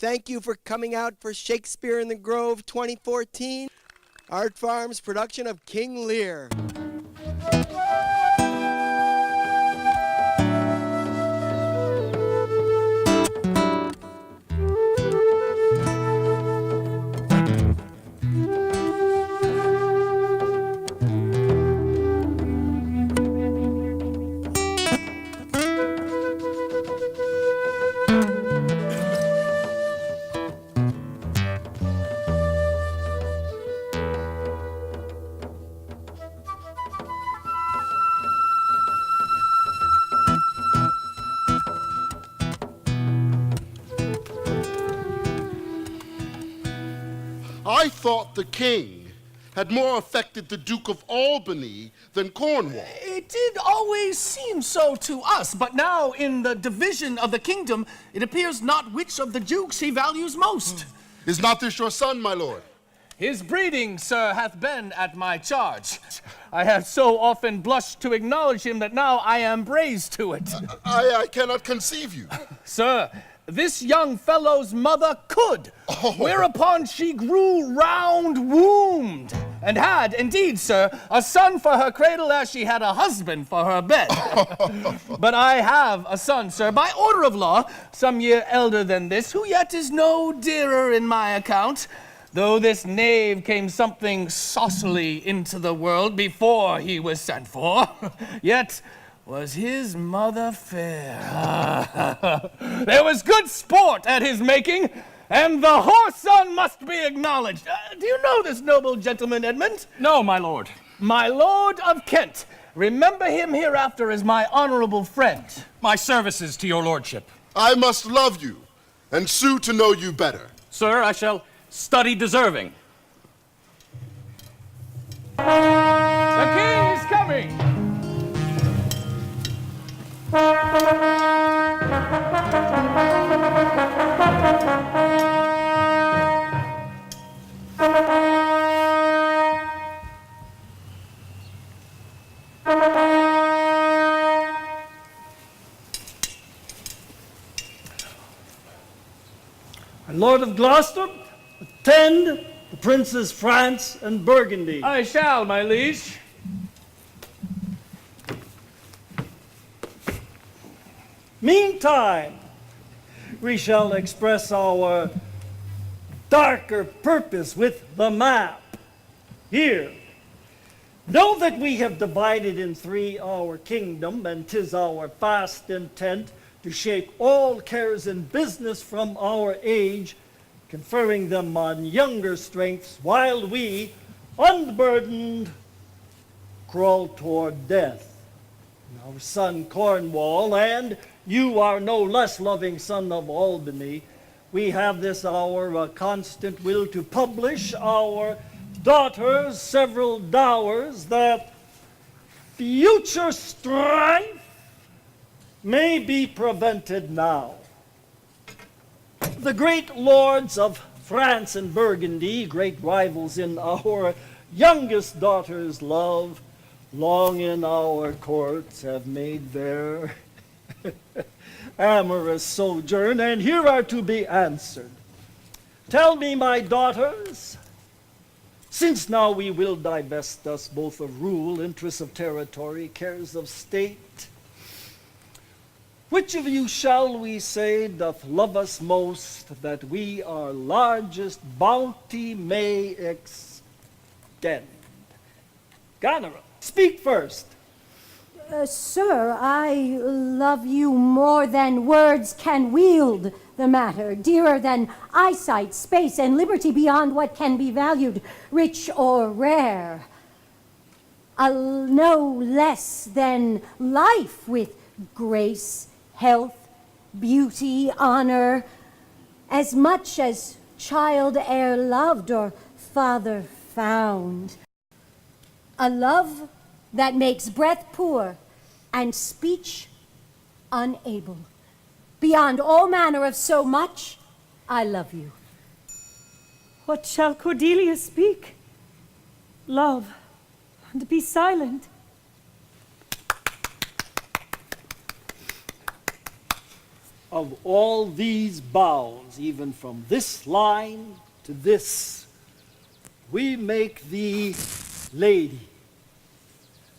Thank you for coming out for Shakespeare in the Grove 2014, Artfarm's production of King Lear. I thought the king had more affected the Duke of Albany than Cornwall. It did always seem so to us, but now in the division of the kingdom, it appears not which of the dukes he values most. Is not this your son, my lord? His breeding, sir, hath been at my charge. I have so often blushed to acknowledge him that now I am brazen to it. I cannot conceive you. Sir, this young fellow's mother could, whereupon she grew round-wombed, and had, indeed, sir, a son for her cradle as she had a husband for her bed. But I have a son, sir, by order of law, some year elder than this, who yet is no dearer in my account, though this knave came something saucily into the world before he was sent for, yet was his mother fair. There was good sport at his making, and the whoreson must be acknowledged. Do you know this noble gentleman, Edmund? No, my lord. My lord of Kent. Remember him hereafter as my honorable friend. My services to your lordship. I must love you and sue to know you better. Sir, I shall study deserving. The king is coming. Lord of Gloucester, attend the princes France and Burgundy. I shall, my liege. Meantime, we shall express our darker purpose with the map. Here, know that we have divided in three our kingdom, and 'tis our fast intent to shake all cares and business from our age, conferring them on younger strengths, while we, unburdened, crawl toward death. Our son Cornwall, and you are no less loving son of Albany, we have this hour a constant will to publish our daughters several dowers, that future strife may be prevented now. The great lords of France and Burgundy, great rivals in our youngest daughter's love, long in our courts have made their amorous sojourn, and here are to be answered. Tell me, my daughters, since now we will divest us both of rule, interests of territory, cares of state, which of you shall we say doth love us most, that we our largest bounty may extend? Goneril, speak first. Sir, I love you more than words can wield the matter, dearer than eyesight, space, and liberty beyond what can be valued, rich or rare. No less than life with grace, health, beauty, honor, as much as child e'er loved or father found. A love that makes breath poor and speech unable. Beyond all manner of so much, I love you. What shall Cordelia speak? Love, and be silent. of all these bounds, even from this line to this, we make thee lady.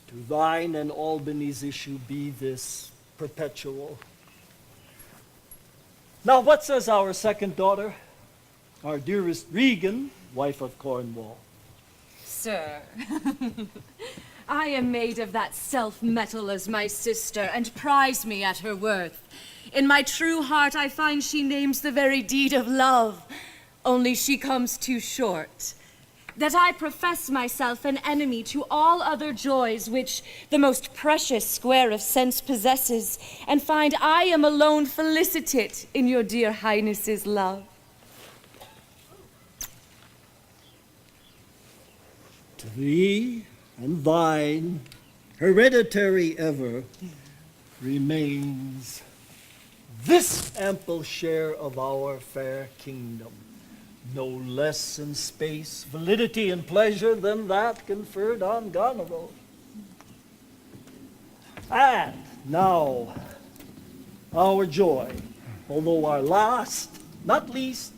To thine and Albany's issue be this perpetual. Now what says our second daughter, our dearest Regan, wife of Cornwall? Sir, I am made of that self-metal as my sister, and prize me at her worth. In my true heart I find she names the very deed of love, only she comes too short. That I profess myself an enemy to all other joys which the most precious square of sense possesses, and find I am alone felicitate in your dear highness's love. To thee and thine, hereditary ever, remains this ample share of our fair kingdom, no less in space, validity, and pleasure than that conferred on Goneril. And now, our joy, although our last, not least,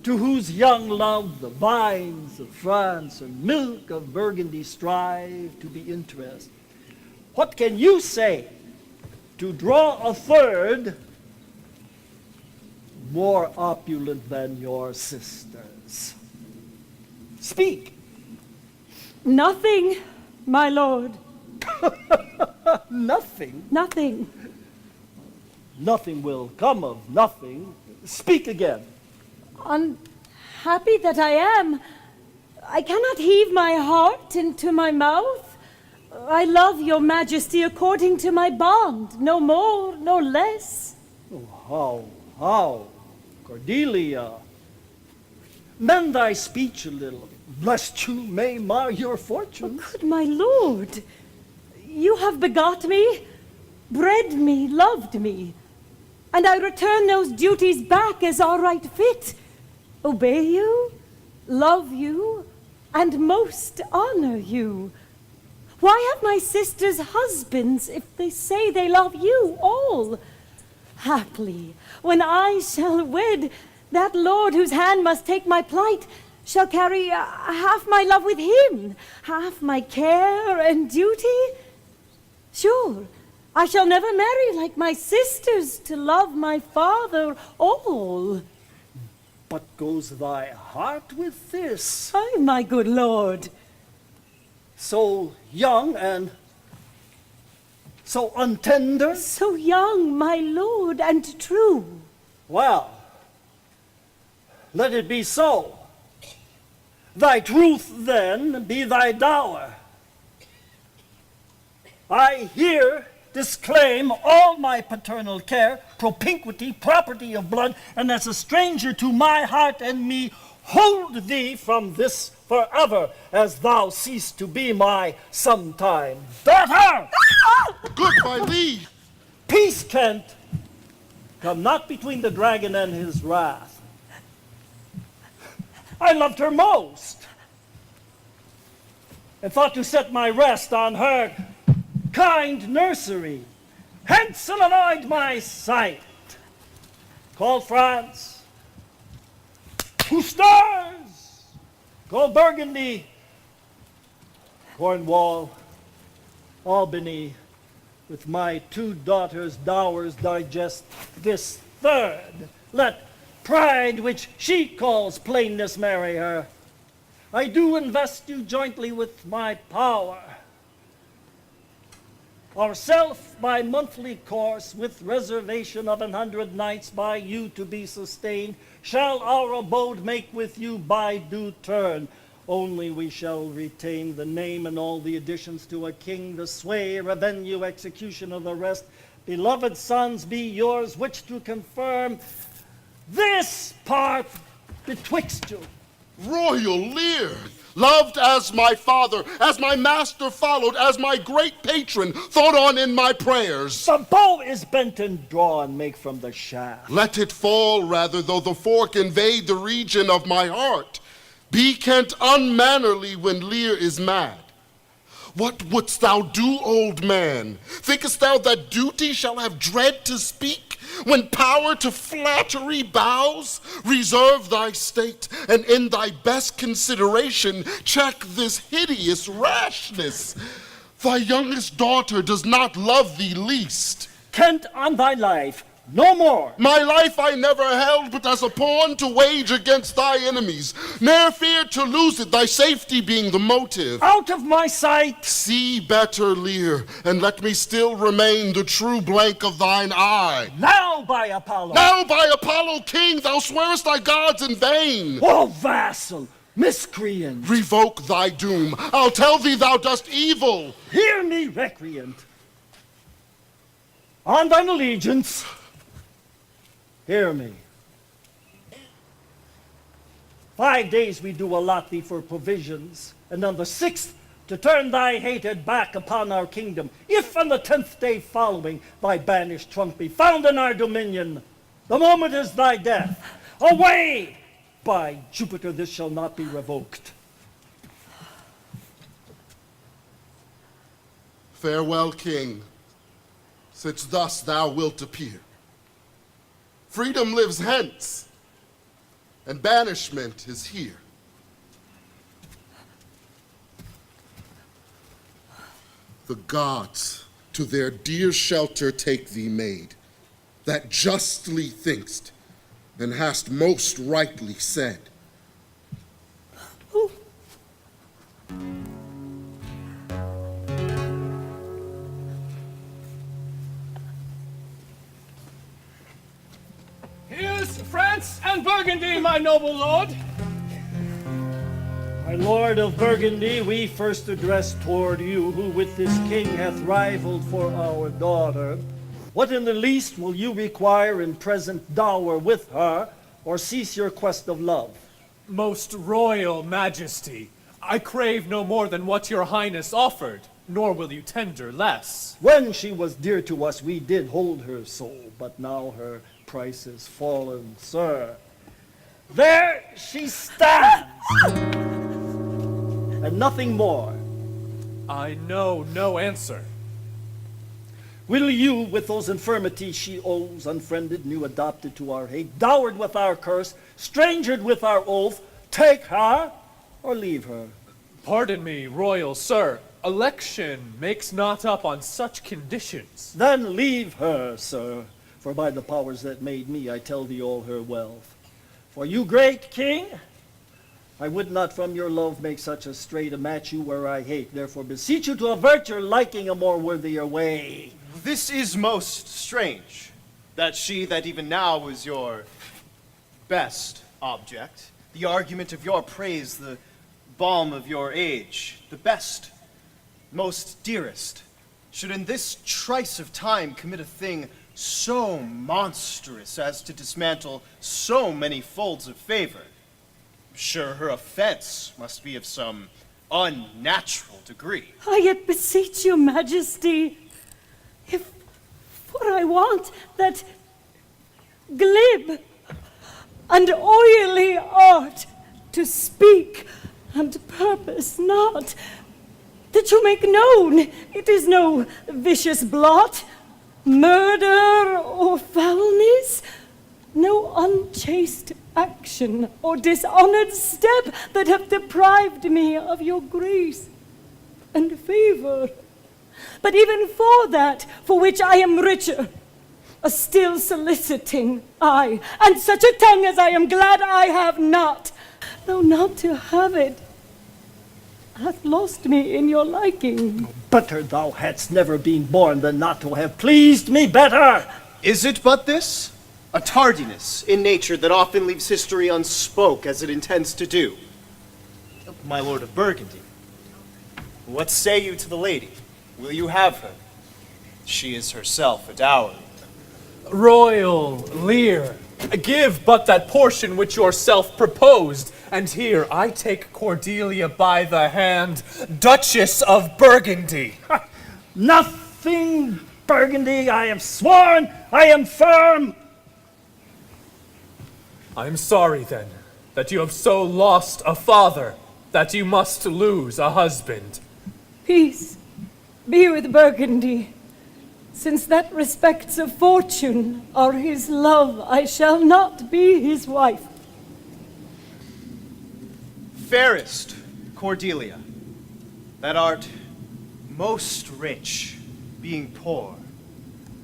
to whose young love the vines of France and milk of Burgundy strive to be interest. What can you say to draw a third more opulent than your sisters? Speak. Nothing, my lord. Nothing? Nothing. Nothing will come of nothing. Speak again. Unhappy that I am, I cannot heave my heart into my mouth. I love your majesty according to my bond, no more, no less. Oh, how, Cordelia? Mend thy speech a little, lest you may mar your fortunes. Good my lord, you have begot me, bred me, loved me, and I return those duties back as are right fit. Obey you, love you, and most honor you. Why have my sisters husbands if they say they love you all? Haply, when I shall wed, that lord whose hand must take my plight shall carry half my love with him, half my care and duty. Sure, I shall never marry like my sisters to love my father all. But goes thy heart with this? Ay, my good lord. So young and so untender? So young, my lord, and true. Well, let it be so. Thy truth, then, be thy dower. I here disclaim all my paternal care, propinquity, property of blood, and as a stranger to my heart and me, hold thee from this forever, as thou cease to be my sometime daughter. Good, my liege. Peace, Kent. Come not between the dragon and his wrath. I loved her most, and thought to set my rest on her kind nursery. Hence and avoid my sight. Call France, who stars? Call Burgundy, Cornwall, Albany. With my two daughters' dowers digest this third. Let pride, which she calls plainness, marry her. I do invest you jointly with my power. Ourself by monthly course, with reservation of 100 nights by you to be sustained, shall our abode make with you by due turn. Only we shall retain the name and all the additions to a king, the sway, revenue, execution of the rest. Beloved sons, be yours, which to confirm this part betwixt you. Royal Lear, loved as my father, as my master followed, as my great patron, thought on in my prayers. The bow is bent and drawn, make from the shaft. Let it fall rather, though the fork invade the region of my heart. Be Kent unmannerly when Lear is mad. What wouldst thou do, old man? Thinkest thou that duty shall have dread to speak, when power to flattery bows? Reserve thy state, and in thy best consideration check this hideous rashness. Thy youngest daughter does not love thee least. Kent, on thy life, no more. My life I never held but as a pawn to wage against thy enemies. Ne'er fear to lose it, thy safety being the motive. Out of my sight! See better, Lear, and let me still remain the true blank of thine eye. Now by Apollo! Now by Apollo, king, thou swearest thy gods in vain. O vassal, miscreant! Revoke thy doom. I'll tell thee thou dost evil. Hear me, recreant. On thine allegiance, hear me. 5 days we do allot thee for provisions, and on the 6th to turn thy hated back upon our kingdom. If on the 10th day following thy banished trunk be found in our dominion, the moment is thy death. Away! By Jupiter, this shall not be revoked. Farewell, king, since thus thou wilt appear. Freedom lives hence, and banishment is here. The gods to their dear shelter take thee, maid, that justly think'st, and hast most rightly said. Here's France and Burgundy, my noble lord. My lord of Burgundy, we first address toward you, who with this king hath rivaled for our daughter. What in the least will you require in present dower with her, or cease your quest of love? Most royal majesty, I crave no more than what your highness offered, nor will you tender less. When she was dear to us, we did hold her so, but now her price is fallen, sir. There she stands, and nothing more. I know no answer. Will you, with those infirmities she owes, unfriended, new adopted to our hate, dowered with our curse, strangered with our oath, take her or leave her? Pardon me, royal sir. Election makes not up on such conditions. Then leave her, sir, for by the powers that made me, I tell thee all her wealth. For you, great king, I would not from your love make such a strait a match you where I hate. Therefore beseech you to avert your liking a more worthier way. This is most strange, that she that even now was your best object, the argument of your praise, the balm of your age, the best, most dearest, should in this trice of time commit a thing so monstrous as to dismantle so many folds of favor. Sure, her offense must be of some unnatural degree. I yet beseech your majesty, if for I want that glib and oily art to speak and purpose not, that you make known it is no vicious blot, murder or foulness, no unchaste action or dishonored step that have deprived me of your grace and favor. But even for that, for which I am richer, a still soliciting eye, and such a tongue as I am glad I have not, though not to have it hath lost me in your liking. Better thou hadst never been born than not to have pleased me better. Is it but this? A tardiness in nature that often leaves history unspoke as it intends to do. My lord of Burgundy, what say you to the lady? Will you have her? She is herself a dowry. Royal Lear, give but that portion which yourself proposed, and here I take Cordelia by the hand, Duchess of Burgundy. Nothing, Burgundy, I have sworn, I am firm. I am sorry then that you have so lost a father that you must lose a husband. Peace be with Burgundy. Since that respects of fortune or his love, I shall not be his wife. Fairest Cordelia, that art most rich, being poor,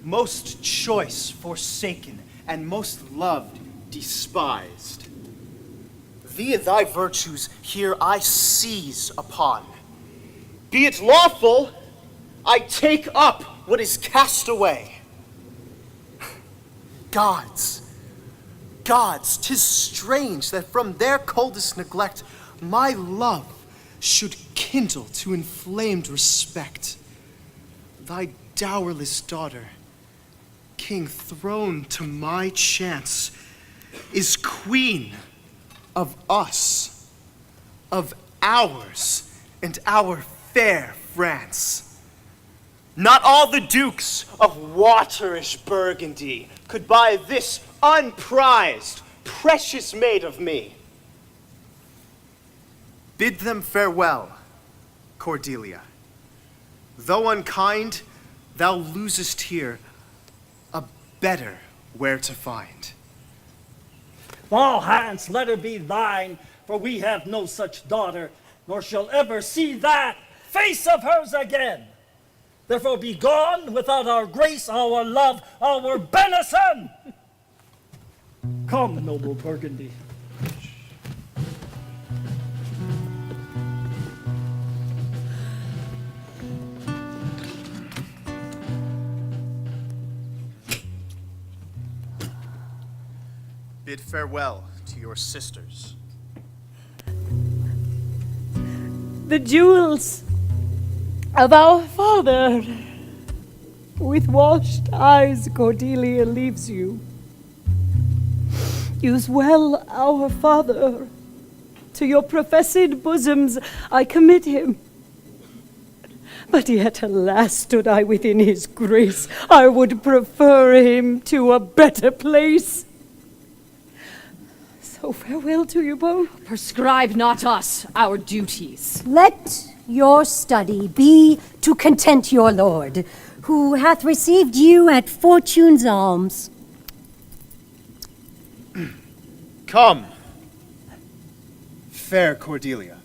most choice forsaken, and most loved despised. Thee and thy virtues here I seize upon. Be it lawful, I take up what is cast away. Gods, 'tis strange that from their coldest neglect my love should kindle to inflamed respect. Thy dowerless daughter, king throned to my chance, is queen of us, of ours, and our fair France. Not all the dukes of waterish Burgundy could buy this unprized, precious maid of me. Bid them farewell, Cordelia. Though unkind, thou losest here a better where to find. Thou, Hans, let her be thine, for we have no such daughter, nor shall ever see that face of hers again. Therefore be gone without our grace, our love, our benison. Come, noble Burgundy. Bid farewell to your sisters. The jewels of our father. With washed eyes, Cordelia leaves you. Use well our father. To your professed bosoms I commit him. But yet, alas, stood I within his grace, I would prefer him to a better place. So farewell to you both. Prescribe not us our duties. Let your study be to content your lord, who hath received you at fortune's alms. Come, fair Cordelia.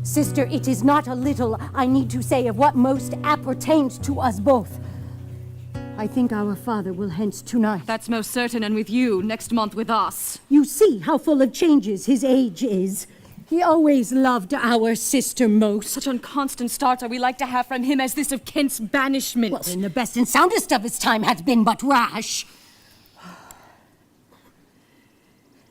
Sister, it is not a little I need to say of what most appertains to us both. I think our father will hence tonight. That's most certain, and with you, next month with us. You see how full of changes his age is. He always loved our sister most. Such unconstant starts are we like to have from him as this of Kent's banishment. Well, in the best and soundest of his time hath been but rash.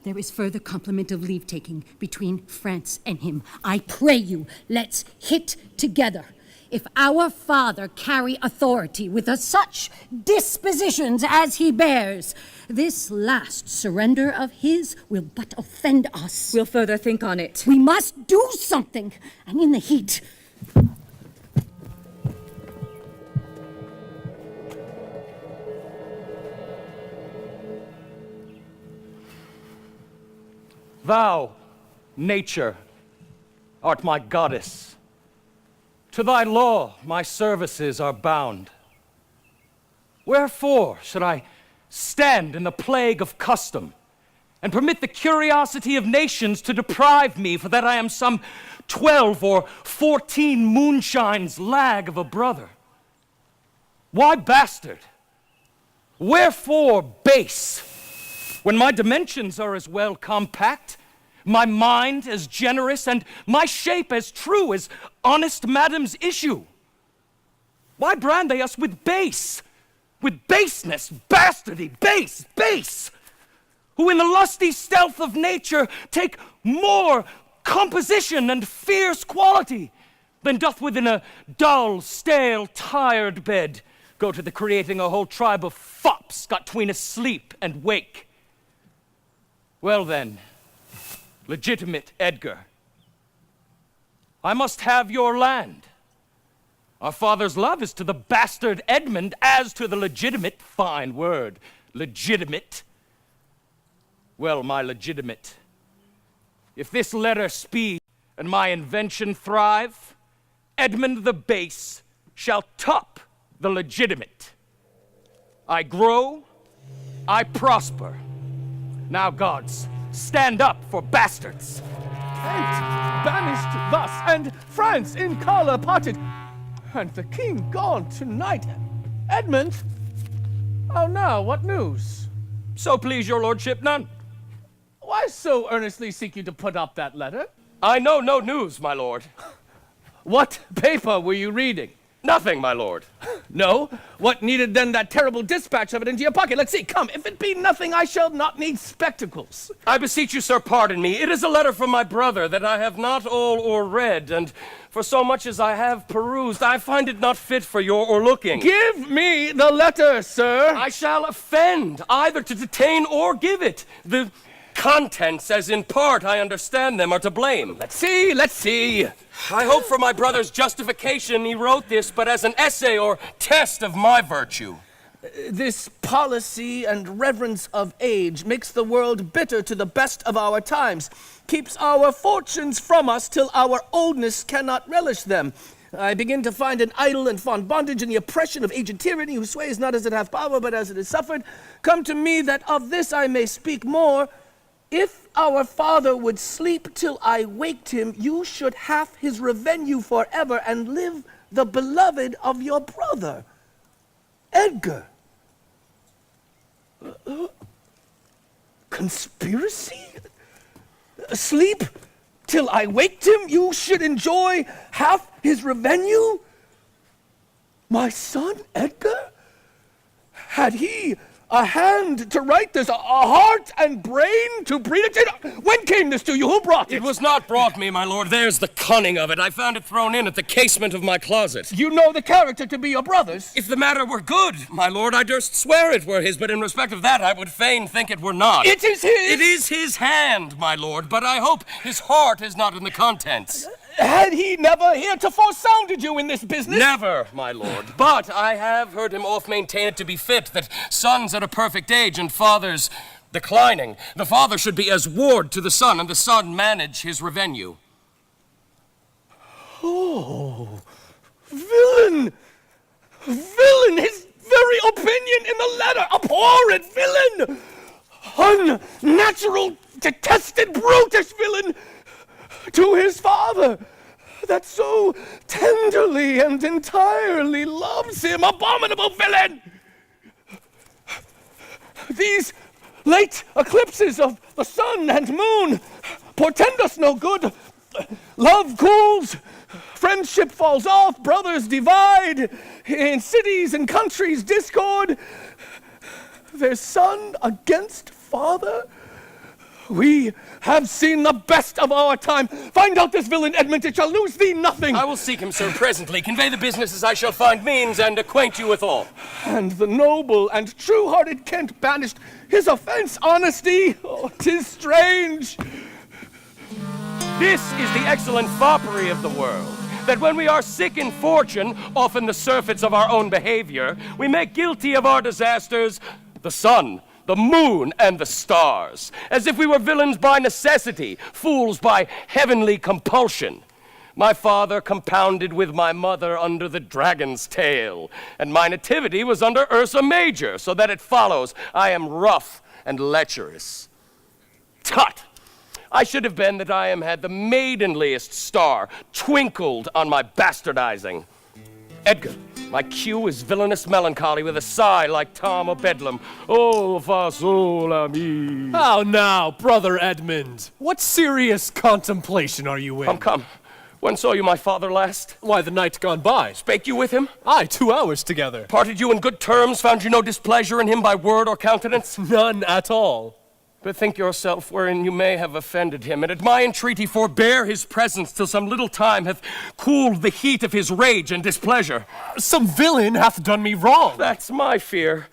There is further compliment of leave-taking between France and him. I pray you, let's hit together. If our father carry authority with such dispositions as he bears, this last surrender of his will but offend us. We'll further think on it. We must do something, and in the heat. Thou, nature, art my goddess. To thy law my services are bound. Wherefore should I stand in the plague of custom, and permit the curiosity of nations to deprive me, for that I am some 12 or 14 moonshines lag of a brother? Why bastard? Wherefore base? When my dimensions are as well compact, my mind as generous, and my shape as true as honest madam's issue. Why brand they us with base? With baseness, bastardy, base, who in the lusty stealth of nature take more composition and fierce quality than doth within a dull, stale, tired bed go to the creating a whole tribe of fops got tween asleep and wake. Well then, legitimate Edgar, I must have your land. Our father's love is to the bastard Edmund as to the legitimate, fine word, legitimate. Well, my legitimate, if this letter speed and my invention thrive, Edmund the base shall top the legitimate. I grow, I prosper. Now, gods, stand up for bastards. Hate banished thus, and France in color parted, and the king gone tonight. Edmund, how now, what news? So please your lordship, none. Why so earnestly seek you to put up that letter? I know no news, my lord. What paper were you reading? Nothing, my lord. No? What needed then that terrible dispatch of it into your pocket? Let's see, come, if it be nothing, I shall not need spectacles. I beseech you, sir, pardon me. It is a letter from my brother that I have not all o'erread, and for so much as I have perused, I find it not fit for your o'erlooking. Give me the letter, sir. I shall offend either to detain or give it. The contents, as in part I understand them, are to blame. Let's see. I hope for my brother's justification he wrote this but as an essay or test of my virtue. This policy and reverence of age makes the world bitter to the best of our times, keeps our fortunes from us till our oldness cannot relish them. I begin to find an idle and fond bondage in the oppression of aged tyranny, who sways not as it hath power, but as it is suffered. Come to me that of this I may speak more. If our father would sleep till I waked him, you should have his revenue forever and live the beloved of your brother. Edgar. Conspiracy? Sleep till I waked him, you should enjoy half his revenue? My son, Edgar? Had he a hand to write this, a heart and brain to breed it? When came this to you? Who brought it? It was not brought me, my lord. There's the cunning of it. I found it thrown in at the casement of my closet. You know the character to be your brother's? If the matter were good, my lord, I durst swear it were his, but in respect of that I would fain think it were not. It is his! It is his hand, my lord, but I hope his heart is not in the contents. Had he never heretofore sounded you in this business? Never, my lord. But I have heard him oft maintain it to be fit that sons at a perfect age and fathers declining, the father should be as ward to the son, and the son manage his revenue. Oh, villain! Villain! His very opinion in the letter! Abhorrent villain! Unnatural, detested, brutish villain! To his father, that so tenderly and entirely loves him, abominable villain! These late eclipses of the sun and moon portend us no good. Love cools, friendship falls off, brothers divide, in cities and countries discord. Their son against father? We have seen the best of our time. Find out this villain, Edmund, it shall lose thee nothing. I will seek him, sir, presently. Convey the business as I shall find means, and acquaint you with all. And the noble and true-hearted Kent banished his offense, honesty. Oh, 'tis strange. This is the excellent foppery of the world, that when we are sick in fortune, often the surfeits of our own behavior, we make guilty of our disasters the sun, the moon, and the stars, as if we were villains by necessity, fools by heavenly compulsion. My father compounded with my mother under the dragon's tail, and my nativity was under Ursa Major, so that it follows I am rough and lecherous. Tut! I should have been that I am had the maidenliest star twinkled on my bastardizing. Edgar, my cue is villainous melancholy with a sigh like Tom o' Bedlam. Oh, fa sol ami. How now, brother Edmund? What serious contemplation are you in? Come. When saw you my father last? Why, the night gone by. Spake you with him? Aye, 2 hours together. Parted you in good terms? Found you no displeasure in him by word or countenance? None at all. Bethink yourself wherein you may have offended him, and at my entreaty forbear his presence till some little time hath cooled the heat of his rage and displeasure. Some villain hath done me wrong. That's my fear.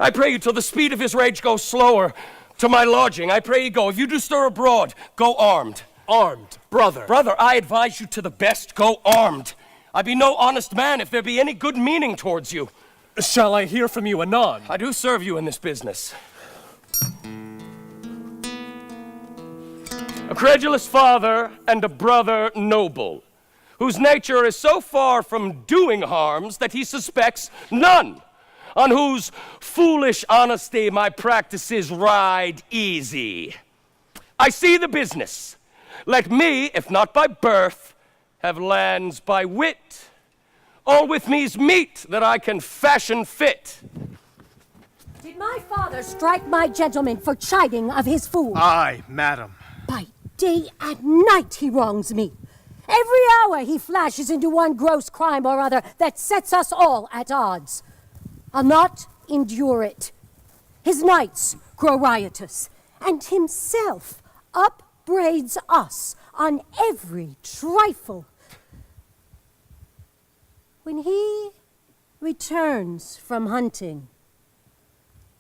I pray you till the speed of his rage goes slower. To my lodging, I pray you go. If you do stir abroad, go armed. Armed, brother. Brother, I advise you to the best, go armed. I be no honest man if there be any good meaning towards you. Shall I hear from you anon? I do serve you in this business. A credulous father and a brother noble, whose nature is so far from doing harms that he suspects none, on whose foolish honesty my practices ride easy. I see the business. Let me, if not by birth, have lands by wit. All with me's meet that I can fashion fit. Did my father strike my gentleman for chiding of his fool? Aye, madam. By day and night he wrongs me. Every hour he flashes into one gross crime or other that sets us all at odds. I'll not endure it. His nights grow riotous, and himself upbraids us on every trifle. When he returns from hunting,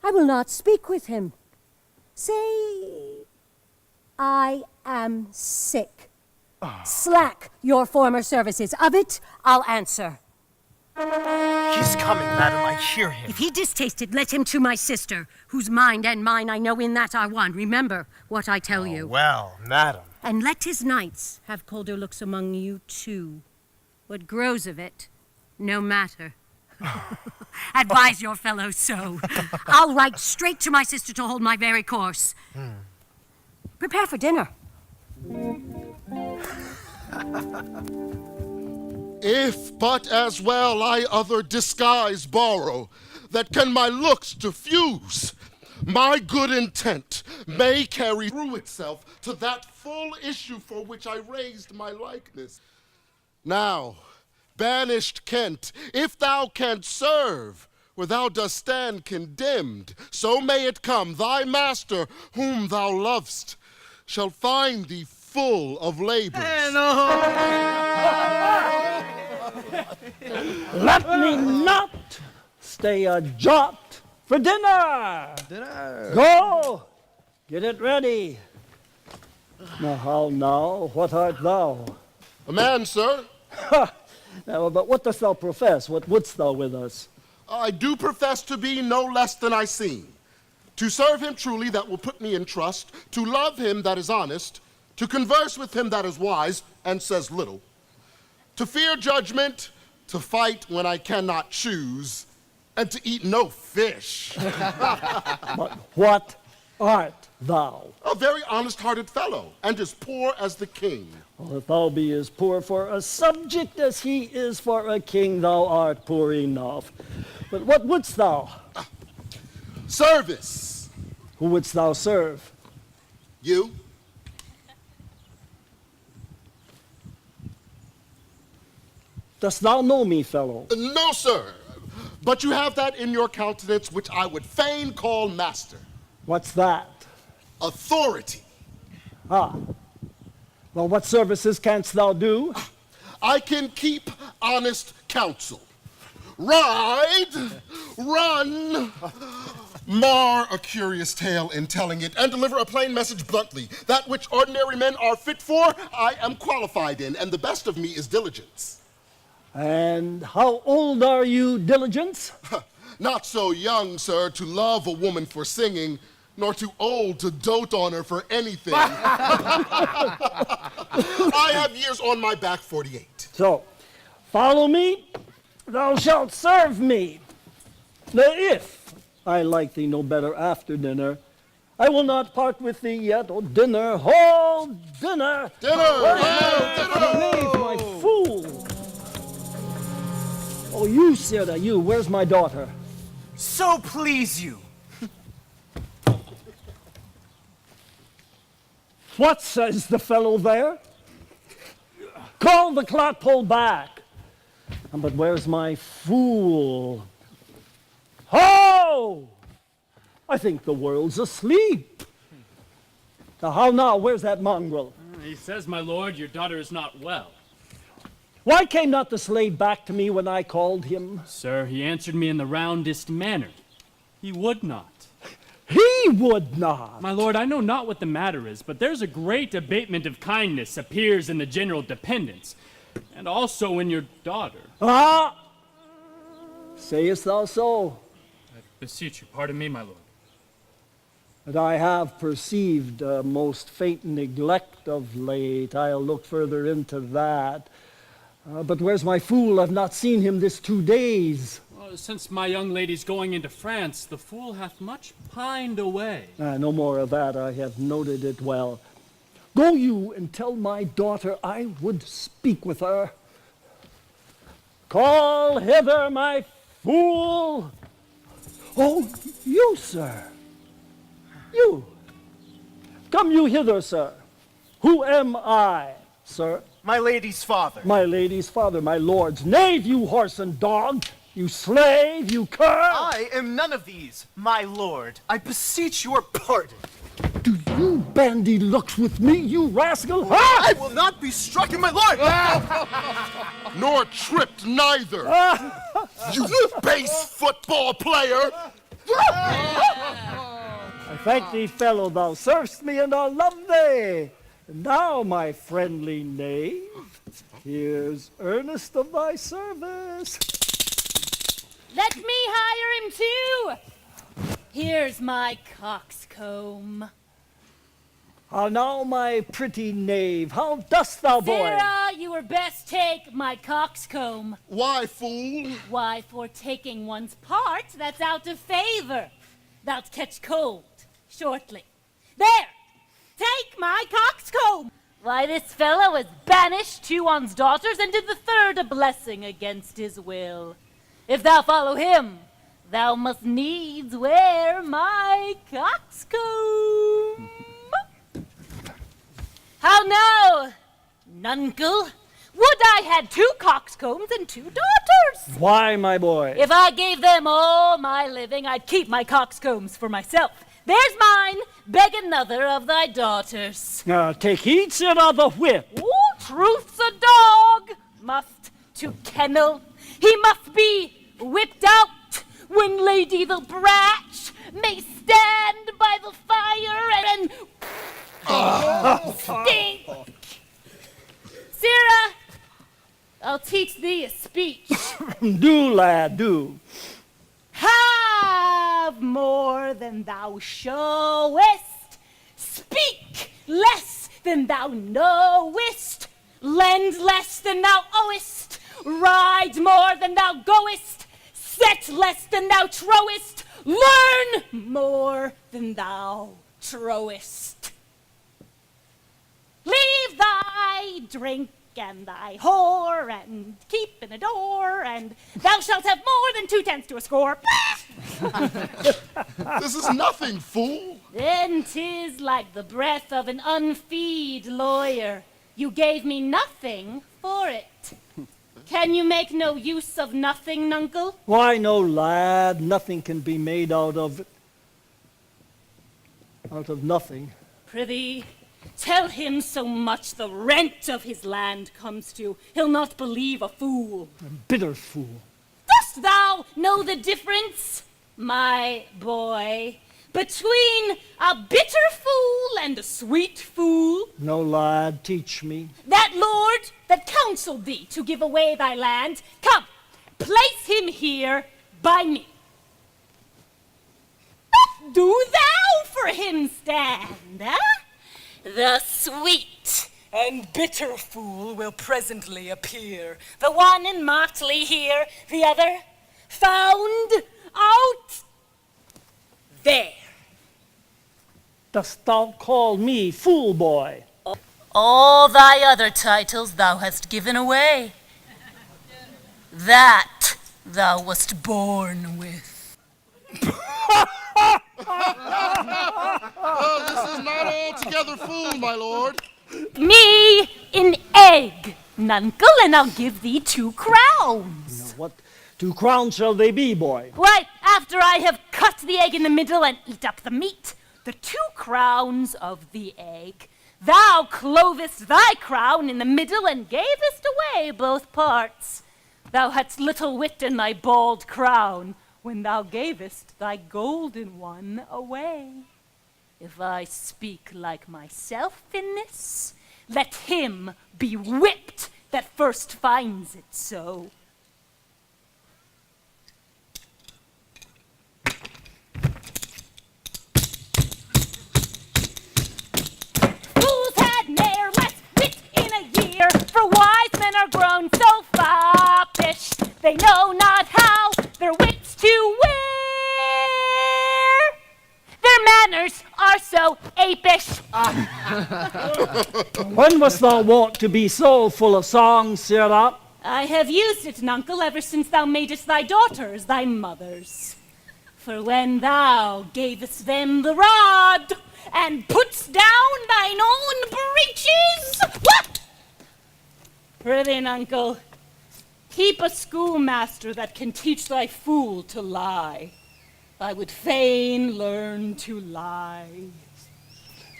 I will not speak with him. Say, I am sick. Slack your former services. Of it, I'll answer. He's coming, madam. I hear him. If he distasted, let him to my sister, whose mind and mine I know in that are one. Remember what I tell you. Well, madam. And let his knights have colder looks among you, too. What grows of it, no matter. Advise your fellows so. I'll write straight to my sister to hold my very course. Prepare for dinner. If but as well I other disguise borrow, that can my looks diffuse, my good intent may carry through itself to that full issue for which I raised my likeness. Now, banished Kent, if thou canst serve where thou dost stand condemned, so may it come, thy master, whom thou lovest, shall find thee full of labors. Let me not stay a jot for dinner. Go, get it ready. Now, how now? What art thou? A man, sir. Now, but what dost thou profess? What wouldst thou with us? I do profess to be no less than I seem. To serve him truly that will put me in trust, to love him that is honest, to converse with him that is wise and says little, to fear judgment, to fight when I cannot choose, and to eat no fish. But what art thou? A very honest-hearted fellow, and as poor as the king. Well, if thou be as poor for a subject as he is for a king, thou art poor enough. But what wouldst thou? Service. Who wouldst thou serve? You? Dost thou know me, fellow? No, sir. But you have that in your countenance which I would fain call master. What's that? Authority. Ah. Well, what services canst thou do? I can keep honest counsel. Ride, run, mar a curious tale in telling it, and deliver a plain message bluntly. That which ordinary men are fit for, I am qualified in, and the best of me is diligence. And how old are you, Diligence? Not so young, sir, to love a woman for singing, nor too old to dote on her for anything. I have years on my back, 48. So, follow me, thou shalt serve me. Now, if I like thee no better after dinner, I will not part with thee yet. Oh, dinner, hold dinner! Dinner! Knave, my fool! Oh, you, Sarah, you, where's my daughter? So please you. What says the fellow there? Call the clotpole back. But where's my fool? Ho! I think the world's asleep. How now? Where's that mongrel? He says, my lord, your daughter is not well. Why came not the slave back to me when I called him? Sir, he answered me in the roundest manner. He would not. He would not. My lord, I know not what the matter is, but there's a great abatement of kindness appears in the general dependence. and also in your daughter. Ah! Sayest thou so? I beseech you, pardon me, my lord. But I have perceived a most faint neglect of late. I'll look further into that. But where's my fool? I've not seen him this 2 days. Well, since my young lady's going into France, the fool hath much pined away. No more of that. I have noted it well. Go you and tell my daughter I would speak with her. Call hither my fool. Oh, you, sir. You. Come you hither, sir. Who am I, sir? My lady's father. My lady's father, my lord's knave, you horse and dog. You slave, you cur. I am none of these, my lord. I beseech your pardon. Do you bandy looks with me, you rascal? I will not be struck, my lord! Nor tripped neither. You base football player. I thank thee, fellow, thou servest me, and I love thee. And now, my friendly knave, here's earnest of thy service. Let me hire him too. Here's my coxcomb. How now, my pretty knave, how dost thou, boy? Sarah, you were best take my coxcomb. Why, fool? Why, for taking one's part that's out of favor. Thou'lt catch cold shortly. There! Take my coxcomb! Why, this fellow was banished 2 one's daughters, and did the 3rd a blessing against his will. If thou follow him, thou must needs wear my coxcomb. How now, nuncle? Would I had 2 coxcombs and 2 daughters! Why, my boy? If I gave them all my living, I'd keep my coxcombs for myself. There's mine, beg another of thy daughters. Take each another whip. Oh, truth's a dog, must to kennel. He must be whipped out when Lady the Bratch may stand by the fire and stink. Sarah, I'll teach thee a speech. Do, lad, do. Have more than thou showest. Speak less than thou knowest. Lend less than thou owest. Ride more than thou goest. Set less than thou trowest. Learn more than thou trowest. Leave thy drink and thy whore, and keep and adore, and thou shalt have more than 2/10 to a score. This is nothing, fool. Then 'tis like the breath of an unfeed lawyer. You gave me nothing for it. Can you make no use of nothing, nuncle? Why, no, lad. Nothing can be made out of nothing. Prithee, tell him so much the rent of his land comes to. He'll not believe a fool. A bitter fool. Dost thou know the difference, my boy, between a bitter fool and a sweet fool? No, lad, teach me. That lord that counseled thee to give away thy land, come, place him here by me. What do thou for him stand, huh? The sweet and bitter fool will presently appear. The one in motley here, the other found out there. Dost thou call me fool, boy? All thy other titles thou hast given away. That thou wast born with. This is not altogether fool, my lord. Me an egg, nuncle, and I'll give thee 2 crowns. What 2 crowns shall they be, boy? Why, after I have cut the egg in the middle and eat up the meat, the 2 crowns of the egg, thou clovest thy crown in the middle and gavest away both parts. Thou hadst little wit in thy bald crown when thou gavest thy golden one away. If I speak like myself in this, let him be whipped that first finds it so. Fools had ne'er less wit in a year, for wise men are grown so foppish, they know not how their wits to wear. Their manners are so apish. When wast thou wont to be so full of song, Sirrah? I have used it, nuncle, ever since thou madest thy daughters thy mothers. For when thou gavest them the rod, and putst down thine own breeches, what? Prithee, nuncle, keep a schoolmaster that can teach thy fool to lie. I would fain learn to lie.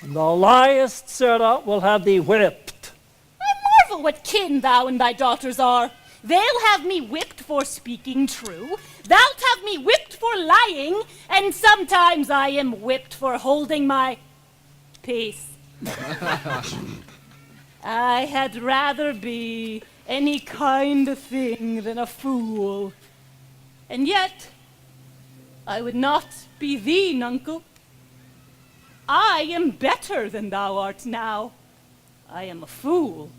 When thou liest, Sirrah, will have thee whipped. I marvel what kin thou and thy daughters are. They'll have me whipped for speaking true, thou'lt have me whipped for lying, and sometimes I am whipped for holding my peace. I had rather be any kind of thing than a fool. And yet, I would not be thee, nuncle. I am better than thou art now. I am a fool.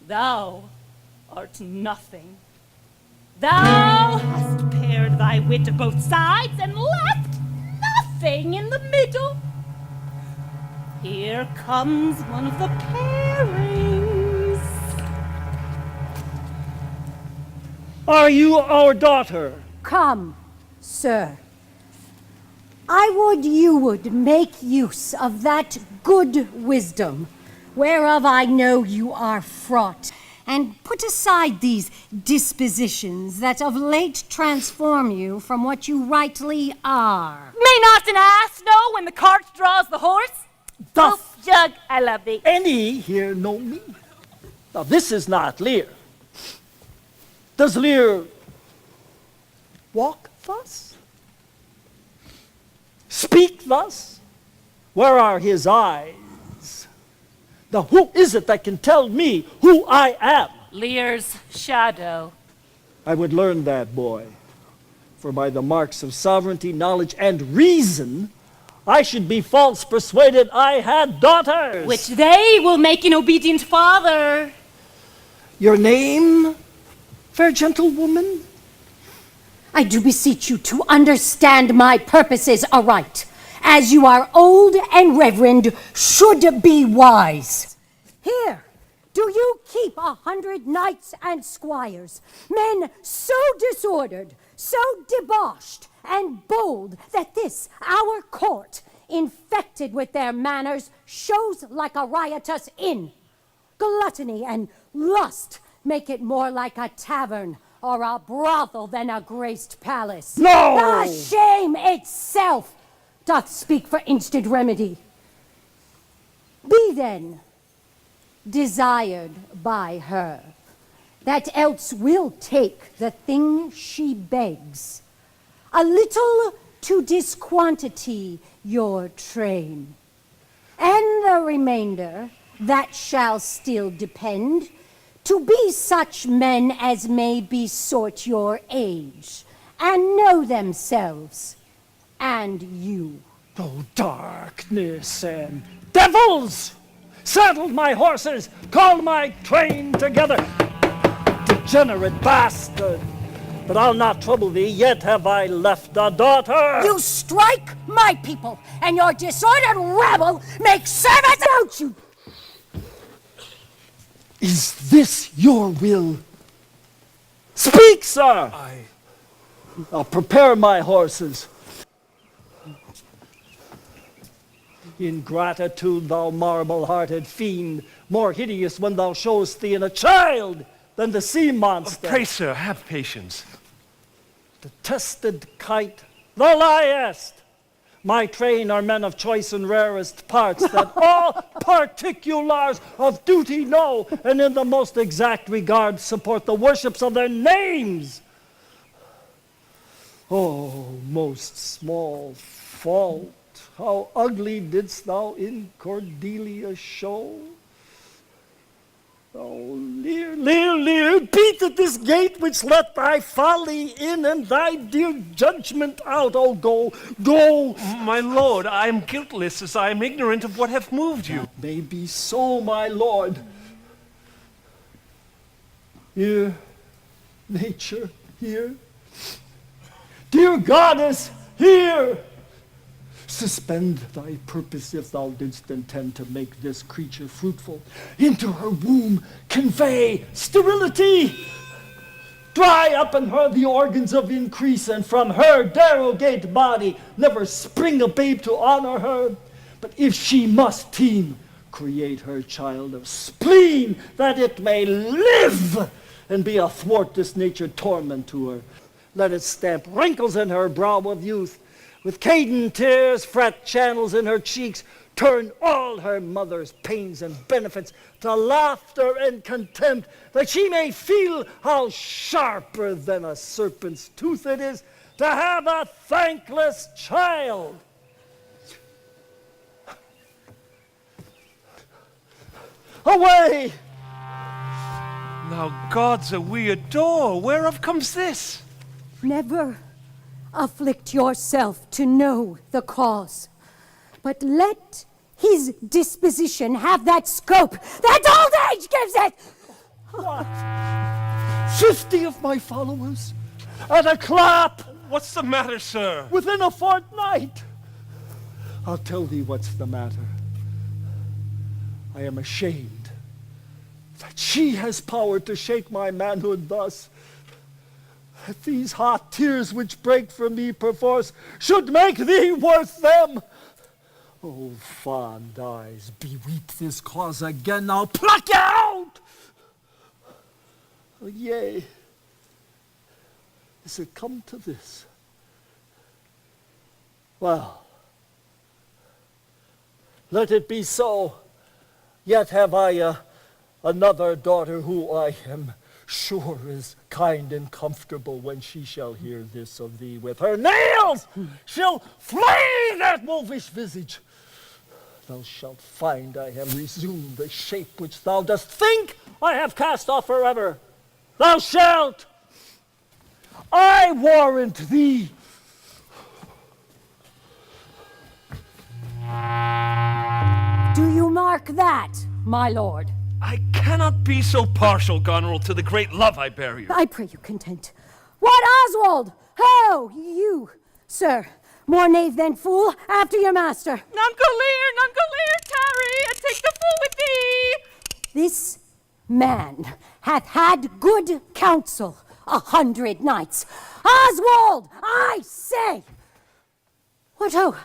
Thou art nothing. Thou hast pared thy wit to both sides and left nothing in the middle. Here comes one of the pairings. Are you our daughter? Come, sir. I would you would make use of that good wisdom, whereof I know you are fraught, and put aside these dispositions that of late transform you from what you rightly are. May not an ass know when the cart draws the horse? Doth Jug, I love thee. any here know me? Now this is not Lear. Does Lear walk thus? Speak thus? Where are his eyes? Now who is it that can tell me who I am? Lear's shadow. I would learn that, boy. For by the marks of sovereignty, knowledge, and reason, I should be false persuaded I had daughters. Which they will make an obedient father. Your name, fair gentlewoman? I do beseech you to understand my purposes aright, as you are old and reverend, should be wise. Here, do you keep 100 knights and squires, men so disordered, so debauched and bold, that this, our court, infected with their manners, shows like a riotous inn. Gluttony and lust make it more like a tavern, or a brothel than a graced palace. No! The shame itself doth speak for instant remedy. Be then desired by her, that else will take the thing she begs, a little to disquantity your train, and the remainder that shall still depend to be such men as may besort your age, and know themselves, and you. Oh, darkness and devils! Saddled my horses, called my train together. Degenerate bastard! But I'll not trouble thee, yet have I left a daughter. You strike my people, and your disordered rabble make servants out you. Is this your will? Speak, sir! I'll prepare my horses. Ingratitude, thou marble-hearted fiend, more hideous when thou showest thee in a child than the sea monster. Pray, sir, have patience. Detested kite, thou liest. My train are men of choice and rarest parts, that all particulars of duty know, and in the most exact regard support the worships of their names. Oh, most small fault, how ugly didst thou in Cordelia show? Oh, Lear, Lear, Lear, beat at this gate which let thy folly in and thy dear judgment out. Oh, go, go. My lord, I am guiltless as I am ignorant of what hath moved you. That may be so, my lord. Here, nature, here. Dear goddess, here. Suspend thy purpose if thou didst intend to make this creature fruitful. Into her womb convey sterility. Dry up in her the organs of increase, and from her derogate body never spring a babe to honor her. But if she must teem, create her child of spleen, that it may live and be athwart this natured torment to her. Let it stamp wrinkles in her brow of youth, with cadent tears fret channels in her cheeks, turn all her mother's pains and benefits to laughter and contempt, that she may feel how sharper than a serpent's tooth it is to have a thankless child. Away! Now gods that we adore, whereof comes this? Never afflict yourself to know the cause, but let his disposition have that scope that old age gives it. What? 50 of my followers at a clap. What's the matter, sir? Within a fortnight. I'll tell thee what's the matter. I am ashamed that she has power to shake my manhood thus. That these hot tears which break from me perforce should make thee worth them. Oh, fond eyes, beweep this cause again, I'll pluck you out! Oh, yea, is it come to this? Well, let it be so. Yet have I another daughter who I am sure is kind and comfortable when she shall hear this of thee. With her nails she'll flay that wolfish visage. Thou shalt find I have resumed the shape which thou dost think I have cast off forever. Thou shalt. I warrant thee. Do you mark that, my lord? I cannot be so partial, Goneril, to the great love I bear you. I pray you content. What, Oswald? Ho, you, sir, more knave than fool, after your master. None go Lear, tarry, and take the fool with thee. This man hath had good counsel 100 nights. Oswald, I say! What, oh,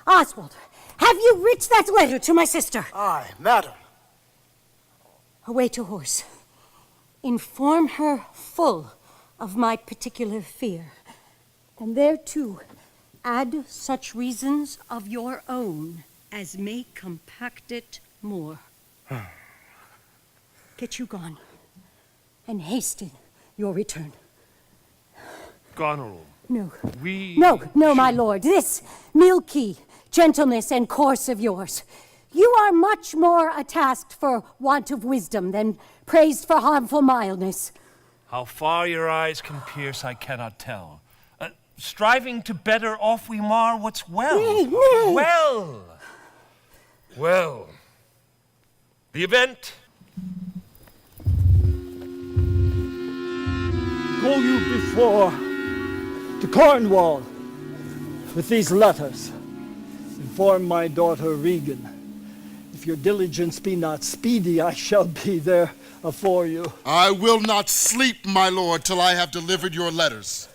Oswald, have you writ that letter to my sister? Aye, madam. Away to horse. Inform her full of my particular fear, and thereto add such reasons of your own as may compact it more. Get you gone, and hasten your return. Goneril. No. No, my lord. This milky gentleness and course of yours. You are much more attasked for want of wisdom than praised for harmful mildness. How far your eyes can pierce, I cannot tell. Striving to better off we mar what's well. Nay. Well. The event. Go you before to Cornwall with these letters. Inform my daughter Regan. If your diligence be not speedy, I shall be there afore you. I will not sleep, my lord, till I have delivered your letters.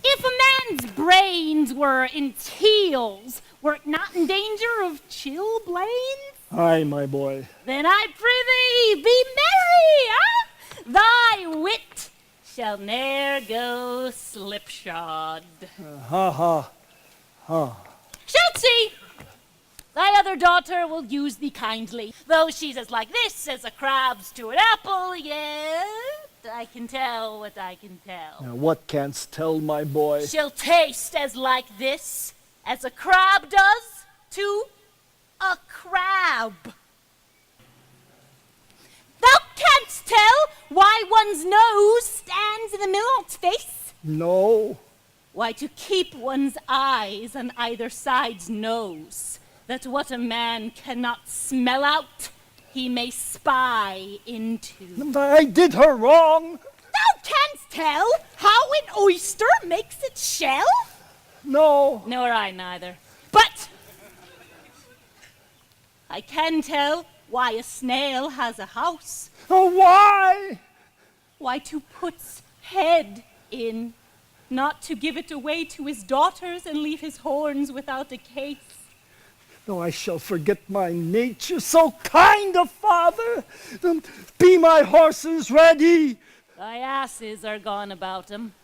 If a man's brains were in teals, were it not in danger of chilblains? Aye, my boy. Then I prithee, be merry, Thy wit shall ne'er go slipshod. Ha. Shalt see! Thy other daughter will use thee kindly, though she's as like this as a crab's to an apple, yet I can tell what I can tell. Now what canst tell, my boy? She'll taste as like this as a crab does to a crab. one's nose stands in the miller's face? No. Why, to keep one's eyes on either side's nose, that what a man cannot smell out, he may spy into. I did her wrong. Thou canst tell how an oyster makes its shell? No. Nor I neither. But I can tell why a snail has a house. Oh, why? Why, to put's head in, not to give it away to his daughters and leave his horns without a case. No, I shall forget my nature, so kind a father. Be my horses ready. Thy asses are gone about 'em.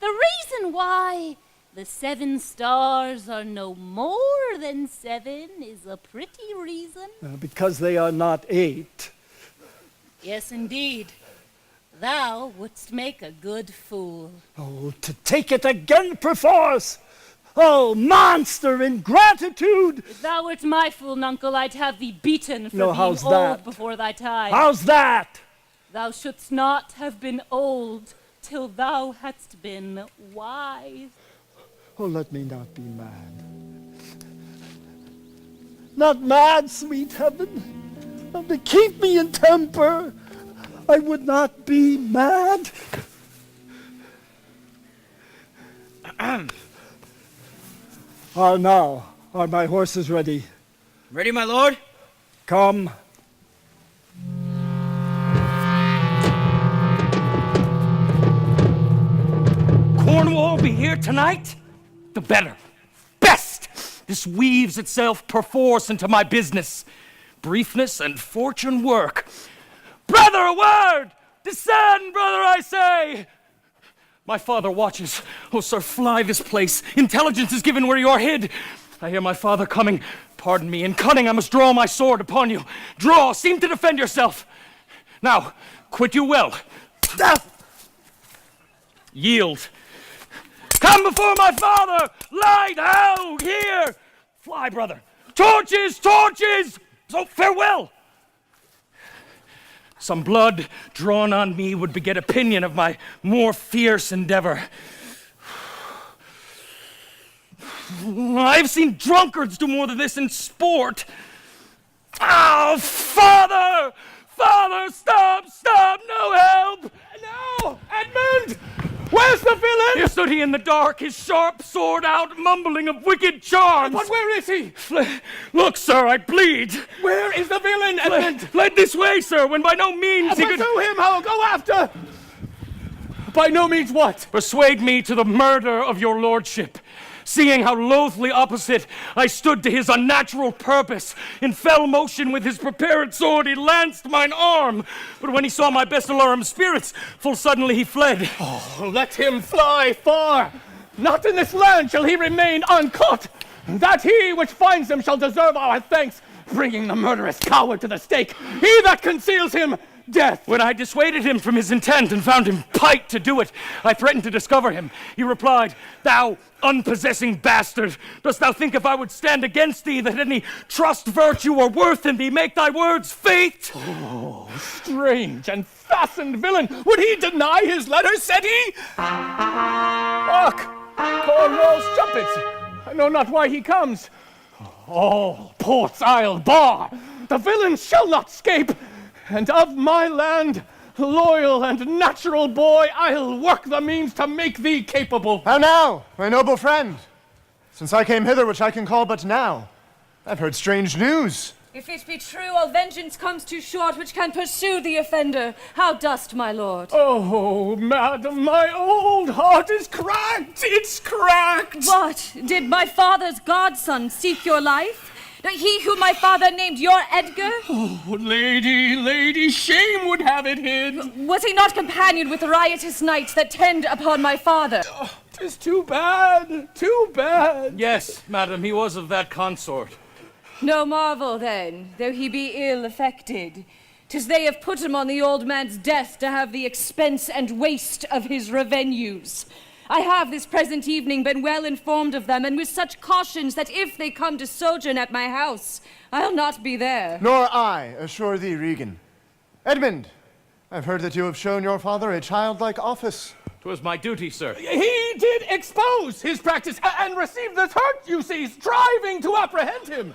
The reason why the 7 stars are no more than 7 is a pretty reason. Because they are not 8. Yes, indeed. Thou wouldst make a good fool. Oh, to take it again perforce! Oh, monster ingratitude! If thou wert my fool, nuncle, I'd have thee beaten for No, being how's old that? before thy time. How's that? Thou shouldst not have been old till thou hadst been wise. Oh, let me not be mad. Not mad, sweet heaven. Oh, to keep me in temper, I would not be mad. Now, are my horses ready? Ready, my lord? Come. Cornwall be here tonight? The better. Best! This weaves itself perforce into my business. Briefness and fortune work. Brother, a word! Descend, brother, I say! My father watches. Oh, sir, fly this place. Intelligence is given where you are hid. I hear my father coming. Pardon me, in cunning I must draw my sword upon you. Draw, seem to defend yourself. Now, quit you well. Yield. Come before my father! Light out here! Fly, brother. Torches, torches! So farewell! Some blood drawn on me would beget opinion of my more fierce endeavor. I've seen drunkards do more than this in sport. Oh, father! Father, stop, stop, no help! No! Edmund! Where's the villain? Here stood he in the dark, his sharp sword out, mumbling of wicked charms. But where is he? Look, sir, I bleed. Where is the villain, Edmund? Fled this way, sir, when by no means he could... Pursue him, I'll go after! By no means what? Persuade me to the murder of your lordship. Seeing how loathly opposite I stood to his unnatural purpose, in fell motion with his prepared sword he lanced mine arm. But when he saw my best alarm spirits, full suddenly he fled. Oh, let him fly far! Not in this land shall he remain uncaught! That he which finds him shall deserve our thanks, bringing the murderous coward to the stake. He that conceals him, death! When I dissuaded him from his intent and found him pight to do it, I threatened to discover him. He replied, "Thou unpossessing bastard, dost thou think if I would stand against thee that any trust, virtue, or worth in thee make thy words faith?" Oh, strange and fastened villain! Would he deny his letter, said he? Hark! Cornwall's trumpets! I know not why he comes. All ports I'll bar! The villain shall not scape! And of my land, loyal and natural boy, I'll work the means to make thee capable. How now, my noble friend? Since I came hither, which I can call but now, I've heard strange news. If it be true, all vengeance comes too short, which can pursue the offender. How dost, my lord? Oh, madam, my old heart is cracked. It's cracked. What? Did my father's godson seek your life? He whom my father named your Edgar? Oh, lady, shame would have it hid. Was he not companion with riotous knights that tend upon my father? Oh, 'tis too bad, too bad. Yes, madam, he was of that consort. No marvel, then, though he be ill affected. 'Tis they have put him on the old man's death to have the expense and waste of his revenues. I have this present evening been well informed of them, and with such cautions that if they come to sojourn at my house, I'll not be there. Nor I, assure thee, Regan. Edmund, I've heard that you have shown your father a childlike office. 'Twas my duty, sir. He did expose his practice and receive this hurt, you see, striving to apprehend him.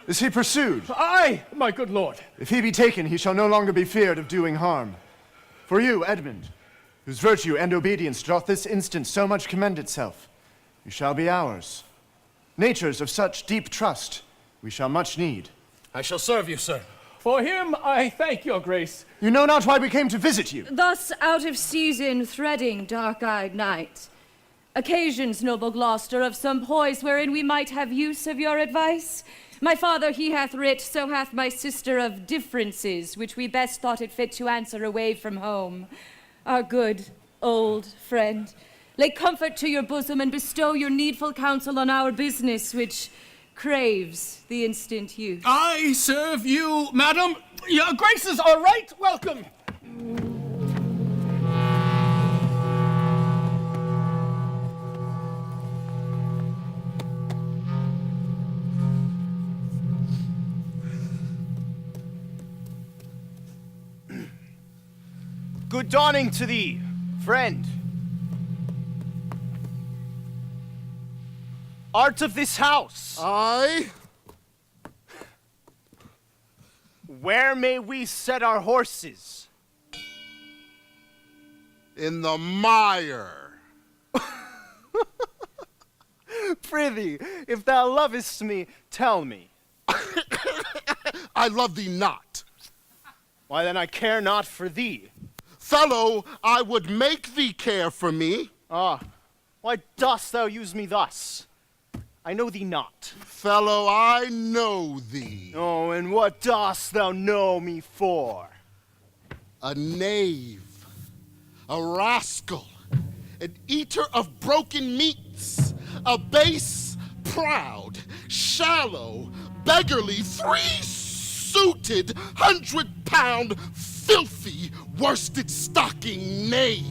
Is he pursued? Aye, my good lord. If he be taken, he shall no longer be feared of doing harm. For you, Edmund, whose virtue and obedience doth this instant so much commend itself, you shall be ours. Natures of such deep trust we shall much need. I shall serve you, sir. For him I thank your grace. You know not why we came to visit you. Thus out of season threading dark-eyed night. Occasions, noble Gloucester, of some poise wherein we might have use of your advice. My father he hath writ, so hath my sister, of differences, which we best thought it fit to answer away from home. Our good old friend, lay comfort to your bosom and bestow your needful counsel on our business, which craves the instant use. I serve you, madam. Your graces are right welcome. Good dawning to thee, friend. Art of this house. Aye? Where may we set our horses? In the mire. Prithee, if thou lovest me, tell me. I love thee not. Why then I care not for thee. Fellow, I would make thee care for me. Ah, why dost thou use me thus? I know thee not. Fellow, I know thee. Oh, and what dost thou know me for? A knave, a rascal, an eater of broken meats, a base, proud, shallow, beggarly, three-suited, 100-pound, filthy, worsted stocking knave.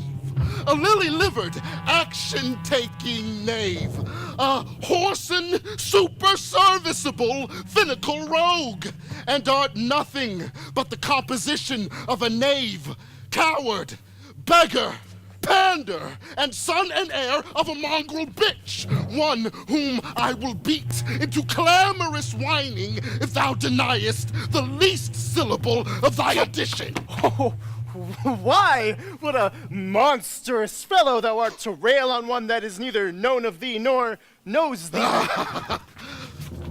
A lily-livered, action-taking knave. A whoreson, super-serviceable, finical rogue. And art nothing but the composition of a knave, coward, beggar, pander, and son and heir of a mongrel bitch, one whom I will beat into clamorous whining if thou deniest the least syllable of thy addition. Oh, why? What a monstrous fellow thou art to rail on one that is neither known of thee nor knows thee.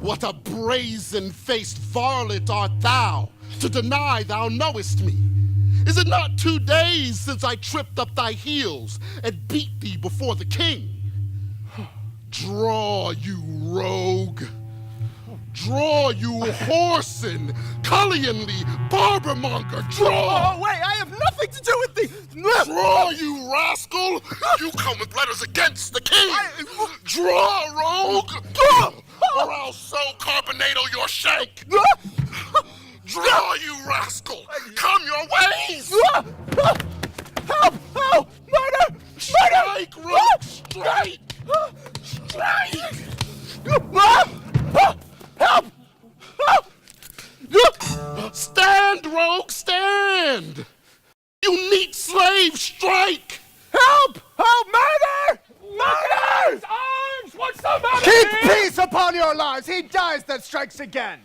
What a brazen-faced varlet art thou, to deny thou knowest me. Is it not 2 days since I tripped up thy heels and beat thee before the king? Draw, you rogue. Draw, you whoreson, cullionly barbermonger, draw! Oh, wait, I have nothing to do with thee! Draw, you rascal! You come with letters against the king! Draw, rogue! Or I'll so carbonado your shank! Draw, you rascal! Come your ways! Help! Help! Murder! Strike, rogue! Strike! Strike! Help! Stand, rogue, stand! You neat slave, strike! Help! Help! Murder! Murder! Arms! What's the matter? Keep peace upon your lives! He dies that strikes again!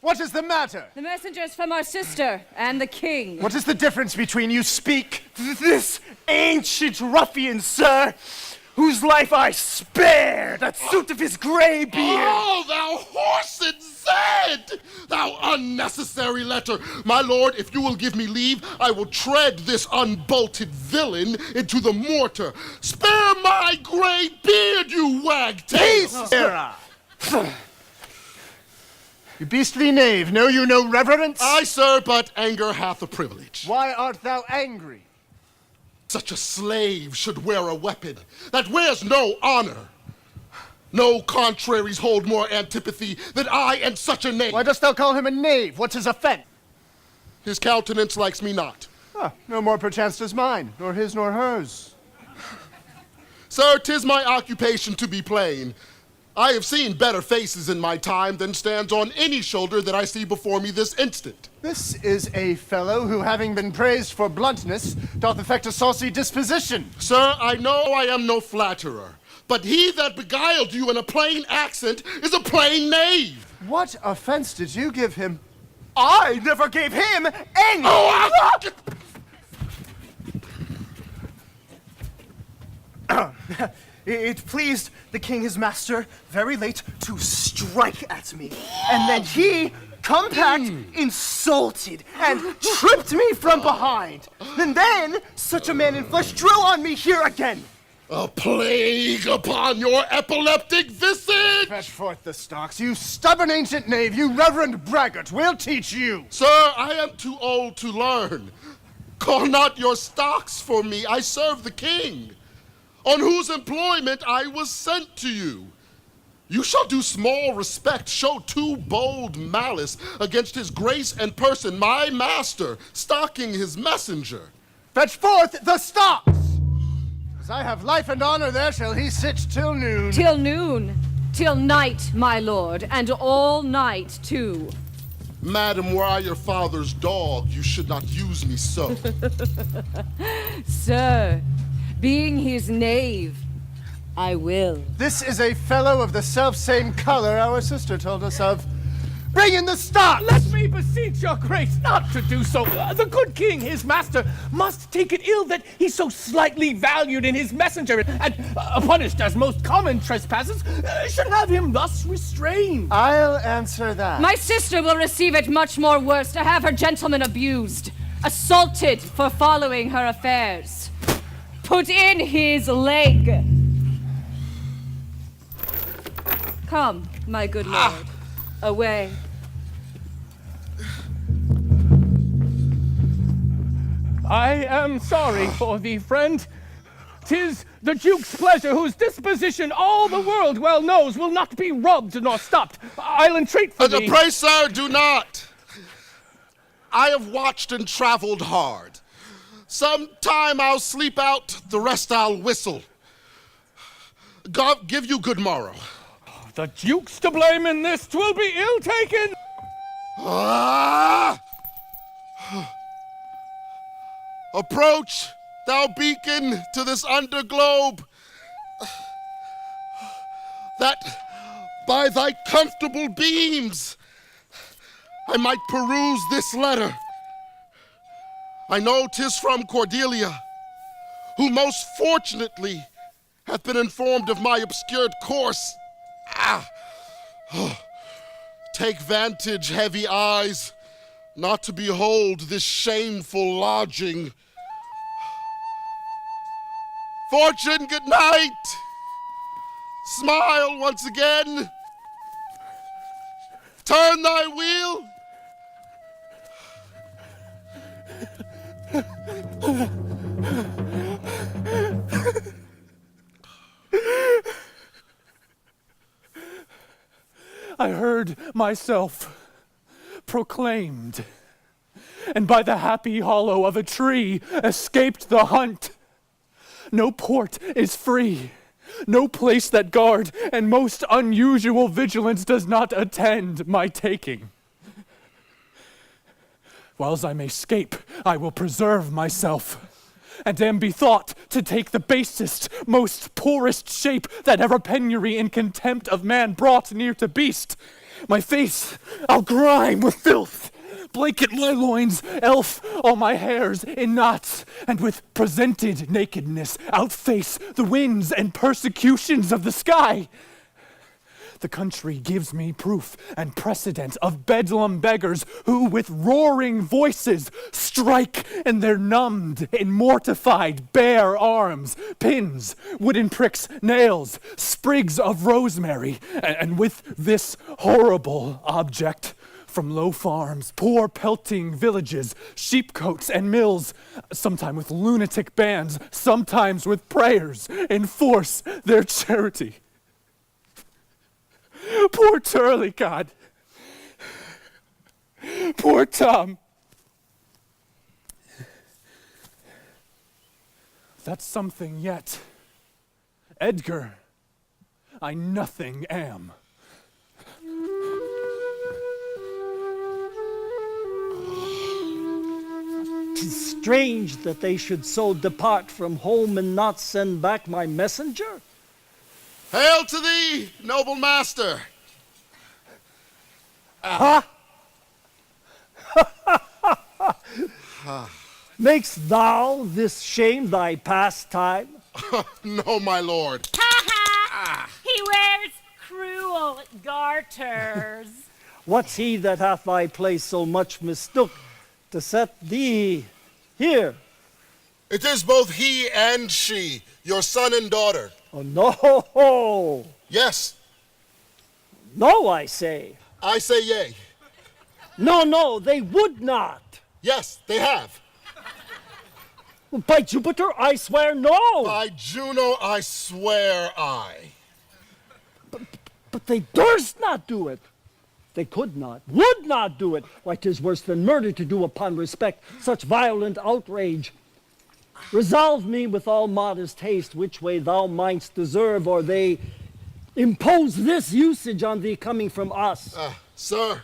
What is the matter? The messengers from our sister and the king. What is the difference between you? Speak! This ancient ruffian, sir, whose life I spared at suit of his gray beard. Oh, thou whoreson Zed! Thou unnecessary letter! My lord, if you will give me leave, I will tread this unbolted villain into the mortar. Spare my gray beard, you wagtail! Peace, Sarah! You beastly knave, know you no reverence? Aye, sir, but anger hath a privilege. Why art thou angry? Such a slave should wear a weapon that wears no honor. No contraries hold more antipathy than I and such a knave. Why dost thou call him a knave? What's his offense? His countenance likes me not. Ah, no more perchance does mine, nor his nor hers. Sir, 'tis my occupation to be plain. I have seen better faces in my time than stands on any shoulder that I see before me this instant. This is a fellow who, having been praised for bluntness, doth affect a saucy disposition. Sir, I know I am no flatterer, but he that beguiled you in a plain accent is a plain knave. What offense did you give him? I never gave him any! It pleased the king his master very late to strike at me. And then he, compact, insulted and tripped me from behind. And then such a man in flesh drew on me here again. A plague upon your epileptic visage! Fetch forth the stocks, you stubborn ancient knave, you reverend braggart, we'll teach you! Sir, I am too old to learn. Call not your stocks for me, I serve the king, on whose employment I was sent to you. You shall do small respect, show too bold malice against his grace and person, my master, stalking his messenger. Fetch forth the stocks! As I have life and honor, there shall he sit till noon. Till noon, till night, my lord, and all night too. Madam, were I your father's dog, you should not use me so. Sir, being his knave, I will. This is a fellow of the self-same color our sister told us of. Bring in the stocks! Let me beseech your grace not to do so. The good king, his master, must take it ill that he so slightly valued in his messenger, and punished as most common trespasses, should have him thus restrained. I'll answer that. My sister will receive it much more worse to have her gentleman abused, assaulted for following her affairs. Put in his leg. Come, my good lord, away. I am sorry for thee, friend. 'Tis the Duke's pleasure, whose disposition all the world well knows will not be rubbed nor stopped. I'll entreat for thee. Pray, sir, do not. I have watched and traveled hard. Sometime I'll sleep out, the rest I'll whistle. God give you good morrow. The Duke's to blame in this, 'twill be ill taken. Approach, thou beacon, to this underglobe, that by thy comfortable beams I might peruse this letter. I know 'tis from Cordelia, who most fortunately hath been informed of my obscured course. Take vantage, heavy eyes, not to behold this shameful lodging. Fortune, good night. Smile once again. Turn thy wheel. I heard myself proclaimed, and by the happy hollow of a tree escaped the hunt. No port is free, no place that guard and most unusual vigilance does not attend my taking. Whiles I may scape, I will preserve myself, and am bethought to take the basest, most poorest shape that ever penury and contempt of man brought near to beast. My face I'll grime with filth, blanket my loins, elf all my hairs in knots, and with presented nakedness outface the winds and persecutions of the sky. The country gives me proof and precedent of bedlam beggars who with roaring voices strike in their numbed and mortified bare arms, pins, wooden pricks, nails, sprigs of rosemary, and with this horrible object from low farms, poor pelting villages, sheepcotes and mills, sometimes with lunatic bands, sometimes with prayers, enforce their charity. Poor Turlicod. Poor Tom. That's something yet. Edgar, I nothing am. 'Tis strange that they should so depart from home and not send back my messenger. Hail to thee, noble master! Ha! Makest thou this shame thy pastime? No, my lord. He wears cruel garters. What's he that hath thy place so much mistook to set thee here? It is both he and she, your son and daughter. Oh, no! Yes. No, I say. I say yea. No, they would not. Yes, they have. By Jupiter, I swear no. By Juno, I swear I. But they durst not do it. They could not, would not do it. Why, 'tis worse than murder to do upon respect such violent outrage. Resolve me with all modest haste which way thou mightst deserve, or they impose this usage on thee coming from us. Sir,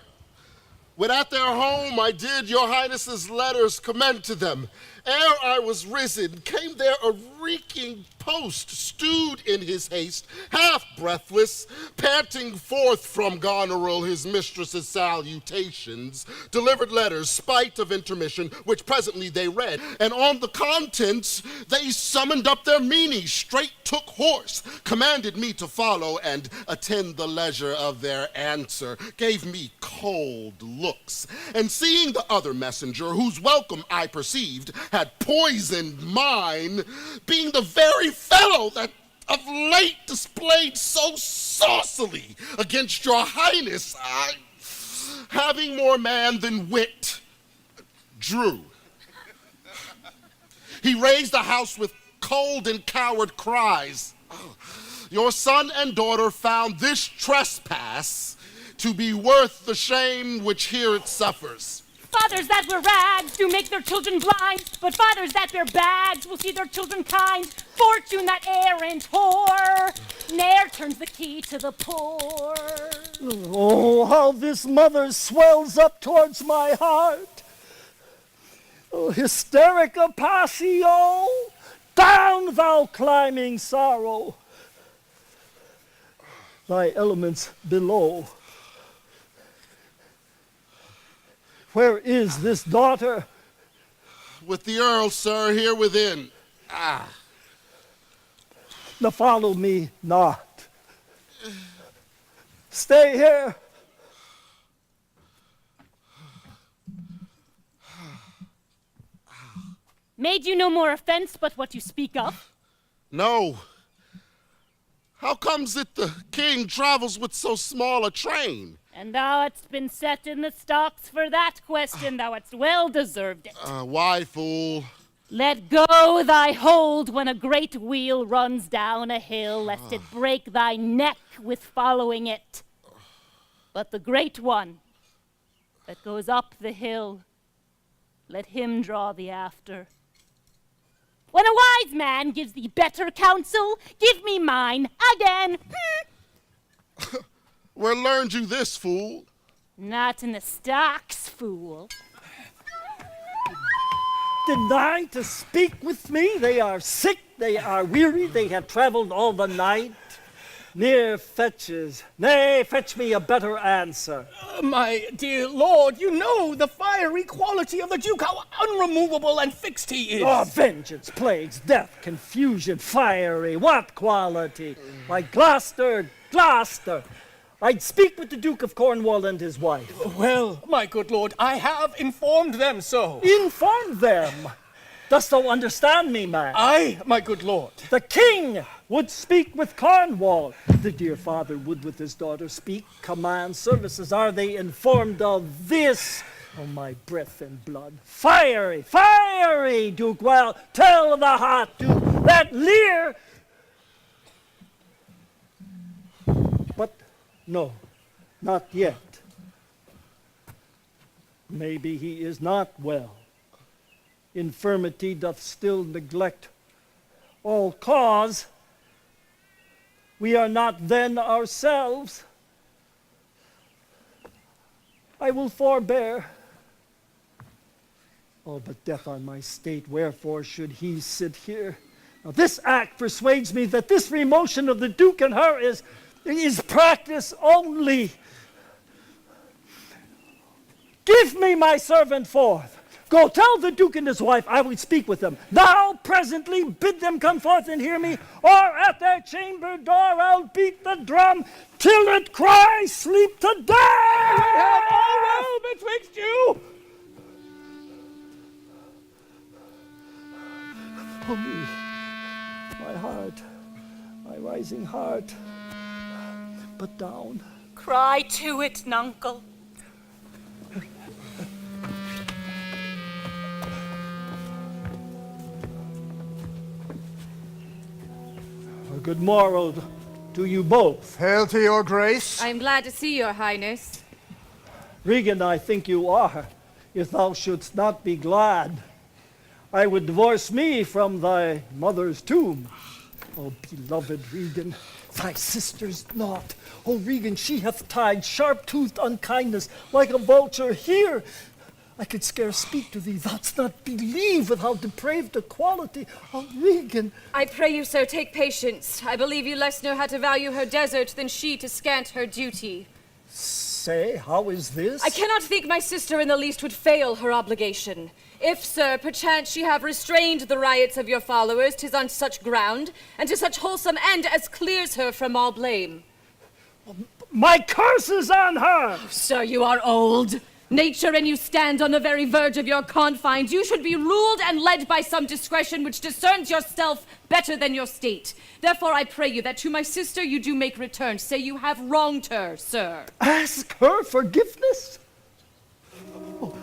when at their home I did your highness's letters commend to them, ere I was risen, came there a reeking post, stewed in his haste, half breathless, panting forth from Goneril his mistress's salutations, delivered letters, spite of intermission, which presently they read, and on the contents they summoned up their meanies, straight took horse, commanded me to follow and attend the leisure of their answer, gave me cold looks, and seeing the other messenger, whose welcome I perceived had poisoned mine, being the very fellow that of late displayed so saucily against your highness, I, having more man than wit, drew. He raised the house with cold and coward cries. Your son and daughter found this trespass to be worth the shame which here it suffers. Fathers that wear rags do make their children blind, but fathers that bear bags will see their children kind. Fortune, that errant whore, ne'er turns the key to the poor. Oh, how this mother swells up towards my heart. Oh, hysterica passio, down thou climbing sorrow. Thy elements below. Where is this daughter? With the earl, sir, here within. Now follow me not. Stay here. Made you no more offense but what you speak of? No. How comes it the king travels with so small a train? And thou hadst been set in the stocks for that question, thou hadst well deserved it. Why, fool? Let go thy hold when a great wheel runs down a hill, lest it break thy neck with following it. But the great one that goes up the hill, let him draw thee after. When a wise man gives thee better counsel, give me mine again. Where learned you this, fool? Not in the stocks, fool. Deny to speak with me? They are sick, they are weary, they have traveled all the night. Near fetches. Nay, fetch me a better answer. My dear lord, you know the fiery quality of the Duke, how unremovable and fixed he is. Oh, vengeance, plagues, death, confusion, fiery, what quality? Like Gloucester, I'd speak with the Duke of Cornwall and his wife. Well, my good lord, I have informed them so. Informed them? Dost thou understand me, man? Aye, my good lord. The king would speak with Cornwall. The dear father would with his daughter speak, command services. Are they informed of this? Oh, my breath and blood. Fiery, Duke. Well, tell the hot Duke that Lear... But no, not yet. Maybe he is not well. Infirmity doth still neglect all cause. we are not then ourselves. I will forbear. Oh, but death on my state, wherefore should he sit here? Now, this act persuades me that this remotion of the Duke and her is practice only. Give me my servant forth. Go tell the Duke and his wife I will speak with them. Thou presently bid them come forth and hear me, or at their chamber door I'll beat the drum till it cry, sleep to death! We have all well betwixt you! Oh me, my heart, my rising heart, but down. Cry to it, nuncle. Good morrow to you both. Hail to your grace. I am glad to see your highness. Regan, I think you are. If thou shouldst not be glad, I would divorce me from thy mother's tomb. Oh, beloved Regan, thy sister's naught. Oh, Regan, she hath tied sharp-toothed unkindness like a vulture here. I could scarce speak to thee. Thou'dst not believe with how depraved a quality. Oh, Regan. I pray you, sir, take patience. I believe you less know how to value her desert than she to scant her duty. Say, how is this? I cannot think my sister in the least would fail her obligation. If, sir, perchance she have restrained the riots of your followers, 'tis on such ground, and to such wholesome end as clears her from all blame. My curse is on her! Oh, sir, you are old. Nature and you stand on the very verge of your confines. You should be ruled and led by some discretion which discerns yourself better than your state. Therefore I pray you that to my sister you do make return. Say you have wronged her, sir. Ask her forgiveness? Oh.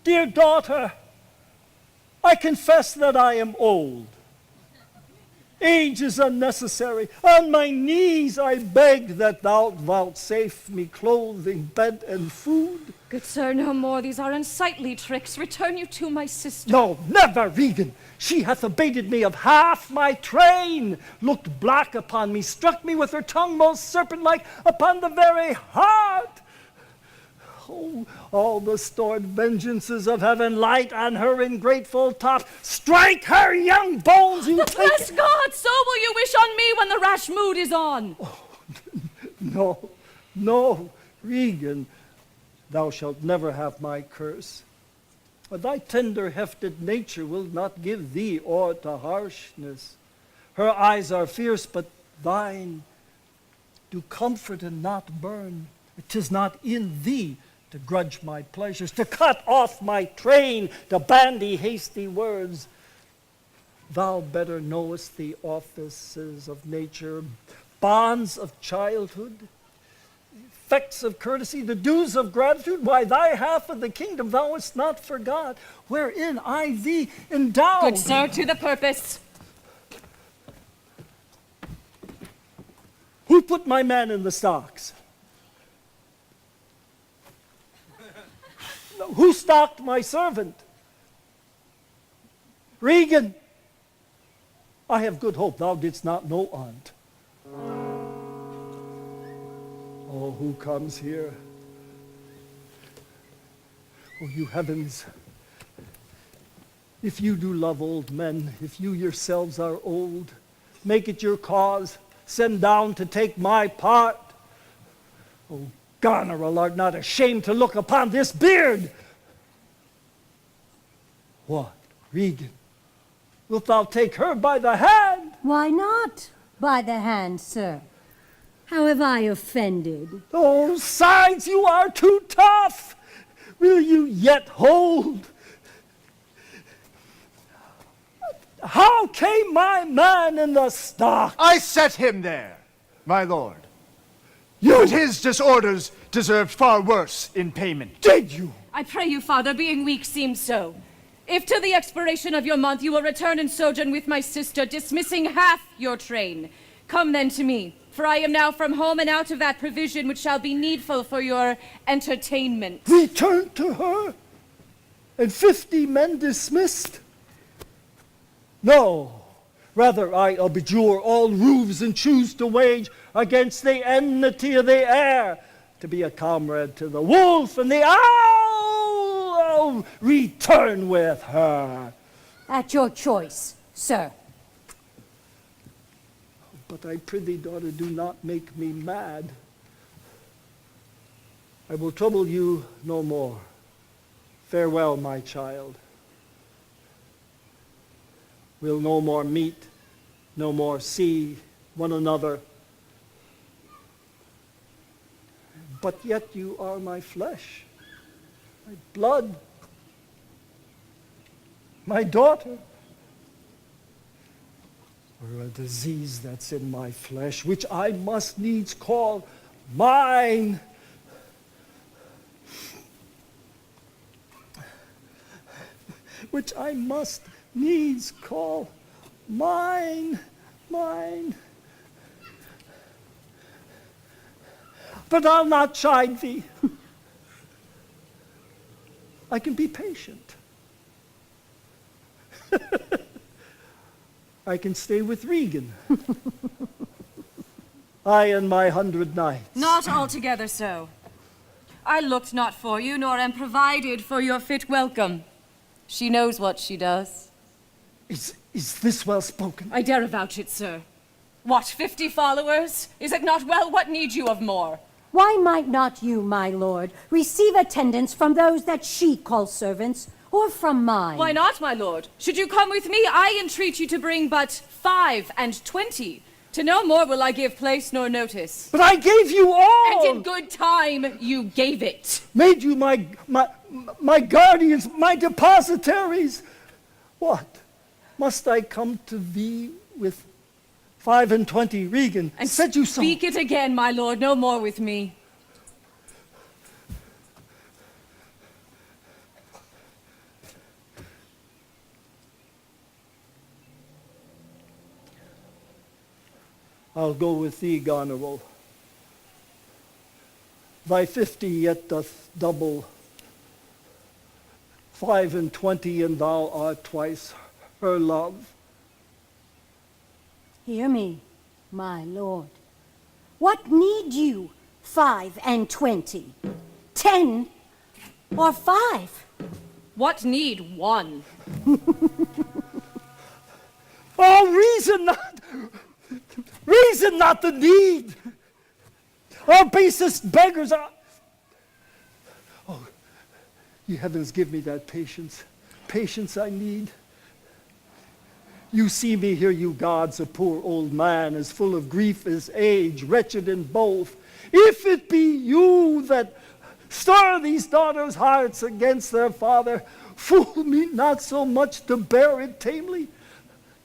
Dear daughter, I confess that I am old. Age is unnecessary. On my knees I beg that thou vouchsafe me clothing, bed, and food. Good sir, no more. These are unsightly tricks. Return you to my sister. No, never, Regan. She hath abated me of half my train, looked black upon me, struck me with her tongue most serpent-like upon the very heart. Oh, all the stored vengeances of heaven light on her ingrateful top. Strike her young bones, you Bless God, so will you wish on me when the rash mood is on. Oh, no, no, Regan, thou shalt never have my curse. But thy tender-hefted nature will not give thee aught to harshness. Her eyes are fierce, but thine do comfort and not burn. 'Tis not in thee to grudge my pleasures, to cut off my train, to bandy hasty words. Thou better knowest the offices of nature, bonds of childhood, effects of courtesy, the dues of gratitude. Why, thy half of the kingdom thou hast not forgot, wherein I thee endowed. Good sir, to the purpose. Who put my man in the stocks? Who stocked my servant? Regan, I have good hope thou didst not know on't. Oh, who comes here? Oh, you heavens, if you do love old men, if you yourselves are old, make it your cause, send down to take my part. Oh, Goneril, art not ashamed to look upon this beard? What, Regan? Wilt thou take her by the hand? Why not by the hand, sir? How have I offended? Oh, sides, you are too tough. Will you yet hold? How came my man in the stock? I set him there, my lord. You! But his disorders deserved far worse in payment. Did you? I pray you, father, being weak seems so. If to the expiration of your month you will return and sojourn with my sister, dismissing half your train, come then to me, for I am now from home and out of that provision which shall be needful for your entertainment. Return to her? And 50 men dismissed? No, Rather, I abjure all roofs and choose to wage against the enmity of the air, to be a comrade to the wolf and the owl. Oh, return with her. At your choice, sir. But I prithee, daughter, do not make me mad. I will trouble you no more. Farewell, my child. We'll no more meet, no more see one another. But yet you are my flesh, my blood, my daughter. Or a disease that's in my flesh, which I must needs call mine. Which I must needs call mine. But I'll not chide thee. I can be patient. I can stay with Regan. I and my 100 knights. Not altogether so. I looked not for you, nor am provided for your fit welcome. She knows what she does. Is this well spoken? I dare avouch it, sir. What, 50 followers? Is it not well? What need you of more? Why might not you, my lord, receive attendance from those that she calls servants, or from mine? Why not, my lord? Should you come with me, I entreat you to bring but 5 and 20. To no more will I give place nor notice. But I gave you all! And in good time you gave it. Made you my guardians, my depositaries. What? Must I come to thee with 5 and 20, Regan? And said you so. Speak it again, my lord, no more with me. I'll go with thee, Goneril. Thy 50 yet doth double 5 and 20, and thou art twice her love. Hear me, my lord. What need you 5 and 20? 10 or 5? What need 1? Oh, reason not the need. Our basest beggars are... Oh, ye heavens, give me that patience. Patience I need. You see me here, you gods, a poor old man, as full of grief as age, wretched in both. If it be you that stir these daughters' hearts against their father, fool me not so much to bear it tamely.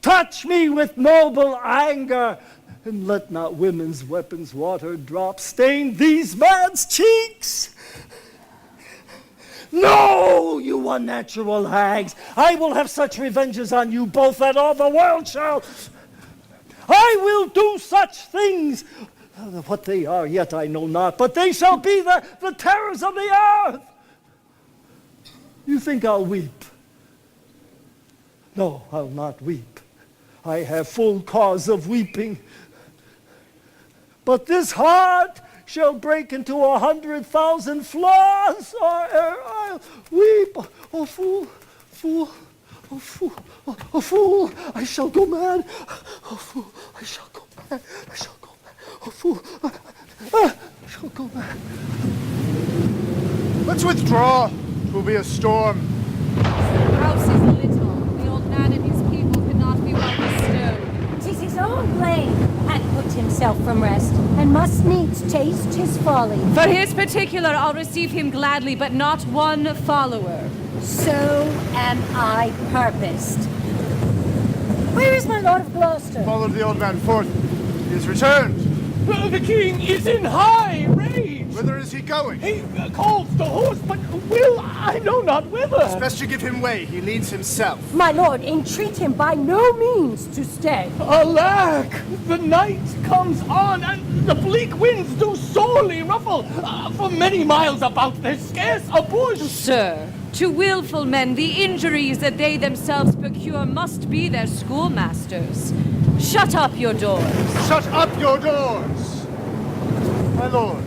Touch me with noble anger, and let not women's weapons water drop stain these man's cheeks. No, you unnatural hags, I will have such revenges on you both that all the world shall. I will do such things. What they are yet I know not, but they shall be the terrors of the earth. You think I'll weep? No, I'll not weep. I have full cause of weeping. But this heart shall break into 100,000 flaws, or I'll weep. Oh, fool, fool, oh, fool, oh, fool, I shall go mad. Oh, fool, I shall go mad. I shall go mad. Oh, fool, I shall go mad. Let's withdraw. It will be a storm. The house is little. The old man and his people cannot be well bestowed. 'Tis his own blame hath put himself from rest, and must needs taste his folly. For his particular, I'll receive him gladly, but not one follower. So am I purposed. Where is my Lord of Gloucester? Follow the old man forth. He is returned. The king is in high rage. Whither is he going? He calls the horse, but will I know not whither. It's best you give him way. He leads himself. My lord, entreat him by no means to stay. Alack, the night comes on, and the bleak winds do sorely ruffle. For many miles about there's scarce a bush. Sir, To willful men, the injuries that they themselves procure must be their schoolmasters. Shut up your doors. Shut up your doors! My lord,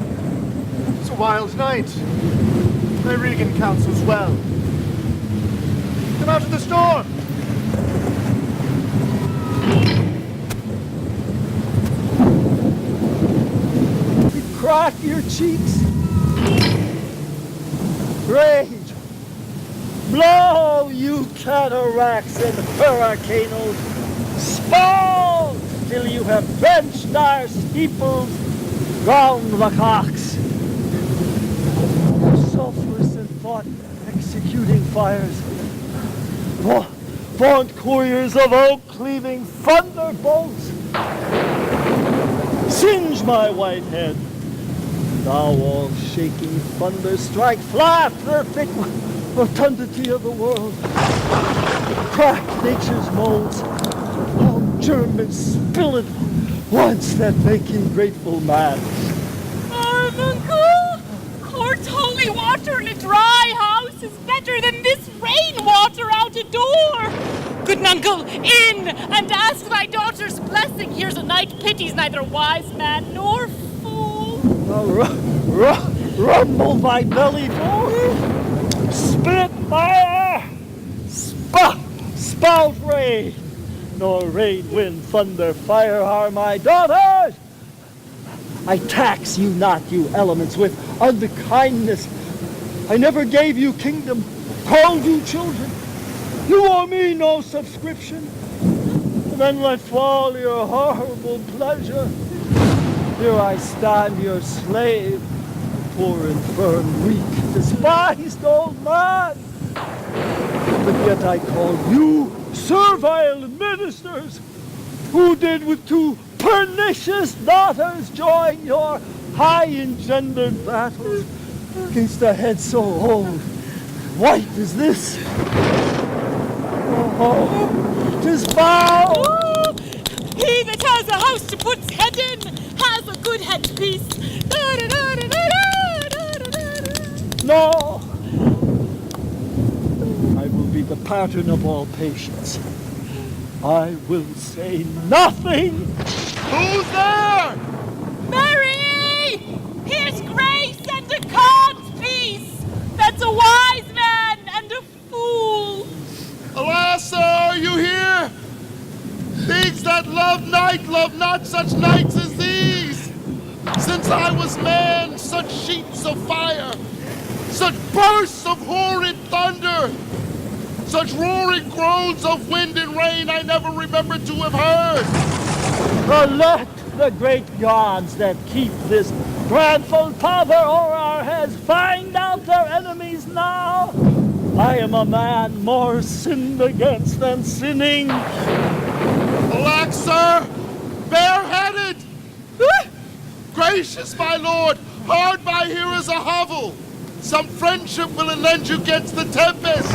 it's a wild night. My Regan counsels well. Come out of the storm! Crack your cheeks. Rage. Blow, you cataracts and hurricanes. Spout till you have drenched our steeples, drowned the cocks. Sulphurous and thought-executing fires. Vaunt couriers of oak-cleaving thunderbolts. Singe my white head. Thou all-shaking thunder, strike flat the thick rotundity of the world. Crack nature's molds, all germ and spill it once that making grateful man. Uncle! Court's holy water in a dry house is better than this rainwater out a door. Good Nuncle, in and ask thy daughter's blessing. Here's a night pities neither wise man nor fool. Rumble my belly full, spit fire, spout rain, nor rain, wind, thunder, fire are my daughters. I tax you not, you elements, with unkindness. I never gave you kingdom, called you children. You owe me no subscription. And then let fall your horrible pleasure. Here I stand, your slave, poor, infirm, weak, despised old man. But yet I call you servile ministers, who did with two pernicious daughters join your high-engendered battles against a head so old, white as this. Oh, 'tis foul! Oh, he that has a house to put his head in has a good headpiece. No! I will be the pattern of all patience. I will say nothing. Who's there? Mary! Here's grace and a God's peace. That's a wise man and a fool. Alas, sir, are you here? Things that love night love not such nights as these. Since I was man, such sheets of fire, such bursts of horrid thunder, such roaring groans of wind and rain I never remember to have heard. Let the great gods that keep this dreadful power o'er our heads find out their enemies now. I am a man more sinned against than sinning. Alack, sir, bareheaded. Gracious my lord, hard by here is a hovel. Some friendship will it lend you against the tempest.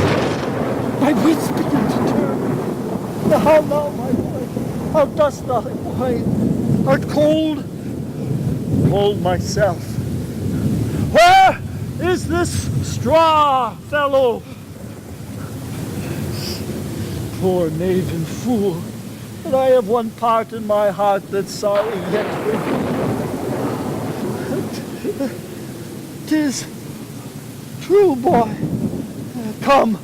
My wits begin to turn. Now, my boy, how dost thou whine? Art cold? Cold myself. Where is this straw fellow? Poor knave and fool, but I have one part in my heart that's sorry yet for you. 'Tis true, boy. Come,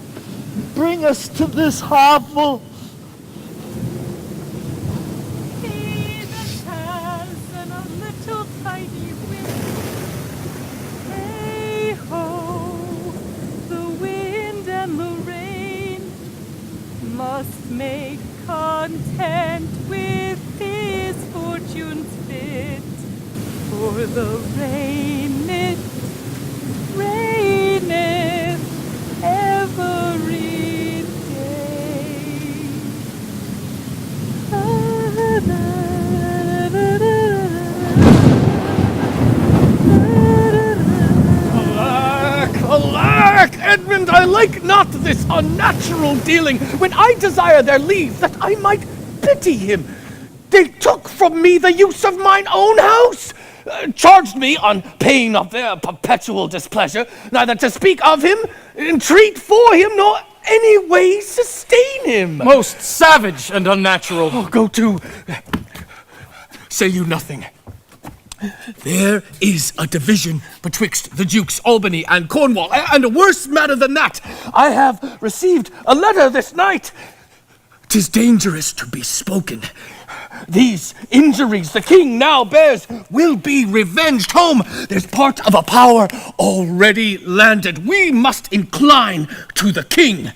bring us to this hovel. He that has a little tiny wind. Hey ho, the wind and the rain must make content with his fortune's fit. For the raineth every day. Alack, alack, Edmund, I like not this unnatural dealing. When I desire their leave, that I might pity him, they took from me the use of mine own house, charged me on pain of their perpetual displeasure, neither to speak of him, entreat for him, nor any way sustain him. Most savage and unnatural. Oh, go to. Say you nothing. There is a division betwixt the Dukes Albany and Cornwall, and a worse matter than that. I have received a letter this night. 'Tis dangerous to be spoken. These injuries the king now bears will be revenged home. There's part of a power already landed. We must incline to the king.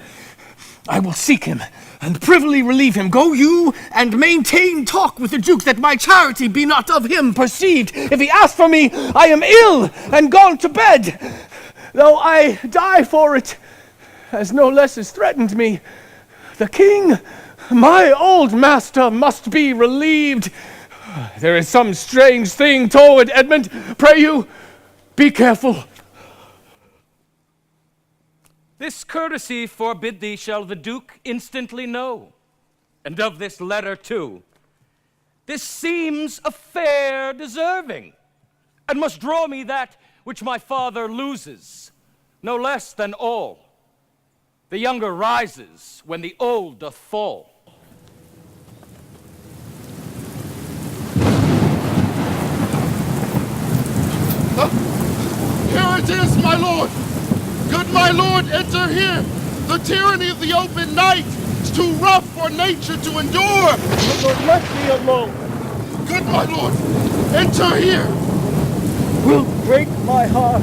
I will seek him and privily relieve him. Go you and maintain talk with the Duke, that my charity be not of him perceived. If he ask for me, I am ill and gone to bed, though I die for it, as no less is threatened me. The king, my old master, must be relieved. There is some strange thing toward Edmund. Pray you, be careful. This courtesy forbid thee shall the Duke instantly know, and of this letter too. This seems a fair deserving, and must draw me that which my father loses, no less than all. The younger rises when the old doth fall. Here it is, my lord! Good my lord, enter here! The tyranny of the open night is too rough for nature to endure! Lord, let me alone! Good my lord, enter here! Will break my heart.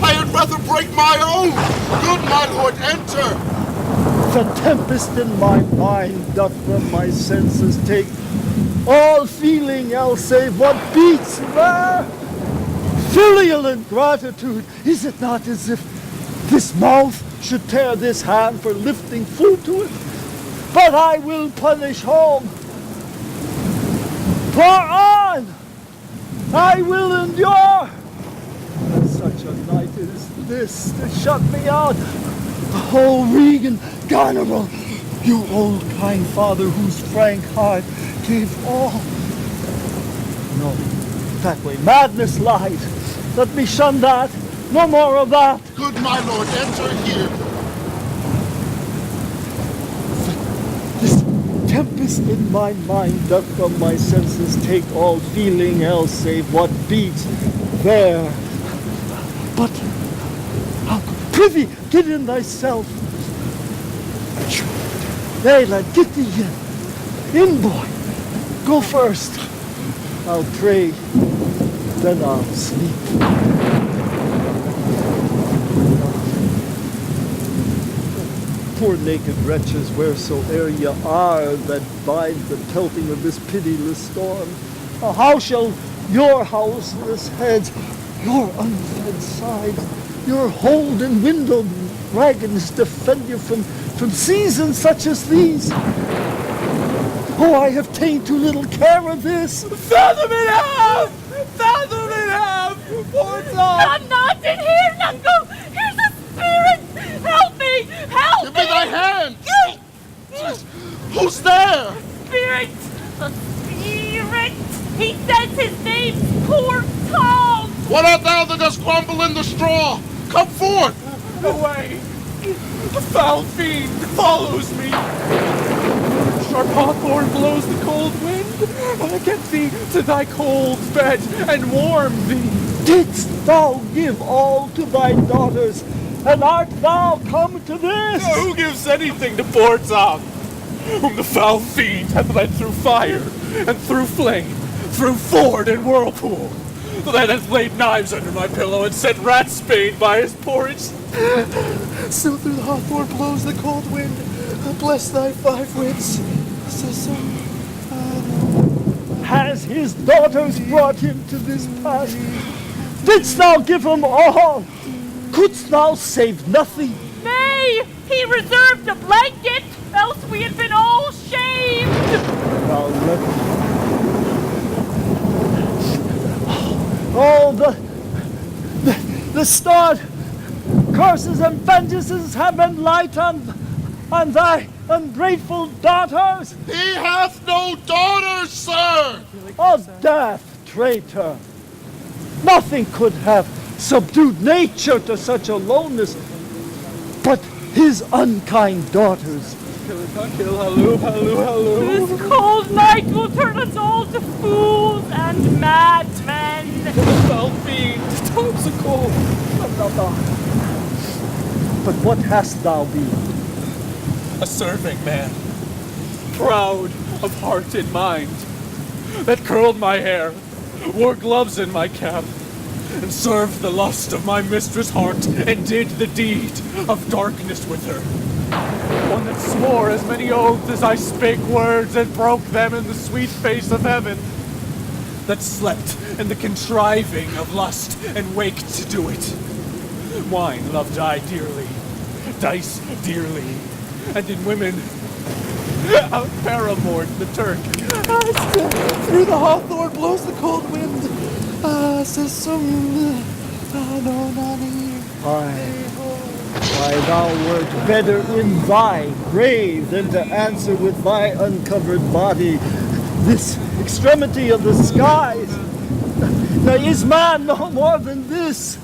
I had rather break my own! Good my lord, enter! The tempest in my mind doth from my senses take all feeling else save what beats there. Filial ingratitude, is it not as if this mouth should tear this hand for lifting food to it? But I will punish home. For on! I will endure! Such a night as this to shut me out. Oh, Regan, Goneril, you old kind father whose frank heart gave all. No, that way madness lies. Let me shun that. No more of that. Good my lord, enter here. This tempest in my mind doth from my senses take all feeling else save what beats there. But prithee, get in thyself. Nay, lad, get thee in. In, boy. Go first. I'll pray, then I'll sleep. Poor naked wretches, wheresoe'er ye are, that bide the pelting of this pitiless storm. How shall your houseless heads, your unfed sides, your holden windowed wagons defend you from seasons such as these? Oh, I have ta'en too little care of this. Fathom in half! Fathom in half! Poor Tom! I'm not in here, Nungo! Here's a spirit! Help me! Help Give me thy hand! me! Who's there? Spirit! The spirit! He says his name's Poor Tom! What art thou that dost crumble in the straw? Come forth! Away! The foul fiend follows me! Sharp hawthorn blows the cold wind. Get thee to thy cold bed and warm thee. Didst thou give all to thy daughters, and art thou come to this? Who gives anything to poor Tom, whom the foul fiend hath led through fire and through flame, through ford and whirlpool, that hath laid knives under my pillow and set ratsbane by his porridge? So through the hawthorn blows the cold wind. Bless thy 5 wits. Has his daughters brought him to this pass? Didst thou give him all? Couldst thou save nothing? Nay! He reserved a blanket, else we had been all shamed! Now let me. Oh, the starred curses and vengeances have been light on thy ungrateful daughters. He hath no daughters, sir! Oh, death, traitor! Nothing could have subdued nature to such aloneness. but his unkind daughters. This cold night will turn us all to fools and madmen. Foul fiend, times are cold. But what hast thou been? A serving man, proud of heart and mind, that curled my hair, wore gloves in my cap, and served the lust of my mistress' heart, and did the deed of darkness with her. One that swore as many oaths as I spake words, and broke them in the sweet face of heaven. That slept in the contriving of lust, and waked to do it. Wine loved I dearly, dice dearly, and in women out paramored the Turk. Through the hawthorn blows the cold wind. Says some Why, thou wert better in thy grave than to answer with thy uncovered body this extremity of the skies. Now is man no more than this?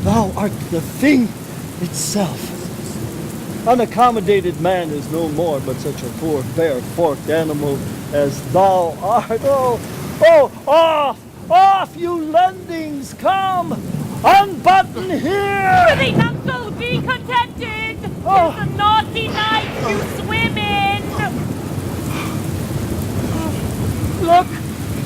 Thou art the thing itself. Unaccommodated man is no more but such a poor, bare-forked animal as thou art. Off, you lendings, come! Unbutton here! Prithee, uncle, be contented! 'Tis a naughty night you swim in! Look,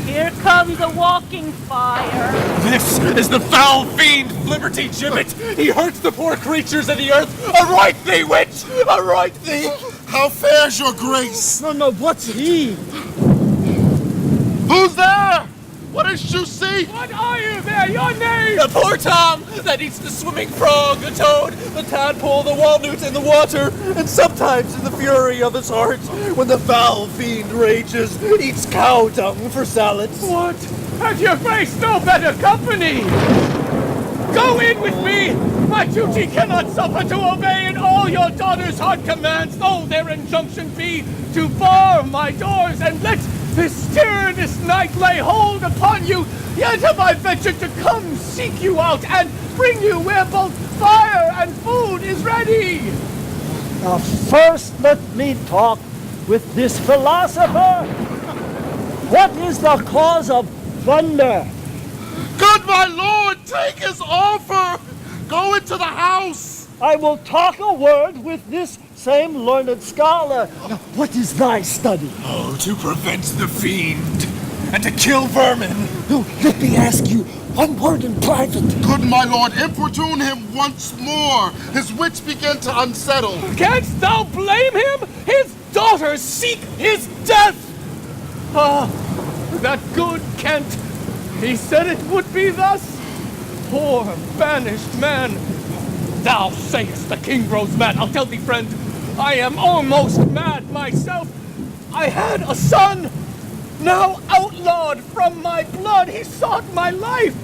here comes a walking fire. This is the foul fiend Liberty Gibbet. He hurts the poor creatures of the earth. Aright thee, witch! Aright thee! How fares your grace? No, what's he? Who's there? What is you see? What are you there? Your name? The poor Tom that eats the swimming frog, the toad, the tadpole, the walnut, and the water, and sometimes in the fury of his heart, when the foul fiend rages, eats cow dung for salads. What? Have your grace no better company? Go in with me! My duty cannot suffer to obey in all your daughter's hard commands, though their injunction be to bar my doors and let this tyrannous night lay hold upon you. Yet have I ventured to come seek you out and bring you where both fire and food is ready. Now first let me talk with this philosopher. What is the cause of thunder? Good my lord, take his offer. Go into the house. I will talk a word with this same learned scholar. Now, what is thy study? Oh, to prevent the fiend and to kill vermin. No, let me ask you one word in private. Good my lord, importune him once more. His wits begin to unsettle. Canst thou blame him? His daughters seek his death. Ah, that good Kent. He said it would be thus. Poor, banished man. Thou sayest the king grows mad. I'll tell thee, friend, I am almost mad myself. I had a son, now outlawed from my blood. He sought my life.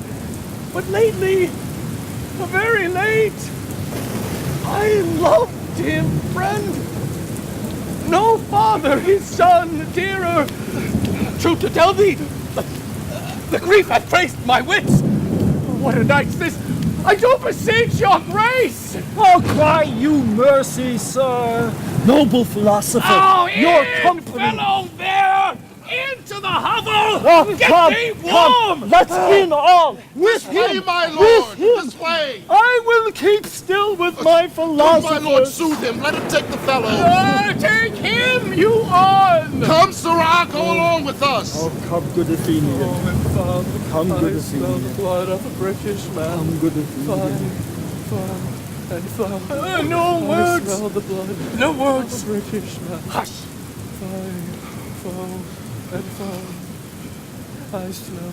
But lately, very late, I loved him, friend. No father his son dearer. True to tell thee, the grief hath traced my wits. What a night's this! I do beseech your grace! Oh, cry you mercy, sir! Noble philosopher, your company... fellow there! Into the hovel! Oh, Get come, thee warm! Let's in all! With way, him! my lord! With him! This way! I will keep still with my philosopher! Good my lord, soothe him. Let him take the fellow. Take him, you on! Come, Sirrah, go along with us. Oh, come, good Athenian. Come, good Athenian. The blood of a British man. Come, good Athenian. No words! I smell the blood. No words! British man. Hush! Fire, foe, and foe. I smell.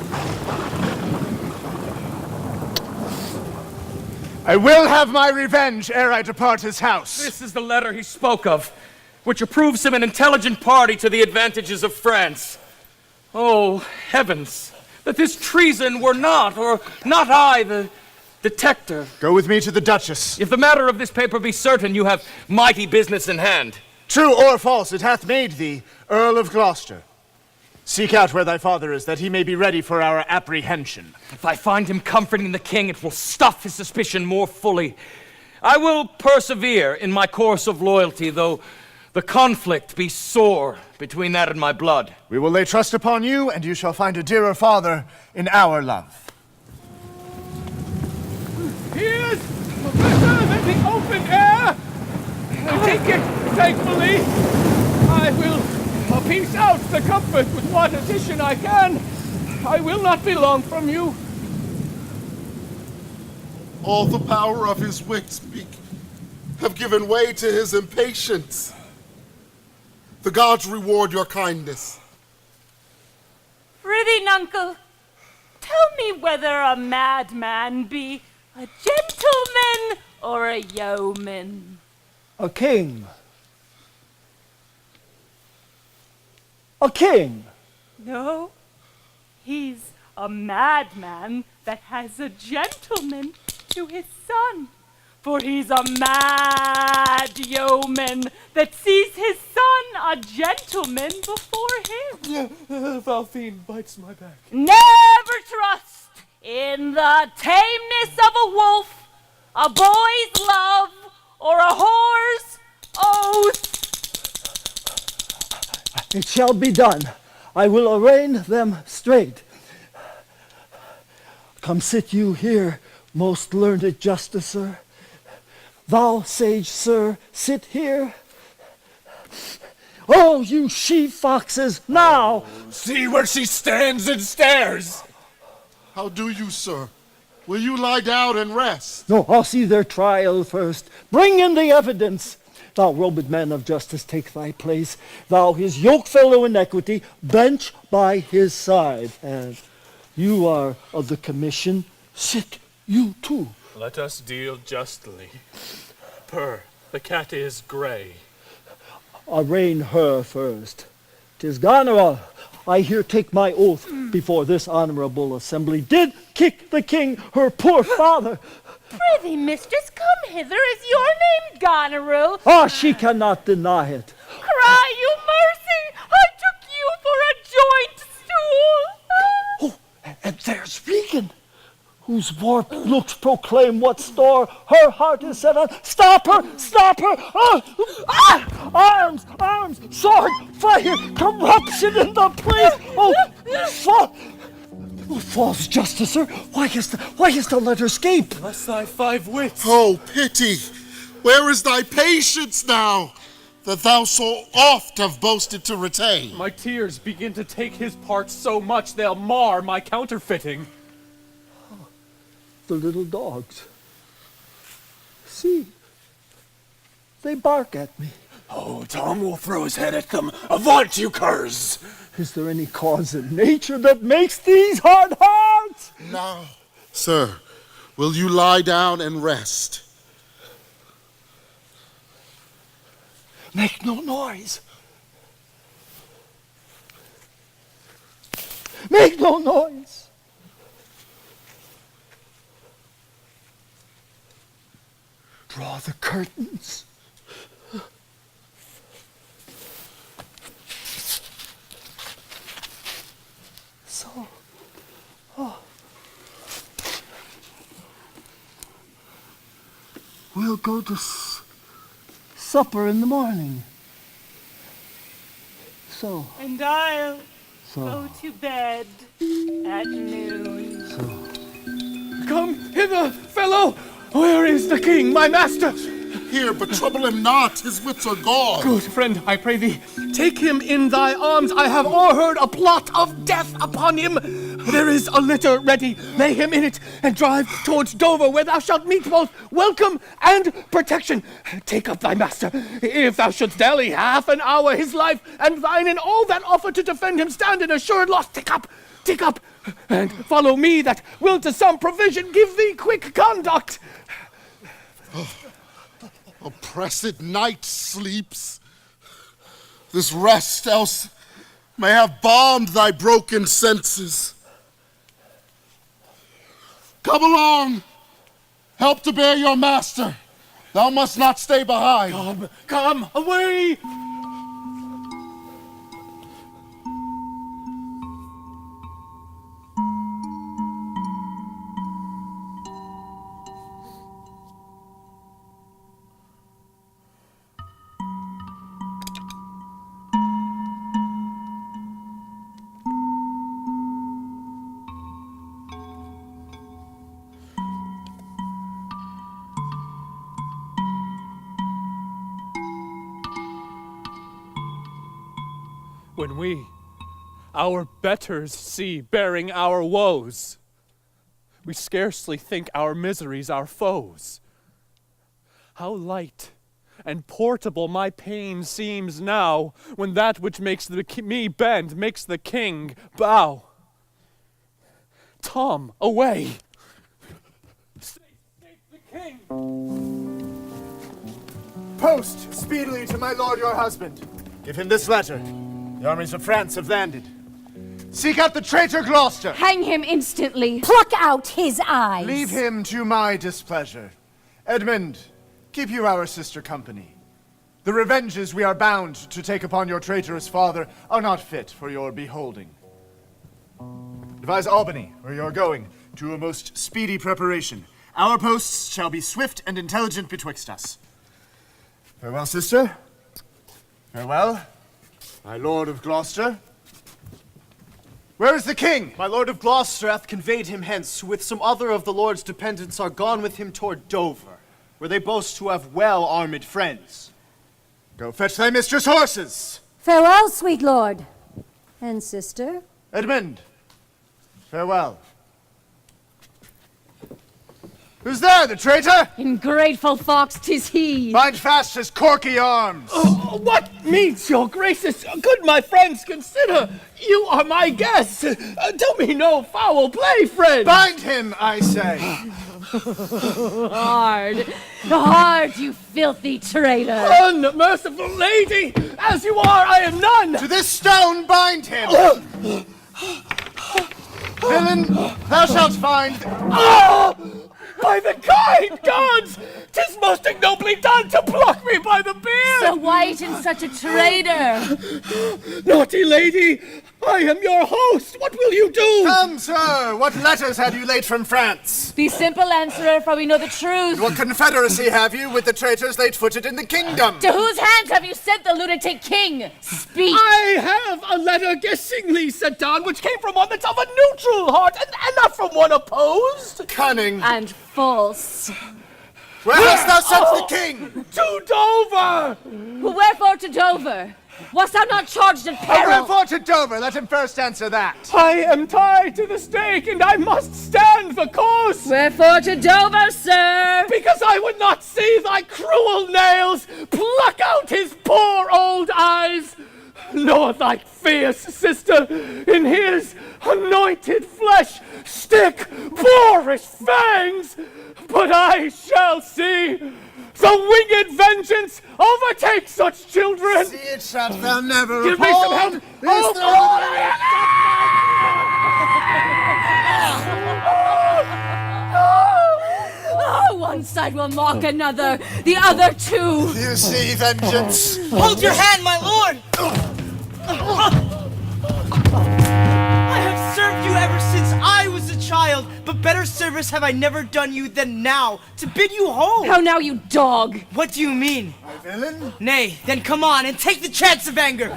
I will have my revenge ere I depart his house. This is the letter he spoke of, which approves him an intelligent party to the advantages of France. Oh, heavens, that this treason were not, or not I, the detector. Go with me to the Duchess. If the matter of this paper be certain, you have mighty business in hand. True or false, it hath made thee Earl of Gloucester. Seek out where thy father is, that he may be ready for our apprehension. If I find him comforting the king, it will stuff his suspicion more fully. I will persevere in my course of loyalty, though the conflict be sore between that and my blood. We will lay trust upon you, and you shall find a dearer father in our love. Here's better than the open air. I take it thankfully. I will piece out the comfort with what addition I can. I will not be long from you. All the power of his wit have given way to his impatience. The gods reward your kindness. Prithee, nuncle, tell me whether a madman be a gentleman or a yeoman. A king. A king. No, he's a madman that has a gentleman to his son. For he's a mad yeoman that sees his son a gentleman before him. Valfine bites my back. Never trust in the tameness of a wolf, a boy's love, or a whore's oath. It shall be done. I will arraign them straight. Come sit you here, most learned justicer. Thou, sage sir, sit here. Oh, you she-foxes, now! See where she stands and stares. How do you, sir? Will you lie down and rest? No, I'll see their trial first. Bring in the evidence. Thou robed man of justice, take thy place. Thou his yokefellow in equity, bench by his side. And you are of the commission. Sit you too. Let us deal justly. Purr, the cat is gray. Arraign her first. 'Tis Goneril, I here take my oath before this honorable assembly, did kick the king, her poor father. Prithee, mistress, come hither. Is your name Goneril? Ah, she cannot deny it. Cry you mercy! I took you for a joint stool. Oh, and there's Regan, whose warped looks proclaim what store her heart is set on. Stop her! Stop her! Arms! Arms! Sword! Fire! Corruption in the place! Oh, false justicer! Why hast thou let her escape? Bless thy 5 wits. Oh, pity! Where is thy patience now, that thou so oft have boasted to retain? My tears begin to take his part so much they'll mar my counterfeiting. The little dogs. See, they bark at me. Oh, Tom will throw his head at them. Avaunt, you curs! Is there any cause in nature that makes these hard hearts? Now, sir, will you lie down and rest? Make no noise. Make no noise. Draw the curtains. So, we'll go to supper in the morning. So. And I'll go to bed at noon. Come hither, fellow! Where is the king, my master? Here, but trouble him not. His wits are gone. Good friend, I pray thee, take him in thy arms. I have o'erheard a plot of death upon him. There is a litter ready. Lay him in it and drive towards Dover, where thou shalt meet both welcome and protection. Take up thy master. If thou shouldst dally half an hour, his life and thine and all that offer to defend him stand in assured loss. Take up, and follow me, that will to some provision give thee quick conduct. Oppressed night sleeps. This rest else may have balmed thy broken senses. Come along. Help to bear your master. Thou must not stay behind. Come away. When we, our betters, see bearing our woes, we scarcely think our miseries our foes. How light and portable my pain seems now, when that which makes me bend makes the king bow. Tom, away! Save the king! Post speedily to my lord your husband. Give him this letter. The armies of France have landed. Seek out the traitor Gloucester. Hang him instantly. Pluck out his eyes. Leave him to my displeasure. Edmund, keep you our sister company. The revenges we are bound to take upon your traitorous father are not fit for your beholding. Advise Albany, where you are going, to a most speedy preparation. Our posts shall be swift and intelligent betwixt us. Farewell, sister. Farewell, my lord of Gloucester. Where is the king? My lord of Gloucester hath conveyed him hence, who with some other of the lord's dependents are gone with him toward Dover, where they boast to have well-armed friends. Go fetch thy mistress' horses. Farewell, sweet lord. And sister? Edmund, farewell. Who's there, the traitor? Ingrateful fox, 'tis he. Bind fast his corky arms. Oh, what means your graces? Good my friends, consider, you are my guests. Do me no foul play, friend. Bind him, I say. Hard, you filthy traitor. Unmerciful lady, as you are, I am none. To this stone bind him. Villain, thou shalt find... By the kind gods! 'Tis most ignobly done to pluck me by the beard! So white and such a traitor! Naughty lady, I am your host. What will you do? Come, sir. What letters have you late from France? Be simple, answerer, for we know the truth. What confederacy have you with the traitors late-footed in the kingdom? To whose hands have you sent the lunatic king? Speak! I have a letter guessingly sent down, which came from one that's of a neutral heart, and not from one opposed. Cunning. And false. Where hast thou sent the king? To Dover! Wherefore to Dover? Wast thou not charged in peril? Wherefore to Dover? Let him first answer that. I am tied to the stake, and I must stand the course. Wherefore to Dover, sir? Because I would not see thy cruel nails pluck out his poor old eyes, nor thy fierce sister in his anointed flesh stick boorish fangs. But I shall see the winged vengeance overtake such children. See it shalt thou never Give me some help. One side will mock another, the other too. You see vengeance. Hold your hand, my lord! I have served you ever since I was a child, but better service have I never done you than now, to bid you home. How now, you dog? What do you mean? My villain? Nay, then come on and take the chance of anger.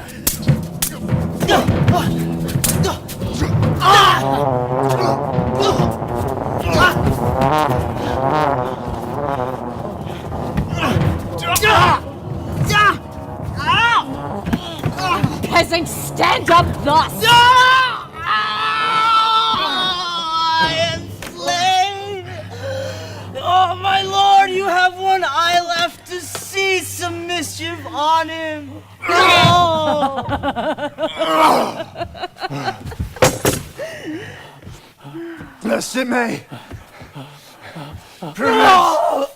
Peasant, stand up thus! I am slain! Oh, my lord, you have one eye left to see some mischief on him. Oh! Blessed it may. Prevent.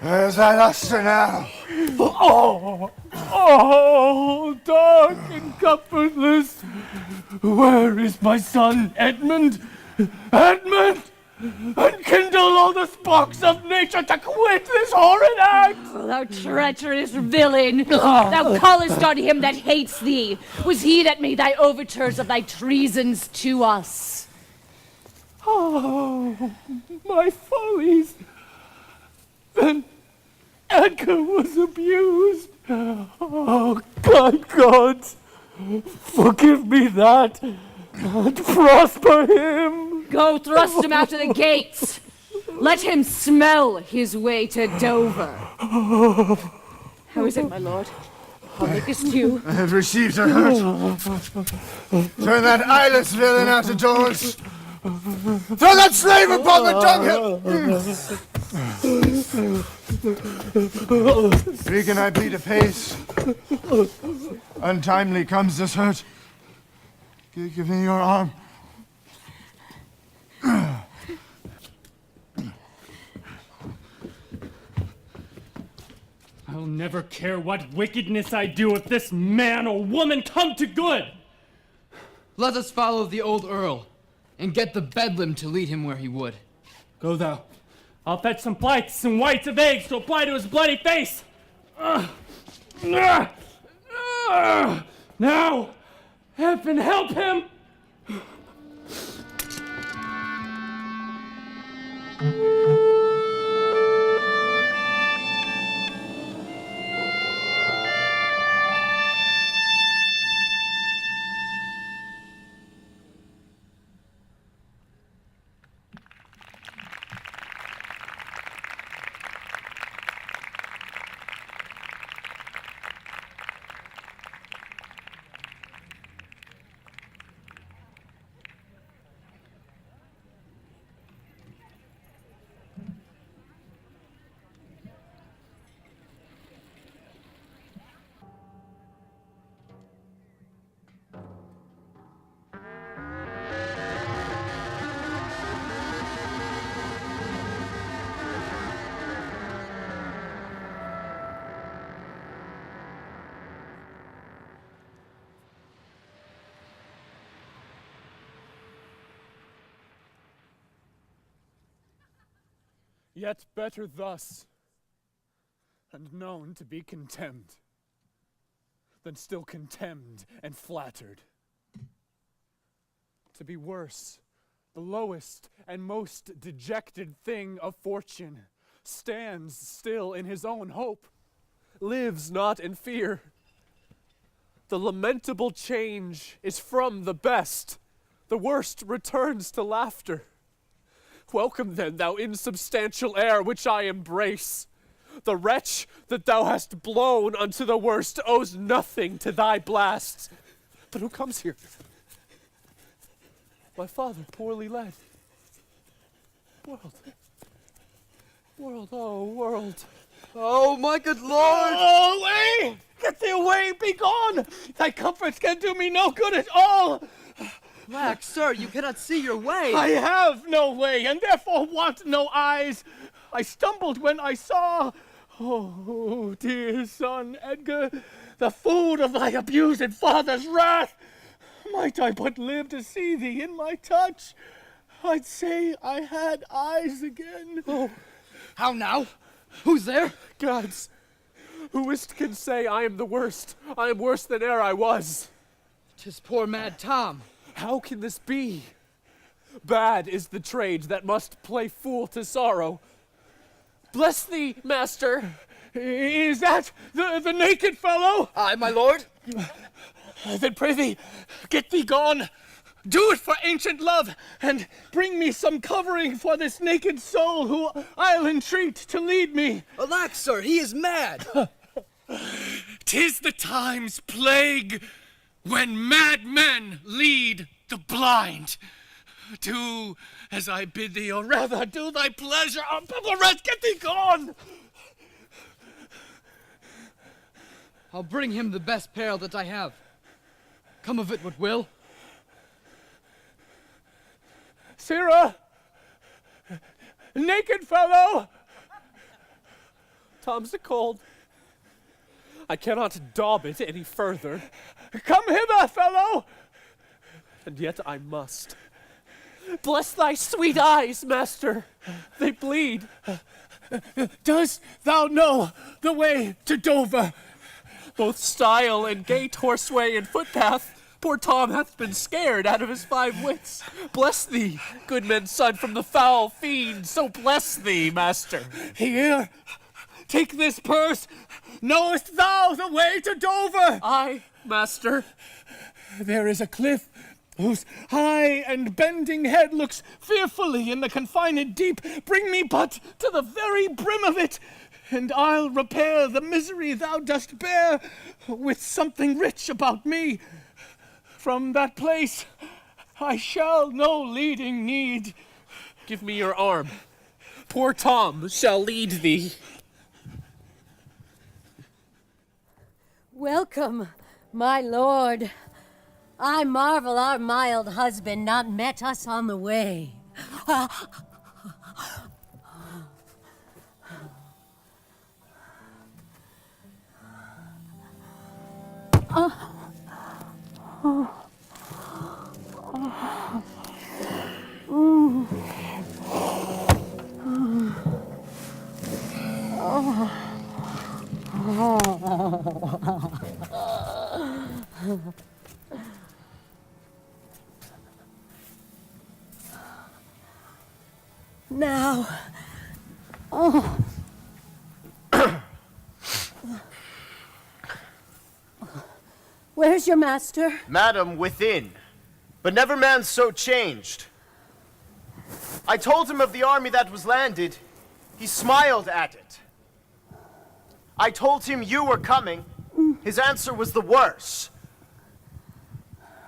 Where's thy luster now? Oh, dark and comfortless. Where is my son, Edmund? Edmund! Enkindle all the sparks of nature to quit this horrid act! Oh, thou treacherous villain! Thou callest on him that hates thee! Was he that made thy overtures of thy treasons to us? Oh, my follies! Then Edgar was abused. Oh, God, forgive me that, and prosper him. Go thrust him out of the gates. Let him smell his way to Dover. How is it, my lord? I'll make a stew. I have received a hurt. Turn that eyeless villain out of doors. Throw that slave upon the dunghill. Regan, I bleed apace. Untimely comes this hurt. Give me your arm. I'll never care what wickedness I do if this man or woman come to good. Let us follow the old Earl, and get the Bedlam to lead him where he would. Go thou. I'll fetch some plights and whites of eggs to apply to his bloody face. Now, heaven help him! Yet better thus, and known to be contemned, than still contemned and flattered. To be worse, the lowest and most dejected thing of fortune, stands still in his own hope, lives not in fear. The lamentable change is from the best, the worst returns to laughter. Welcome then, thou insubstantial air which I embrace. The wretch that thou hast blown unto the worst owes nothing to thy blasts. But who comes here? My father, poorly led. World. World, oh, world. Oh, my good lord! Oh, away! Get thee away, be gone! Thy comforts can do me no good at all! Lack, sir, you cannot see your way. I have no way, and therefore want no eyes. I stumbled when I saw, oh, dear son Edgar, the food of thy abused father's wrath. Might I but live to see thee in my touch, I'd say I had eyes again. Oh, how now? Who's there? Gods, who is't can say I am the worst. I am worse than e'er I was. 'Tis poor mad Tom. How can this be? Bad is the trade that must play fool to sorrow. Bless thee, master. Is that the naked fellow? Aye, my lord. Then pray thee, get thee gone. Do it for ancient love, and bring me some covering for this naked soul who I'll entreat to lead me. Alack, sir, he is mad. 'Tis the time's plague when mad men lead the blind. Do as I bid thee, or rather do thy pleasure. Rest, get thee gone! I'll bring him the best peril that I have. Come of it what will. Sirrah! Naked fellow! Tom's a cold. I cannot daub it any further. Come hither, fellow! And yet I must. Bless thy sweet eyes, master. They bleed. Dost thou know the way to Dover? Both stile and gate, horseway and footpath. Poor Tom hath been scared out of his 5 wits. Bless thee, good man's son, from the foul fiend. So bless thee, master. Here Take this purse. Knowest thou the way to Dover? Aye, master. There is a cliff whose high and bending head looks fearfully in the confined deep. Bring me but to the very brim of it, and I'll repair the misery thou dost bear with something rich about me. From that place I shall no leading need. Give me your arm. Poor Tom shall lead thee. Welcome, my lord. I marvel our mild husband not met us on the way. Now, where's your master? Madam, within. But never man so changed. I told him of the army that was landed. He smiled at it. I told him you were coming. His answer was the worse.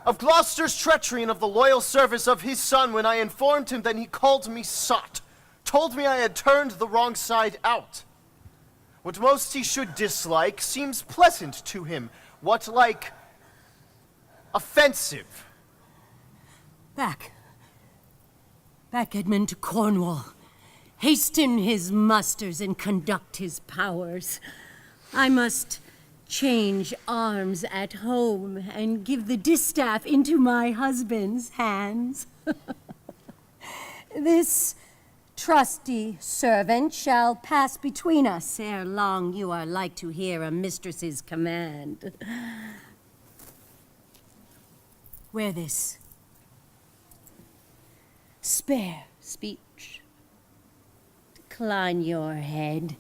Of Gloucester's treachery and of the loyal service of his son, when I informed him, then he called me sot, told me I had turned the wrong side out. What most he should dislike seems pleasant to him. What like offensive. Back, Edmund, to Cornwall. Hasten his musters and conduct his powers. I must change arms at home and give the distaff into my husband's hands. This trusty servant shall pass between us ere long you are like to hear a mistress's command. Wear this. Spare speech. Decline your head.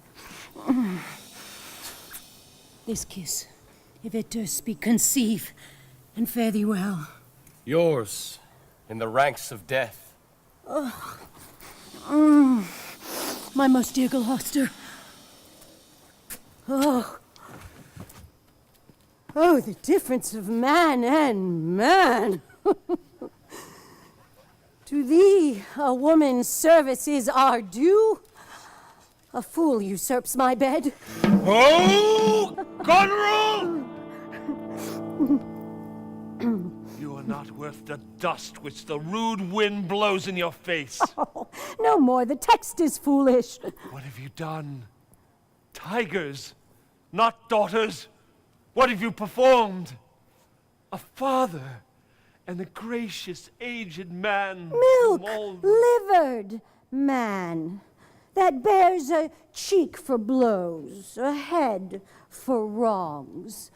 This kiss, if it durst be, conceive, and fare thee well. Yours, in the ranks of death. My most dear Gloucester. Oh, the difference of man and man. To thee, a woman's service is our due. A fool usurps my bed. Oh, Goneril! You are not worth the dust which the rude wind blows in your face. Oh, no more, the text is foolish. What have you done? Tigers, not daughters. What have you performed? A father and a gracious aged man. Milk-livered man that bears a cheek for blows, a head for wrongs,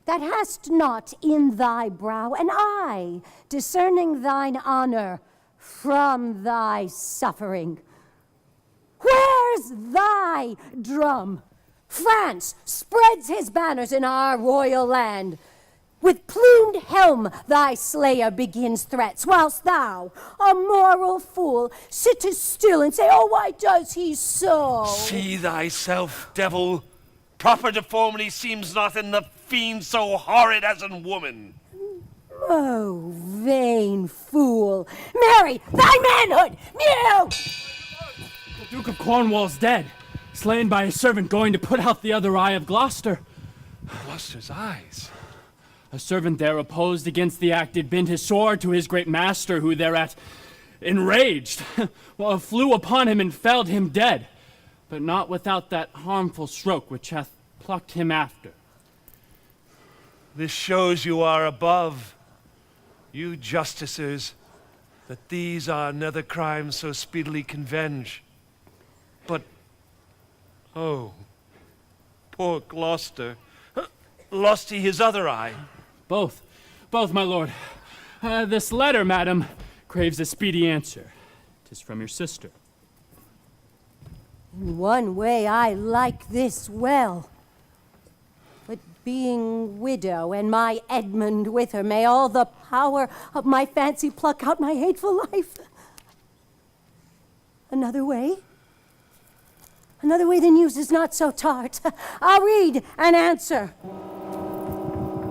that hast not in thy brow an eye discerning thine honor from thy suffering. Where's thy drum? France spreads his banners in our royal land. With plumed helm thy slayer begins threats, whilst thou, a moral fool, sittest still and say, oh, why does he so? See thyself, devil. Proper deformity seems not in the fiend so horrid as in woman. Oh, vain fool. Marry thy manhood! Mew! The Duke of Cornwall's dead, slain by a servant going to put out the other eye of Gloucester. Gloucester's eyes? A servant there opposed against the act did bend his sword to his great master, who thereat, enraged, flew upon him and felled him dead, but not without that harmful stroke which hath plucked him after. This shows you are above, you justicers, that these are nether crimes so speedily convenge. But, oh, poor Gloucester, lost he his other eye? Both, my lord. This letter, madam, craves a speedy answer. 'Tis from your sister. In one way I like this well. But being widow and my Edmund with her, may all the power of my fancy pluck out my hateful life. Another way? Another way the news is not so tart. I'll read and answer.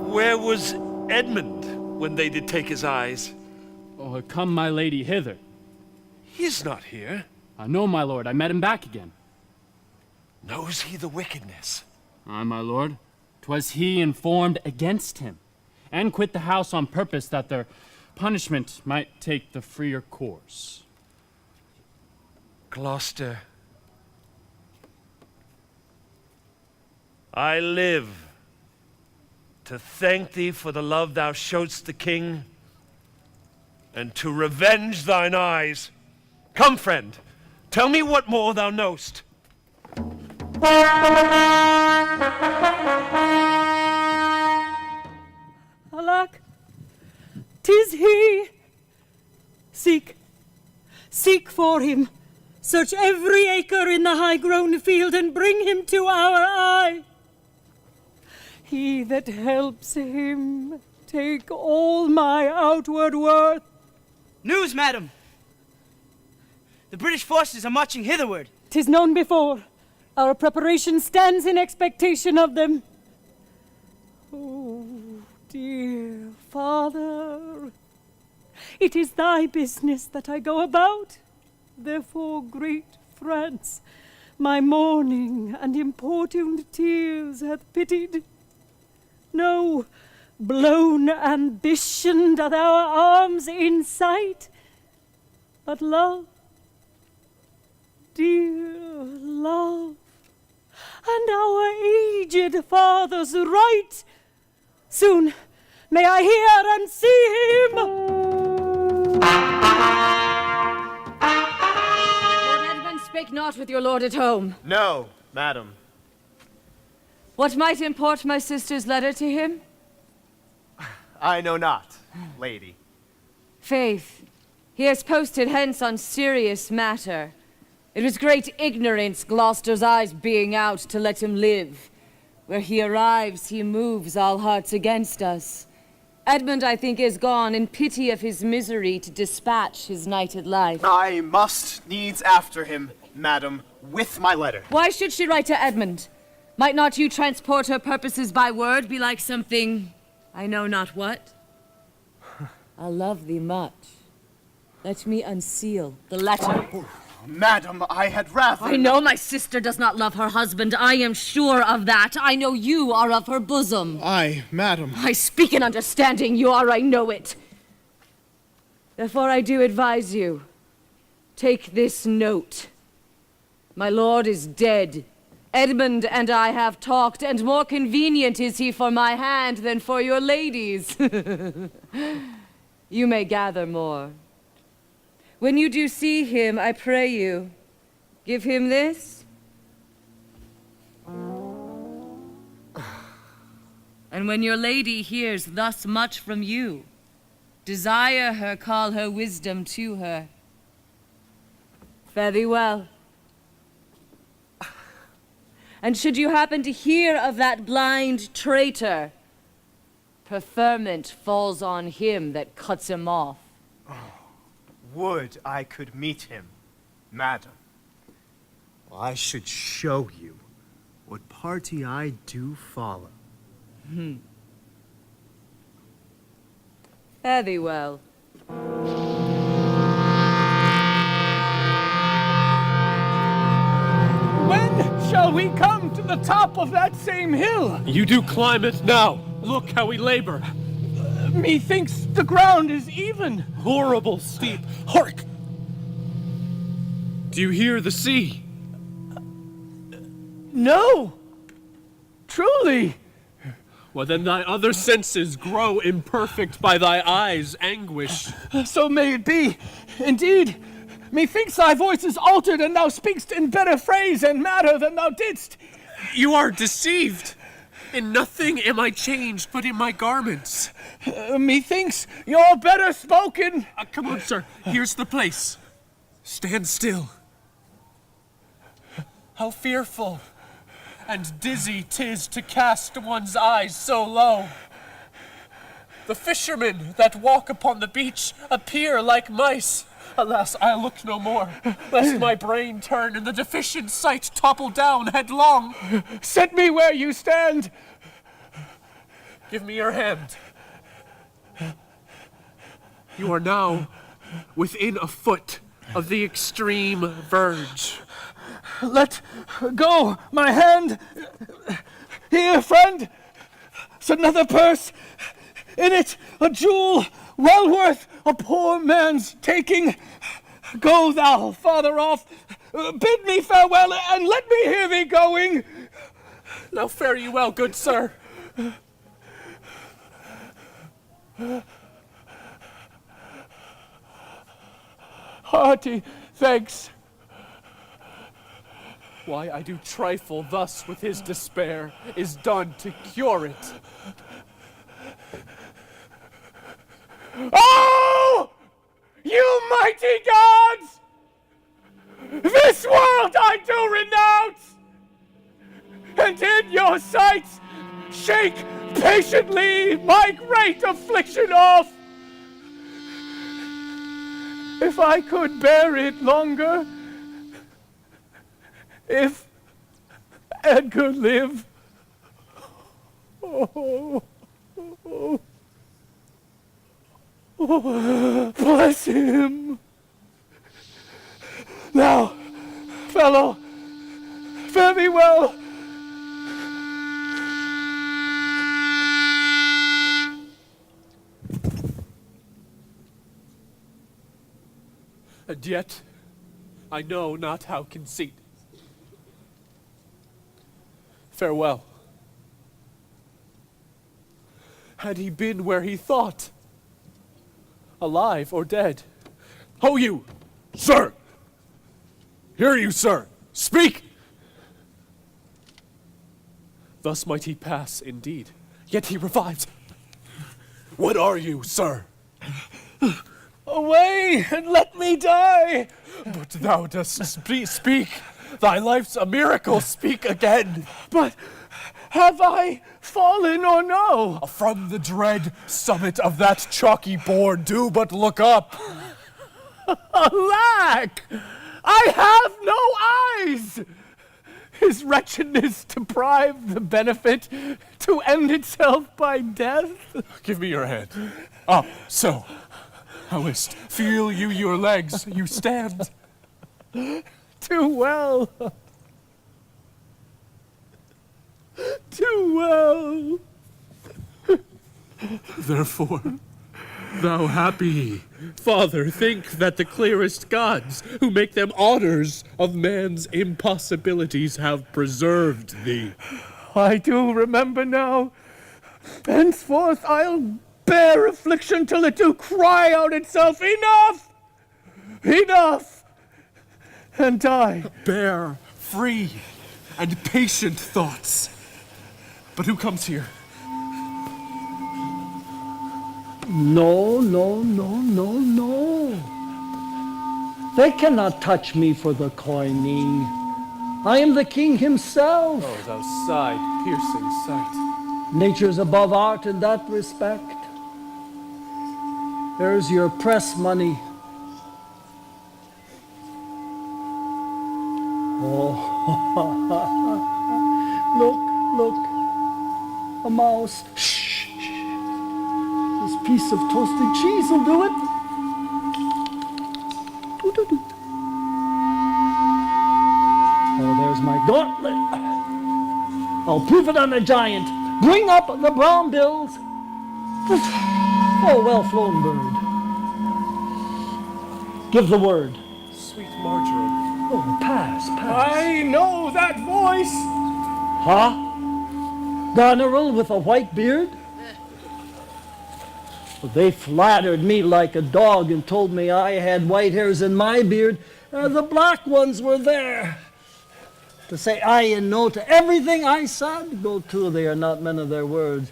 Where was Edmund when they did take his eyes? Oh, come, my lady, hither. He is not here. No, my lord, I met him back again. Knows he the wickedness? Aye, my lord. 'Twas he informed against him, and quit the house on purpose that their punishment might take the freer course. Gloucester, I live to thank thee for the love thou show'st the king, and to revenge thine eyes. Come, friend, tell me what more thou knowst. Alack, 'tis he. Seek for him. Search every acre in the high-grown field and bring him to our eye. He that helps him take all my outward worth. News, madam! The British forces are marching hitherward. 'Tis known before. Our preparation stands in expectation of them. Oh, dear father, it is thy business that I go about. Therefore, great France, my mourning and importuned tears hath pitied. No blown ambition doth our arms incite, but love, dear love, and our aged father's right. Soon may I hear and see him. Lord Edmund, spake not with your lord at home. No, madam. What might import my sister's letter to him? I know not, lady. Faith, he has posted hence on serious matter. It was great ignorance, Gloucester's eyes being out, to let him live. Where he arrives, he moves all hearts against us. Edmund, I think, is gone in pity of his misery to dispatch his knighted life. I must needs after him, madam, with my letter. Why should she write to Edmund? Might not you transport her purposes by word, be like something, I know not what? I love thee much. Let me unseal the letter. Madam, I had rather... I know my sister does not love her husband. I am sure of that. I know you are of her bosom. Aye, madam. I speak in understanding. You are, I know it. Therefore I do advise you. Take this note. My lord is dead. Edmund and I have talked, and more convenient is he for my hand than for your lady's. You may gather more. When you do see him, I pray you, give him this. And when your lady hears thus much from you, desire her, call her wisdom to her. Fare thee well. And should you happen to hear of that blind traitor, preferment falls on him that cuts him off. Would I could meet him, madam. I should show you what party I do follow. Fare thee well. When shall we come to the top of that same hill? You do climb it now. Look how we labor. Methinks the ground is even. Horrible steep. Hark! Do you hear the sea? No. Truly. Well, then thy other senses grow imperfect by thy eyes' anguish. So may it be. Indeed, methinks thy voice is altered, and thou speakst in better phrase and matter than thou didst. You are deceived. In nothing am I changed but in my garments. Methinks you're better spoken. Come on, sir. Here's the place. Stand still. How fearful and dizzy 'tis to cast one's eyes so low. The fishermen that walk upon the beach appear like mice. Alas, I'll look no more, lest my brain turn and the deficient sight topple down headlong. Set me where you stand. Give me your hand. You are now within a foot of the extreme verge. Let go my hand. Here, friend. It's another purse. In it, a jewel well worth a poor man's taking. Go thou, farther off. Bid me farewell, and let me hear thee going. Now fare you well, good sir. Hearty thanks. Why I do trifle thus with his despair is done to cure it. Oh! You mighty gods! This world I do renounce! And in your sight shake patiently my great affliction off! If I could bear it longer, if Edgar live, oh, bless him. Now, fellow, fare thee well. And yet, I know not how conceit. Farewell. Had he been where he thought, alive or dead? Ho you! Sir! Hear you, sir! Speak! Thus might he pass, indeed, yet he revives. What are you, sir? Away, and let me die! But thou dost speak. Thy life's a miracle. Speak again. But have I fallen or no? From the dread summit of that chalky board, do but look up. Alack! I have no eyes! Is wretchedness deprived the benefit to end itself by death? Give me your hand. Up, so. How is't? Feel you your legs, you stand. Too well. Too well. Therefore, thou happy father, think that the clearest gods, who make them honors of man's impossibilities, have preserved thee. I do remember now. Henceforth I'll bear affliction till it do cry out itself, enough! Enough! And die. Bear free and patient thoughts. But who comes here? No, no, no, no, no. They cannot touch me for the coining. I am the king himself. Oh, thou side-piercing sight. Nature's above art in that respect. There's your press money. Oh, look, a mouse. Shh. This piece of toasted cheese will do it. Oh, there's my gauntlet. I'll prove it on a giant. Bring up the brown bills. Oh, well flown, bird. Give the word. Sweet Marjoram. Oh, pass. I know that voice. Huh? Goneril with a white beard? Well, they flattered me like a dog and told me I had white hairs in my beard, and the black ones were there. To say aye and no to everything I said, go to, they are not men of their words.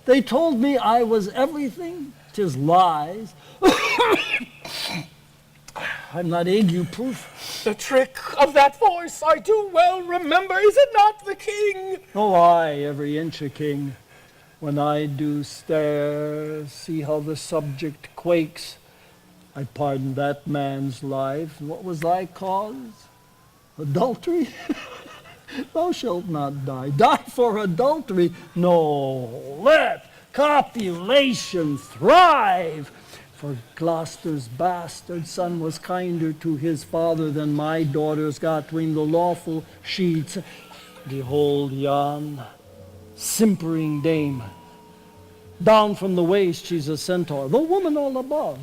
They told me I was everything, 'tis lies. I'm not ague-proof. The trick of that voice I do well remember. Is it not the king? Oh, aye, every inch a king. When I do stare, see how the subject quakes. I pardon that man's life. What was thy cause? Adultery? Thou shalt not die. Die for adultery? No, let copulation thrive. For Gloucester's bastard son was kinder to his father than my daughters got tween the lawful sheets. Behold yon simpering dame. Down from the waist she's a centaur, the woman all above.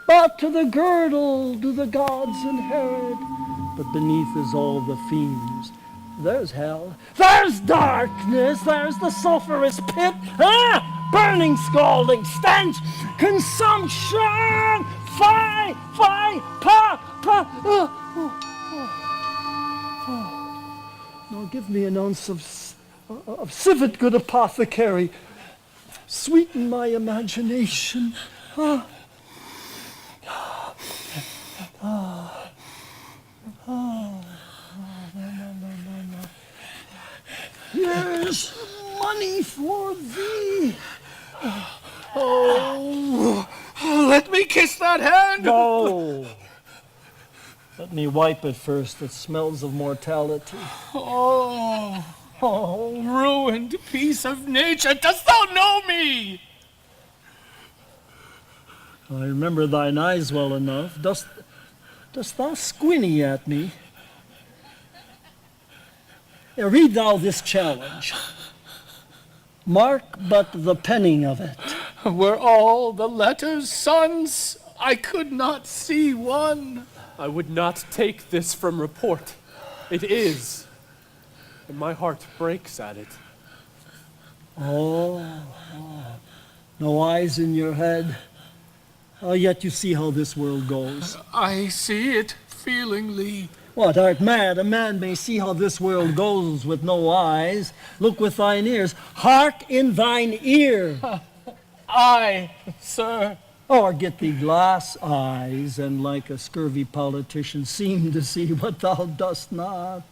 But to the girdle do the gods inherit. But beneath is all the fiends. There's hell, there's darkness, there's the sulphurous pit, burning, scalding, stench, consumption, fie, Now give me an ounce of civet, good apothecary. Sweeten my imagination. Here's money for thee. Oh, let me kiss that hand. No. Let me wipe it first. It smells of mortality. Oh, ruined piece of nature, dost thou know me? I remember thine eyes well enough. Dost thou squinny at me? Now read thou this challenge. Mark but the penning of it. Were all the letters suns, I could not see one. I would not take this from report. It is, and my heart breaks at it. Oh. No eyes in your head. Yet you see how this world goes. I see it feelingly. What, art mad? A man may see how this world goes with no eyes. Look with thine ears. Hark in thine ear. Aye, sir. Or get thee glass eyes, and like a scurvy politician seem to see what thou dost not.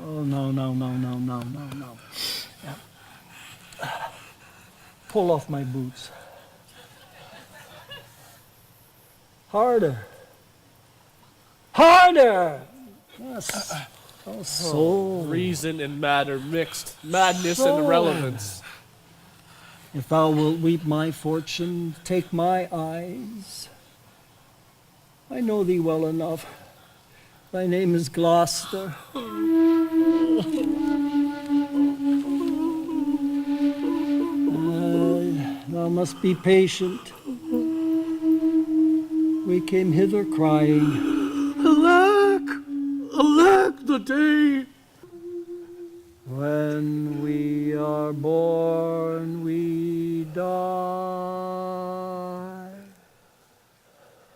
Oh, no. Yeah. Pull off my boots. Harder. Yes. Oh, soul. Reason and matter mixed, madness and irrelevance. If thou wilt weep my fortune, take my eyes. I know thee well enough. Thy name is Gloucester. Thou must be patient. We came hither crying. Alack the day. When we are born, we die.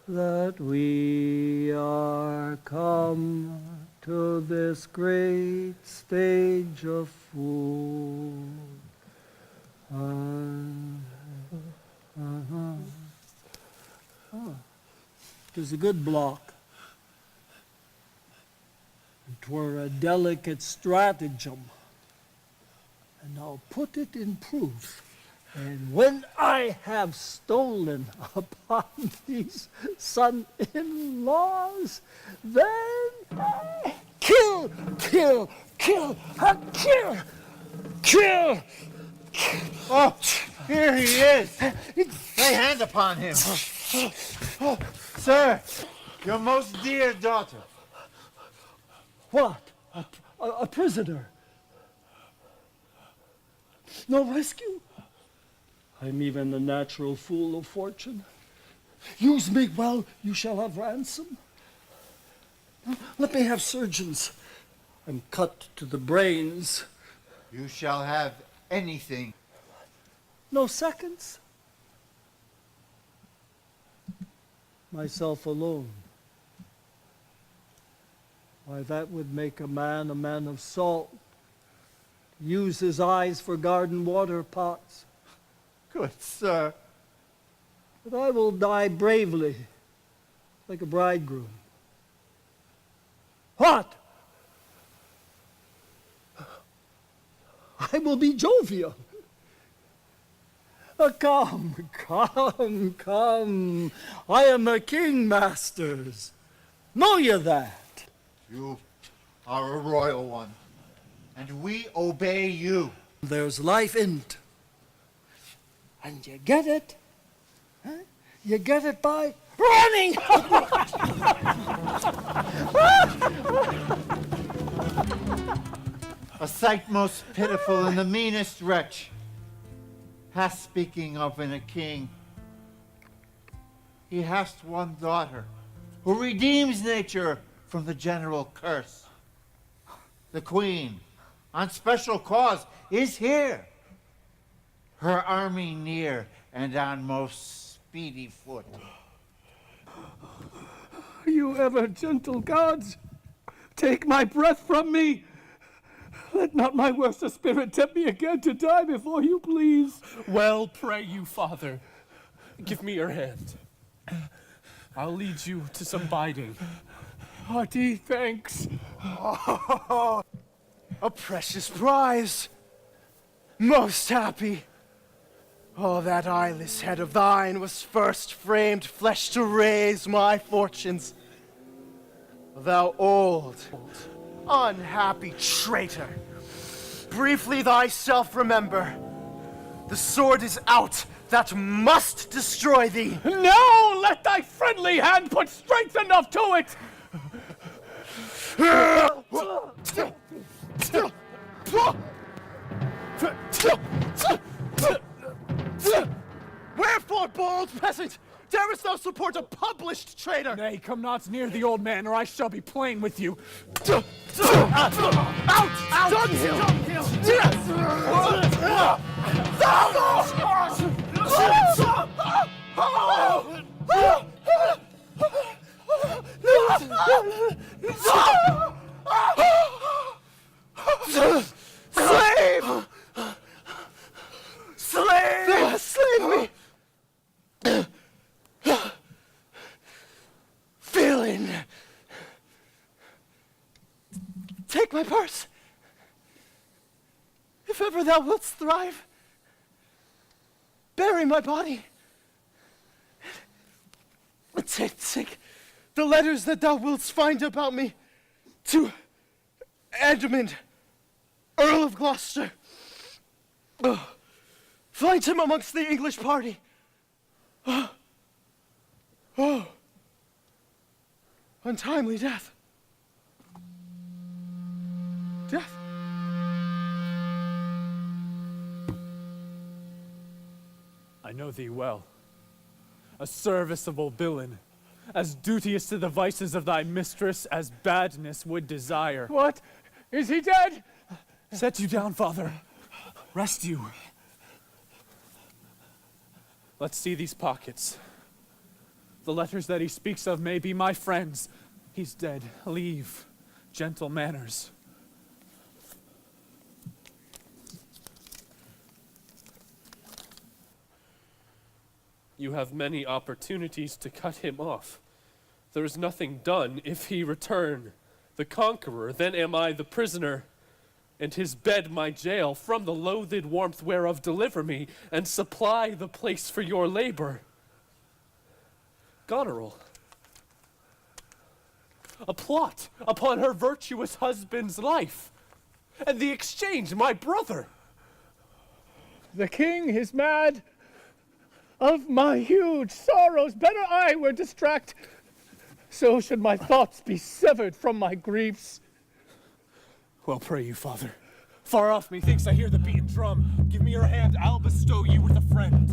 That we are come to this great stage of fool. Tis a good block. 'Twere a delicate stratagem, and I'll put it in proof. And when I have stolen upon these son-in-laws, then kill. Oh, here he is. Lay hand upon him. Sir, your most dear daughter. What? A prisoner? No rescue? I'm even the natural fool of fortune. Use me well, you shall have ransom. Let me have surgeons. I'm cut to the brains. You shall have anything. No seconds? Myself alone. Why, that would make a man of salt. Use his eyes for garden water pots. Good sir. But I will die bravely, like a bridegroom. What? I will be jovial. Come, come, come. I am a king, masters. Know you that? You are a royal one, and we obey you. There's life in it. And you get it? Huh? You get it by running! A sight most pitiful and the meanest wretch. Hath speaking of in a king. He hath one daughter who redeems nature from the general curse. The queen, on special cause, is here. Her army near and on most speedy foot. You ever gentle gods, take my breath from me. Let not my worst spirit tempt me again to die before you, please. Well, pray you, Father, give me your hand. I'll lead you to some biding. Hearty thanks. Oh, a precious prize. Most happy. Oh, that eyeless head of thine was first framed flesh to raise my fortunes. Thou old, unhappy traitor, briefly thyself remember. The sword is out that must destroy thee. No, let thy friendly hand put strength enough to it. Wherefore, bold peasant, darest thou support a published traitor? Nay, come not near the old man, or I shall be plain with you. Out! Slave! Slave! Slave me! Villain! Take my purse. If ever thou wilt thrive, bury my body. Take the letters that thou wilt find about me to Edmund, Earl of Gloucester. Find him amongst the English party. Untimely death. Death. I know thee well. A serviceable villain, as duteous to the vices of thy mistress as badness would desire. What? Is he dead? Set you down, Father. Rest you. Let's see these pockets. The letters that he speaks of may be my friends. He's dead. Leave. Gentle manners. You have many opportunities to cut him off. There is nothing done. If he return the conqueror, then am I the prisoner, and his bed my jail. From the loathed warmth whereof deliver me, and supply the place for your labor. Goneril, a plot upon her virtuous husband's life, and the exchange my brother. The king is mad. Of my huge sorrows, better I were distract. So should my thoughts be severed from my griefs. Well, pray you, Father. Far off, methinks I hear the beaten drum. Give me your hand, I'll bestow you with a friend.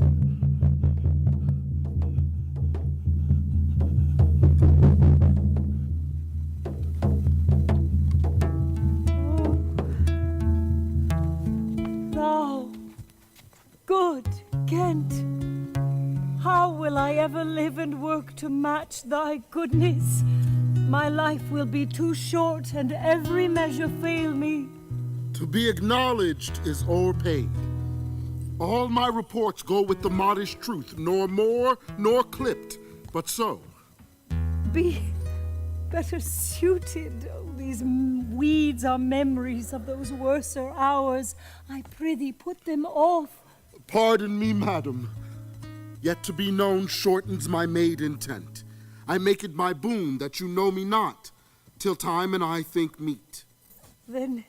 Thou, good Kent, how will I ever live and work to match thy goodness? My life will be too short, and every measure fail me. To be acknowledged is o'erpaid. All my reports go with the modest truth, nor more nor clipped, but so. Be better suited. Oh, these weeds are memories of those worser hours. I prithee, put them off. Pardon me, madam. Yet to be known shortens my made intent. I make it my boon that you know me not, till time and I think meet. Then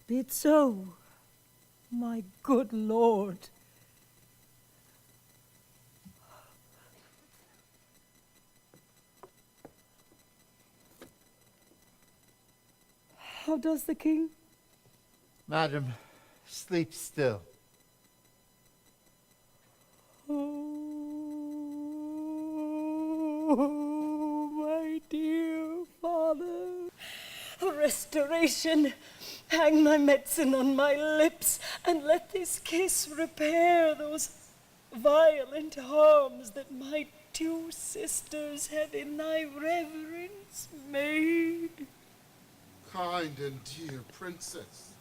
be it so, my good lord. How does the king? Madam, sleep still. Oh, my dear father. Restoration. Hang my medicine on my lips, and let this kiss repair those violent harms that my two sisters had in thy reverence made. Kind and dear princess.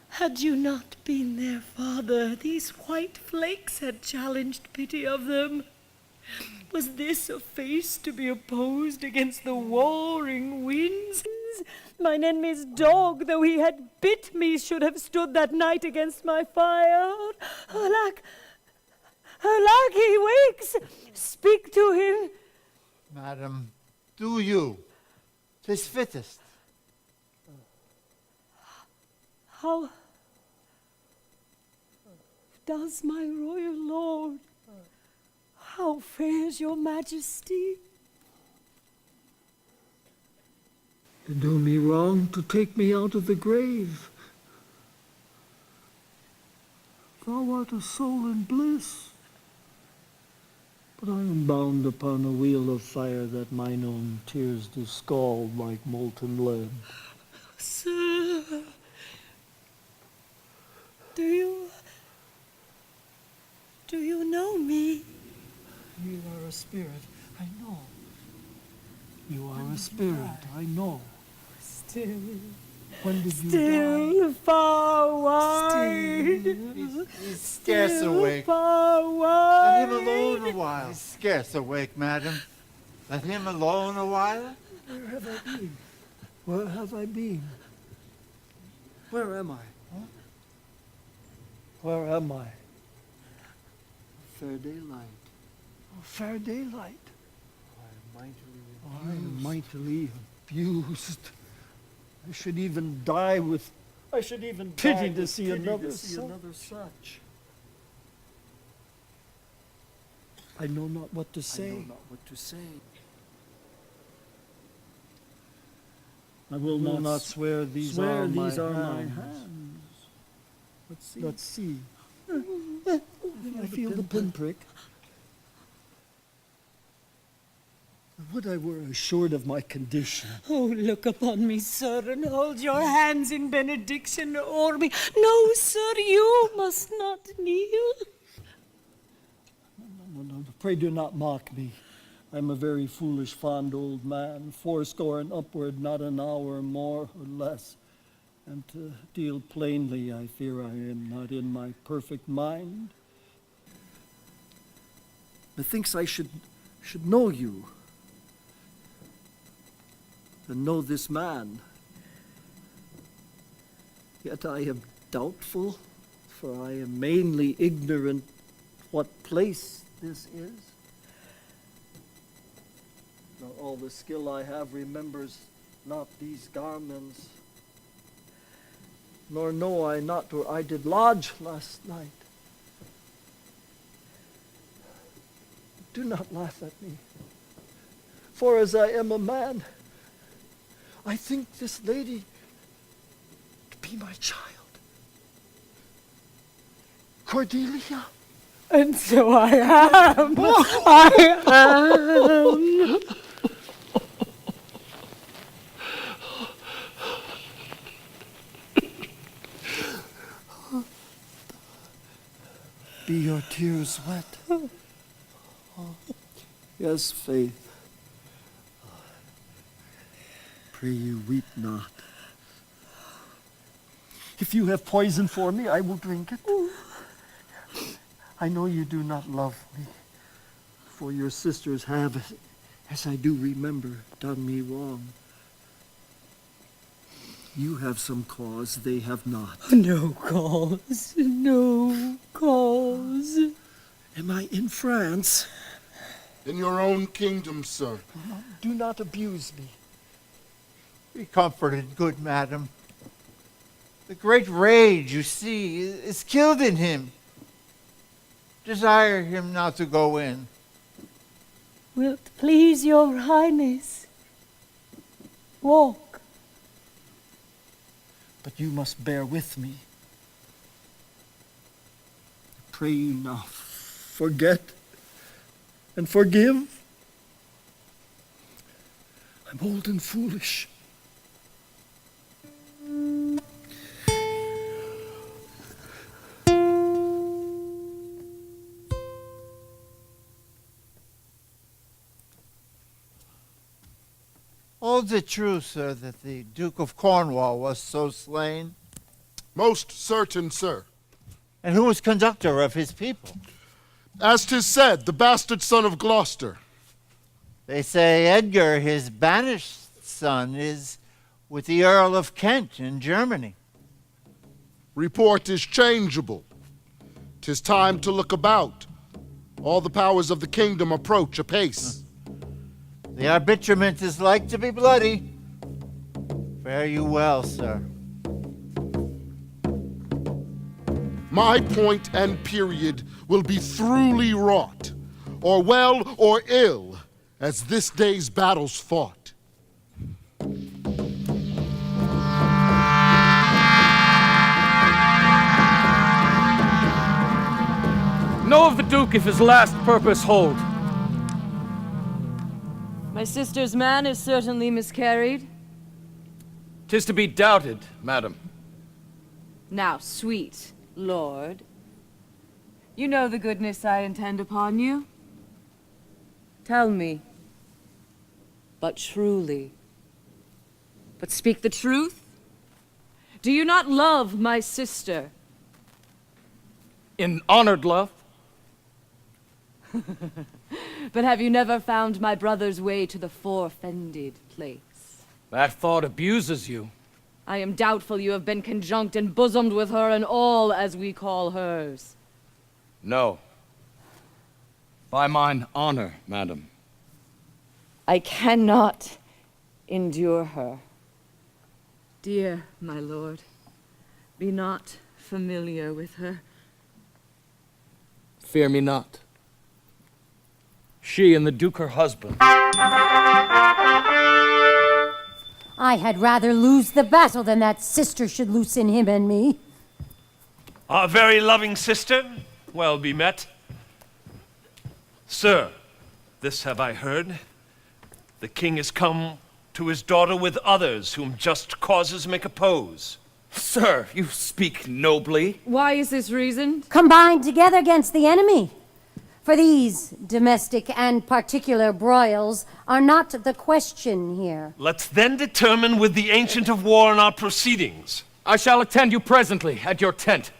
Had you not been their father, these white flakes had challenged pity of them. Was this a face to be opposed against the warring winds? Mine enemy's dog, though he had bit me, should have stood that night against my fire. Alack, alack, he wakes. Speak to him. Madam, do you. 'Tis fittest. How does my royal lord? How fares your majesty? To do me wrong, to take me out of the grave. Thou art a soul in bliss, but I am bound upon a wheel of fire that mine own tears do scald like molten lead. Sir, do you know me? You are a spirit, I know. You are a spirit, I know. Still, when did you still far wide. He's scarce awake. Far wide. Let him alone a while. He's scarce awake, madam. Let him alone a while. Where have I been? Where have I been? Where am I? Huh? Where am I? Fair daylight. Oh, fair daylight. I am mightily abused. I should even die with pity to see another such. I know not what to say. I will not swear these are my hands. Let's see. I feel the pinprick. Would I were assured of my condition. Oh, look upon me, sir, and hold your hands in benediction o'er me. No, sir, you must not kneel. No, pray do not mock me. I am a very foolish, fond old man, 80 and upward, not an hour more or less. And to deal plainly, I fear I am not in my perfect mind. Methinks I should know you, and know this man. Yet I am doubtful, for I am mainly ignorant what place this is. Now all the skill I have remembers not these garments, nor know I not where I did lodge last night. Do not laugh at me, for as I am a man, I think this lady to be my child. Cordelia? And so I am. I am. Be your tears wet? Yes, Faith. Pray you weep not. If you have poison for me, I will drink it. I know you do not love me, for your sisters have, as I do remember, done me wrong. You have some cause they have not. No cause, no cause. Am I in France? In your own kingdom, sir. Do not abuse me. Be comforted, good madam. The great rage you see is killed in him. Desire him not to go in. Wilt please your highness walk? But you must bear with me. I pray you now, forget and forgive. I'm old and foolish. Holds it true, sir, that the Duke of Cornwall was so slain? Most certain, sir. And who was conductor of his people? As 'tis said, the bastard son of Gloucester. They say Edgar, his banished son, is with the Earl of Kent in Germany. Report is changeable. 'Tis time to look about. All the powers of the kingdom approach apace. The arbitrament is like to be bloody. Fare you well, sir. My point and period will be throughly wrought, or well or ill, as this day's battles fought. Know of the Duke if his last purpose hold. My sister's man is certainly miscarried. 'Tis to be doubted, madam. Now, sweet lord, you know the goodness I intend upon you. Tell me, but truly, but speak the truth. Do you not love my sister? In honored love. But have you never found my brother's way to the forfended place? That thought abuses you. I am doubtful you have been conjunct and bosomed with her and all as we call hers. No. By mine honor, madam. I cannot endure her. Dear my lord, be not familiar with her. Fear me not. She and the Duke her husband. I had rather lose the battle than that sister should loosen him and me. Our very loving sister, well be met. Sir, this have I heard. The king is come to his daughter with others whom just causes make oppose. Sir, you speak nobly. Why is this reasoned? Combined together against the enemy. For these domestic and particular broils are not the question here. Let's then determine with the Ancient of War in our proceedings. I shall attend you presently at your tent.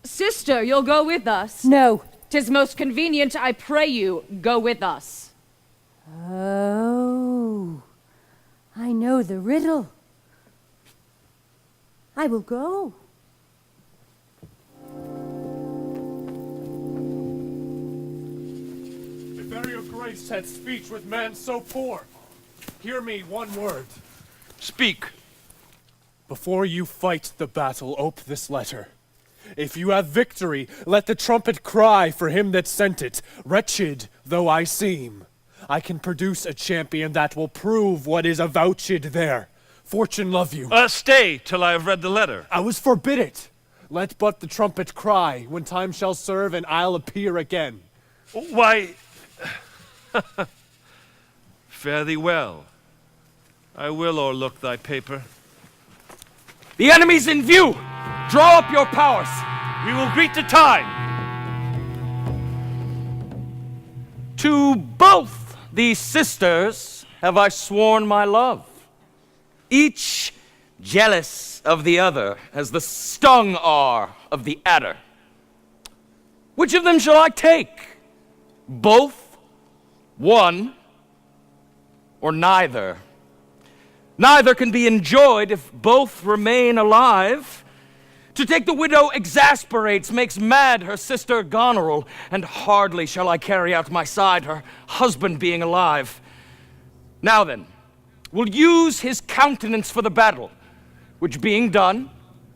Sister, you'll go with us? No. 'Tis most convenient, I pray you, go with us. Oh, I know the riddle. I will go. If ever your grace had speech with man so poor, hear me one word. Speak. Before you fight the battle, ope this letter. If you have victory, let the trumpet cry for him that sent it. Wretched though I seem, I can produce a champion that will prove what is avouched there. Fortune love you. Stay till I have read the letter. I was forbid it. Let but the trumpet cry, when time shall serve, and I'll appear again. Why, fare thee well. I will o'erlook thy paper. The enemy's in view! Draw up your powers! We will greet the time! To both these sisters have I sworn my love, each jealous of the other as the stung are of the adder. Which of them shall I take? Both, one, or neither? Neither can be enjoyed if both remain alive. To take the widow exasperates, makes mad her sister Goneril, and hardly shall I carry out my side, her husband being alive. Now then, we'll use his countenance for the battle, which being done,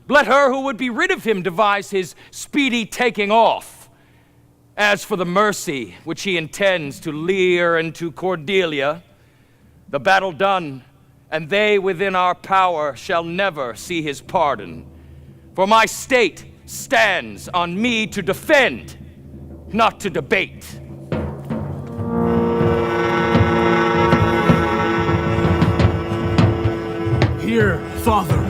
let her who would be rid of him devise his speedy taking off. As for the mercy which he intends to Lear and to Cordelia, the battle done, and they within our power shall never see his pardon. For my state stands on me to defend, not to debate. Here, Father,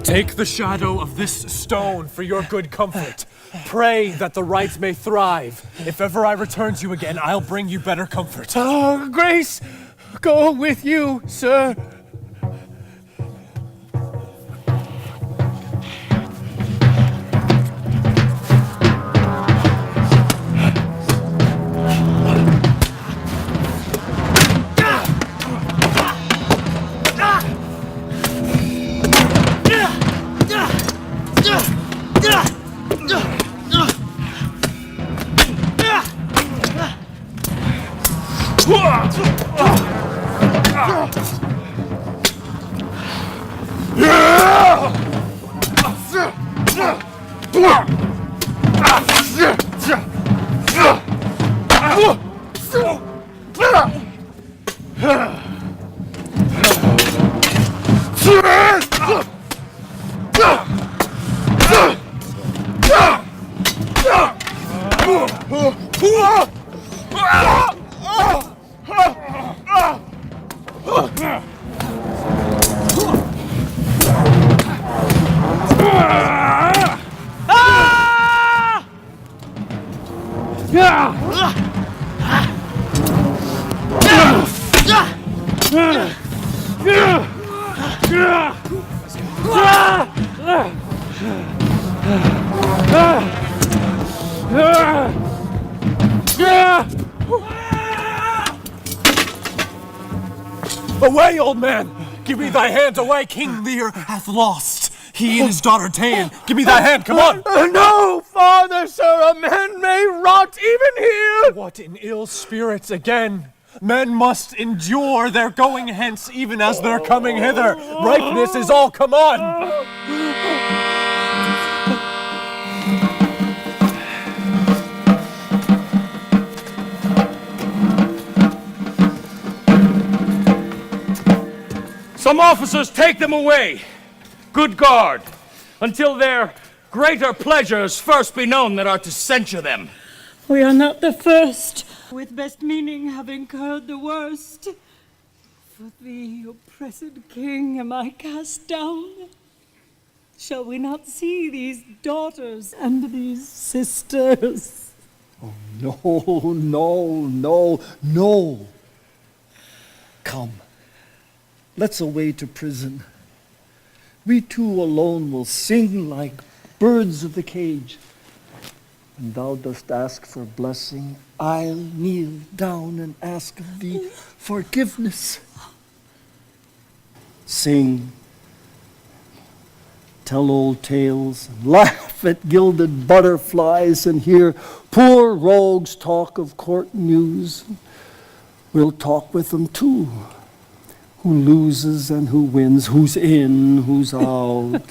take the shadow of this stone for your good comfort. Pray that the right may thrive. If ever I return to you again, I'll bring you better comfort. Oh, Grace, go with you, sir. Away, old man! Give me thy hand, away! King Lear hath lost. He and his daughter ta'en. Give me thy hand, come on! No, Father, sir, a man may rot even here! What in ill spirits again? Men must endure their going hence even as their coming hither. Ripeness is all come on! Some officers take them away. Good guard, until their greater pleasures first be known that are to censure them. We are not the first, with best meaning have incurred the worst. For thee, oppressed king, am I cast down? Shall we not see these daughters and these sisters? Oh, no, no, no, no. Come, let's away to prison. We two alone will sing like birds of the cage. When thou dost ask for blessing, I'll kneel down and ask of thee forgiveness. Sing, tell old tales, and laugh at gilded butterflies, and hear poor rogues talk of court news. We'll talk with them too. Who loses and who wins, who's in, who's out,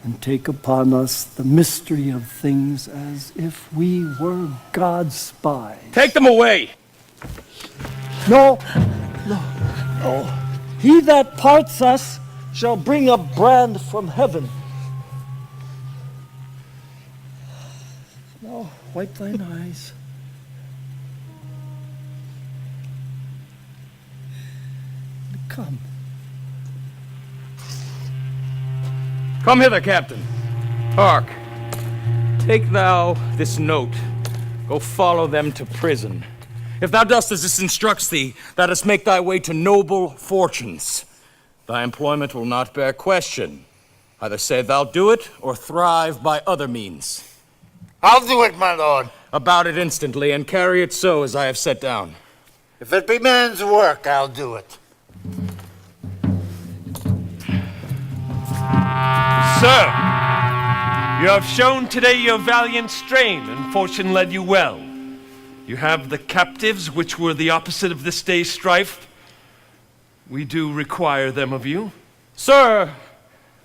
and take upon us the mystery of things as if we were God's spies. Take them away! No, no, no. He that parts us shall bring a brand from heaven. No, wipe thine eyes. Come. Come hither, Captain. Hark. Take thou this note. Go follow them to prison. If thou dost as this instructs thee, thou dost make thy way to noble fortunes. Thy employment will not bear question. Either say thou do it, or thrive by other means. I'll do it, my lord. About it instantly, and carry it so as I have set down. If it be man's work, I'll do it. Sir, you have shown today your valiant strain, and fortune led you well. You have the captives, which were the opposite of this day's strife. We do require them of you. Sir,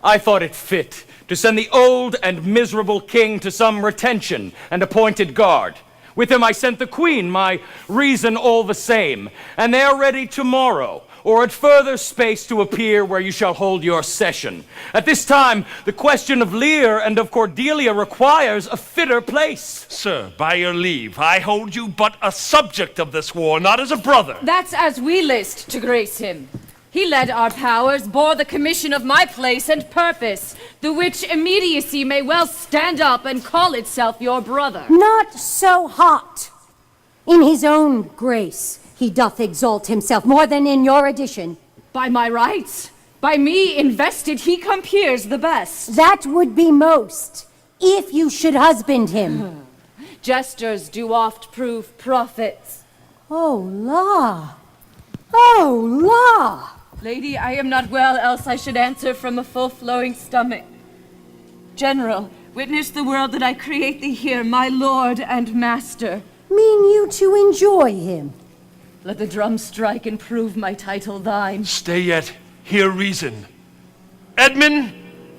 I thought it fit to send the old and miserable king to some retention and appointed guard. With him I sent the queen, my reason all the same, and they are ready tomorrow, or at further space to appear where you shall hold your session. At this time, the question of Lear and of Cordelia requires a fitter place. Sir, by your leave, I hold you but a subject of this war, not as a brother. That's as we list to grace him. He led our powers, bore the commission of my place and purpose, the which immediacy may well stand up and call itself your brother. Not so hot. In his own grace he doth exalt himself more than in your addition. By my rights, by me invested, he compeers the best. That would be most, if you should husband him. Jesters do oft prove prophets. Oh, la! Oh, la! Lady, I am not well, else I should answer from a full-flowing stomach. General, witness the world that I create thee here, my lord and master. Mean you to enjoy him? Let the drum strike and prove my title thine. Stay yet, hear reason. Edmund,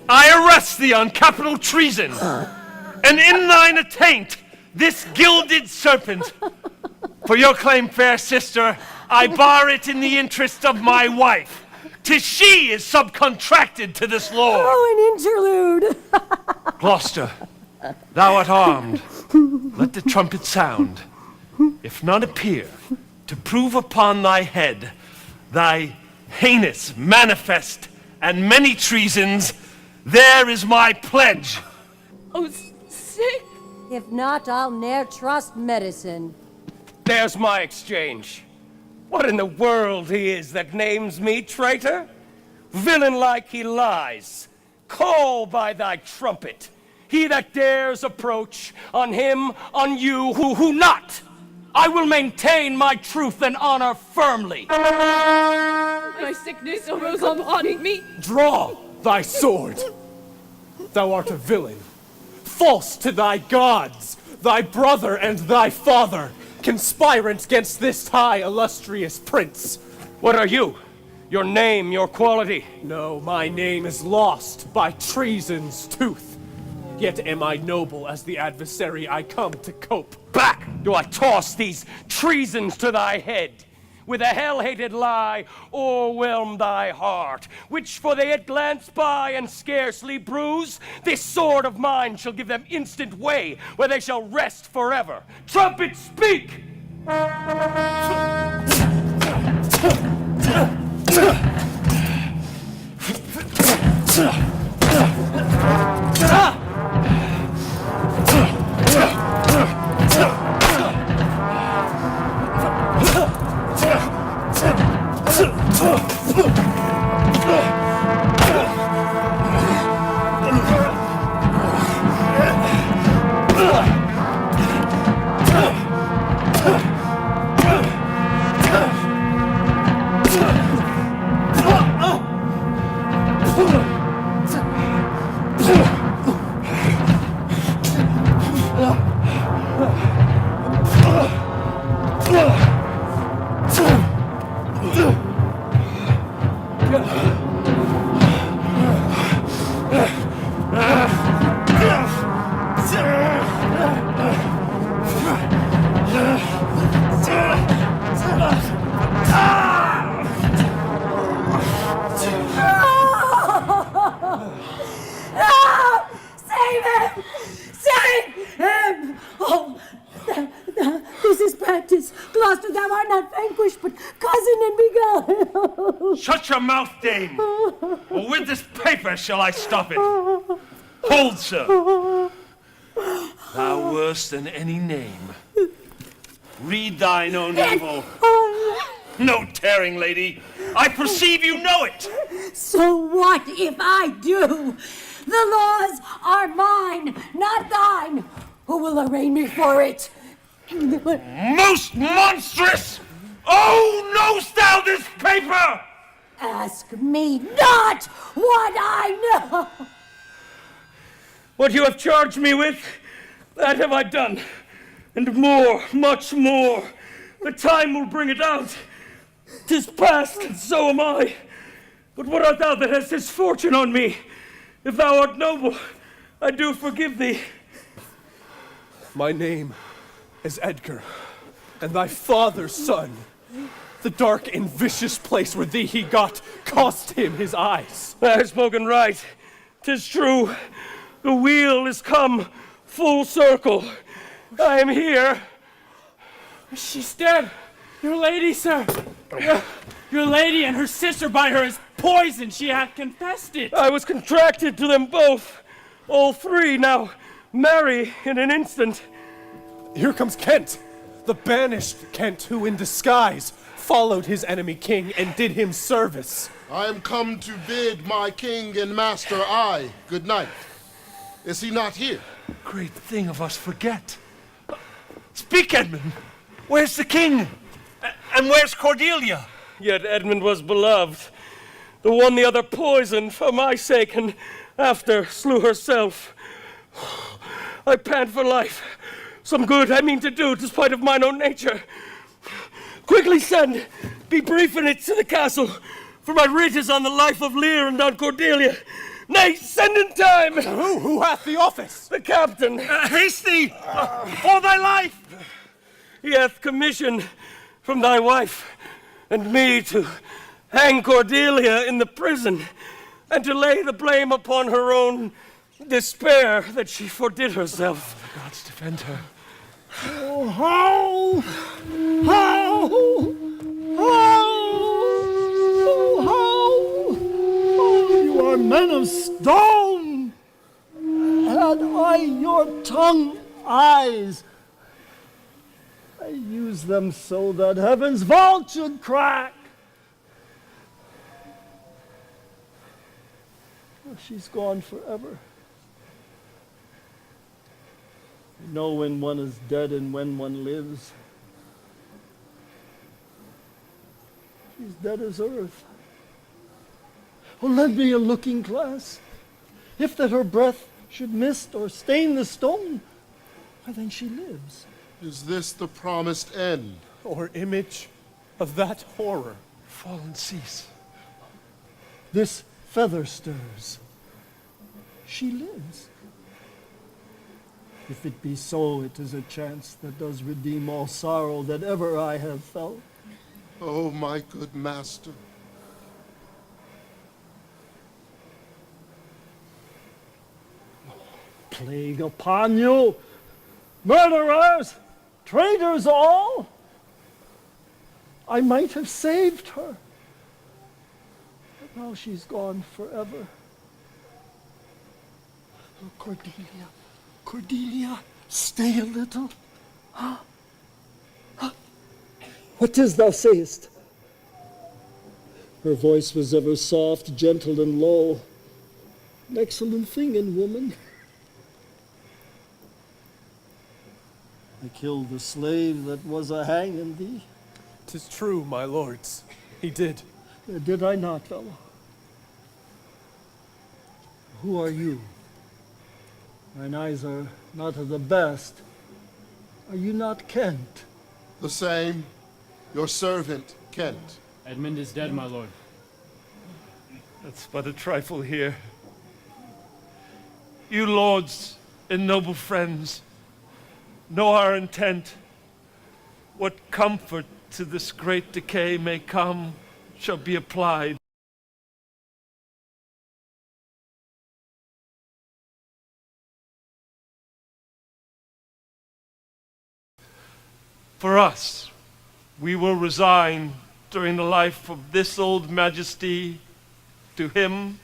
I arrest thee on capital treason, and in thine attaint this gilded serpent. For your claim, fair sister, I bar it in the interest of my wife. 'Tis she is subcontracted to this lord. Oh, an interlude! Gloucester, thou art armed. Let the trumpet sound. If none appear, to prove upon thy head thy heinous, manifest, and many treasons, there is my pledge. Oh, sick! If not, I'll ne'er trust medicine. There's my exchange. What in the world he is that names me traitor? Villain-like he lies. Call by thy trumpet. He that dares approach, on him, on you, who not. I will maintain my truth and honor firmly. My sickness arose upon me. Draw thy sword. Thou art a villain, false to thy gods, thy brother and thy father, conspirant against this high illustrious prince. What are you? Your name, your quality? No, my name is lost by treason's tooth. Yet am I noble as the adversary I come to cope. Back do I toss these treasons to thy head. With a hell-hated lie o'erwhelm thy heart, which for they yet glance by and scarcely bruise, this sword of mine shall give them instant way, where they shall rest forever. Trumpet, speak! Save him! Save him! Oh, this is practice. Gloucester, thou art not vanquished, but cousin and begun. Shut your mouth, dame, or with this paper shall I stop it. Hold, sir. Thou worse than any name. Read thine own evil. No tearing, lady. I perceive you know it. So what if I do? The laws are mine, not thine. Who will arraign me for it? Most monstrous! Oh, knowst thou this paper? Ask me not what I know. What you have charged me with, that have I done. And more, much more. The time will bring it out. 'Tis past, and so am I. But what art thou that hast this fortune on me? If thou art noble, I do forgive thee. My name is Edgar, and thy father's son. The dark and vicious place where thee he got cost him his eyes. Thou hast spoken right. 'Tis true. The wheel is come full circle. I am here. She's dead. Your lady, sir. Your lady and her sister by her is poisoned. She hath confessed it. I was contracted to them both. All three now marry in an instant. Here comes Kent, the banished Kent who in disguise followed his enemy king and did him service. I am come to bid my king and master I good night. Is he not here? Great thing of us forget. Speak, Edmund. Where's the king? And where's Cordelia? Yet Edmund was beloved. The one the other poisoned for my sake, and after slew herself. I pant for life. Some good I mean to do, despite of mine own nature. Quickly send, be brief in it to the castle, for my writ is on the life of Lear and on Cordelia. Nay, send in time! Who hath the office? The captain. Haste thee, for thy life! He hath commission from thy wife and me to hang Cordelia in the prison, and to lay the blame upon her own despair that she fordid herself. The gods defend her. Oh, how? Oh, you are men of stone. Had I your tongue, eyes, I use them so that heaven's vault should crack. She's gone forever. I know when one is dead and when one lives. She's dead as earth. Oh, lend me a looking glass. If that her breath should mist or stain the stone, why then she lives. Is this the promised end? Or image of that horror? Fallen cease. This feather stirs. She lives. If it be so, it is a chance that does redeem all sorrow that ever I have felt. Oh, my good master. Plague upon you! Murderers! Traitors all! I might have saved her. But now she's gone forever. Oh, Cordelia, Cordelia, stay a little. What 'tis thou sayest? Her voice was ever soft, gentle, and low. An excellent thing in woman. I killed the slave that was a hanging thee. 'Tis true, my lords. He did. Did I not, fellow? Who are you? Mine eyes are not of the best. Are you not Kent? The same. Your servant, Kent. Edmund is dead, my lord. That's but a trifle here. You lords and noble friends know our intent. What comfort to this great decay may come shall be applied. For us, we will resign during the life of this old majesty to him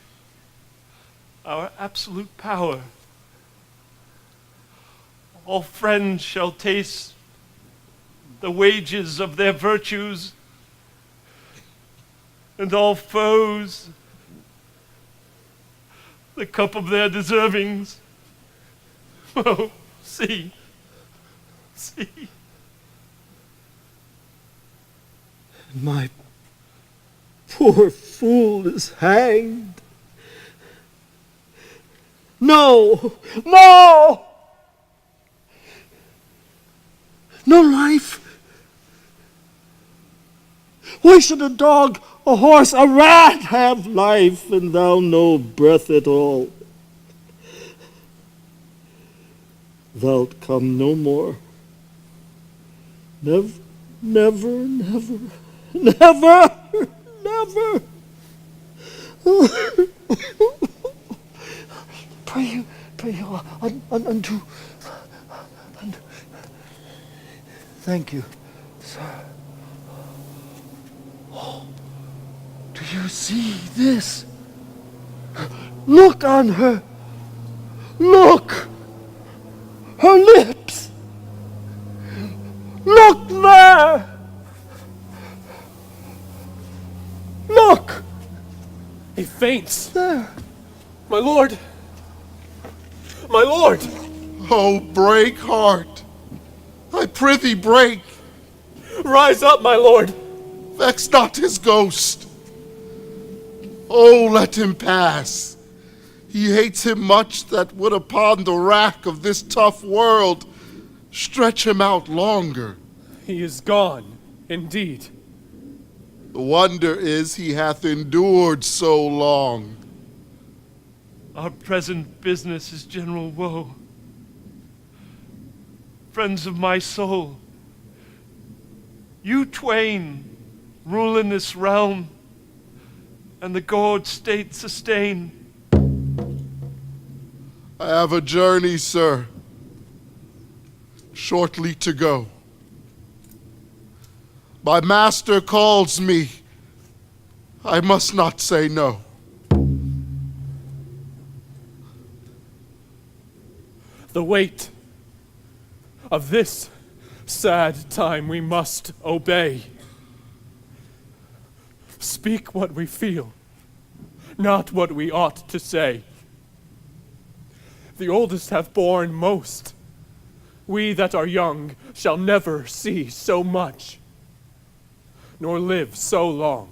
our absolute power. All friends shall taste the wages of their virtues, and all foes the cup of their deservings. Oh, see, see. My poor fool is hanged. No! No! No life! Why should a dog, a horse, a rat have life, and thou no breath at all? Thou'lt come no more. Never, never, never, never, never. Pray you, undo. Thank you, sir. Oh, do you see this? Look on her. Look. Her lips. Look there. Look. He faints. There. My lord. My lord. Oh, break, heart. I prithee break. Rise up, my lord. Vex not his ghost. Oh, let him pass. He hates him much that would upon the rack of this tough world stretch him out longer. He is gone, indeed. The wonder is he hath endured so long. Our present business is general woe. Friends of my soul, you twain rule in this realm, and the gourd state sustain. I have a journey, sir, shortly to go. My master calls me. I must not say no. The weight of this sad time we must obey. Speak what we feel, not what we ought to say. The oldest have borne most. We that are young shall never see so much, nor live so long.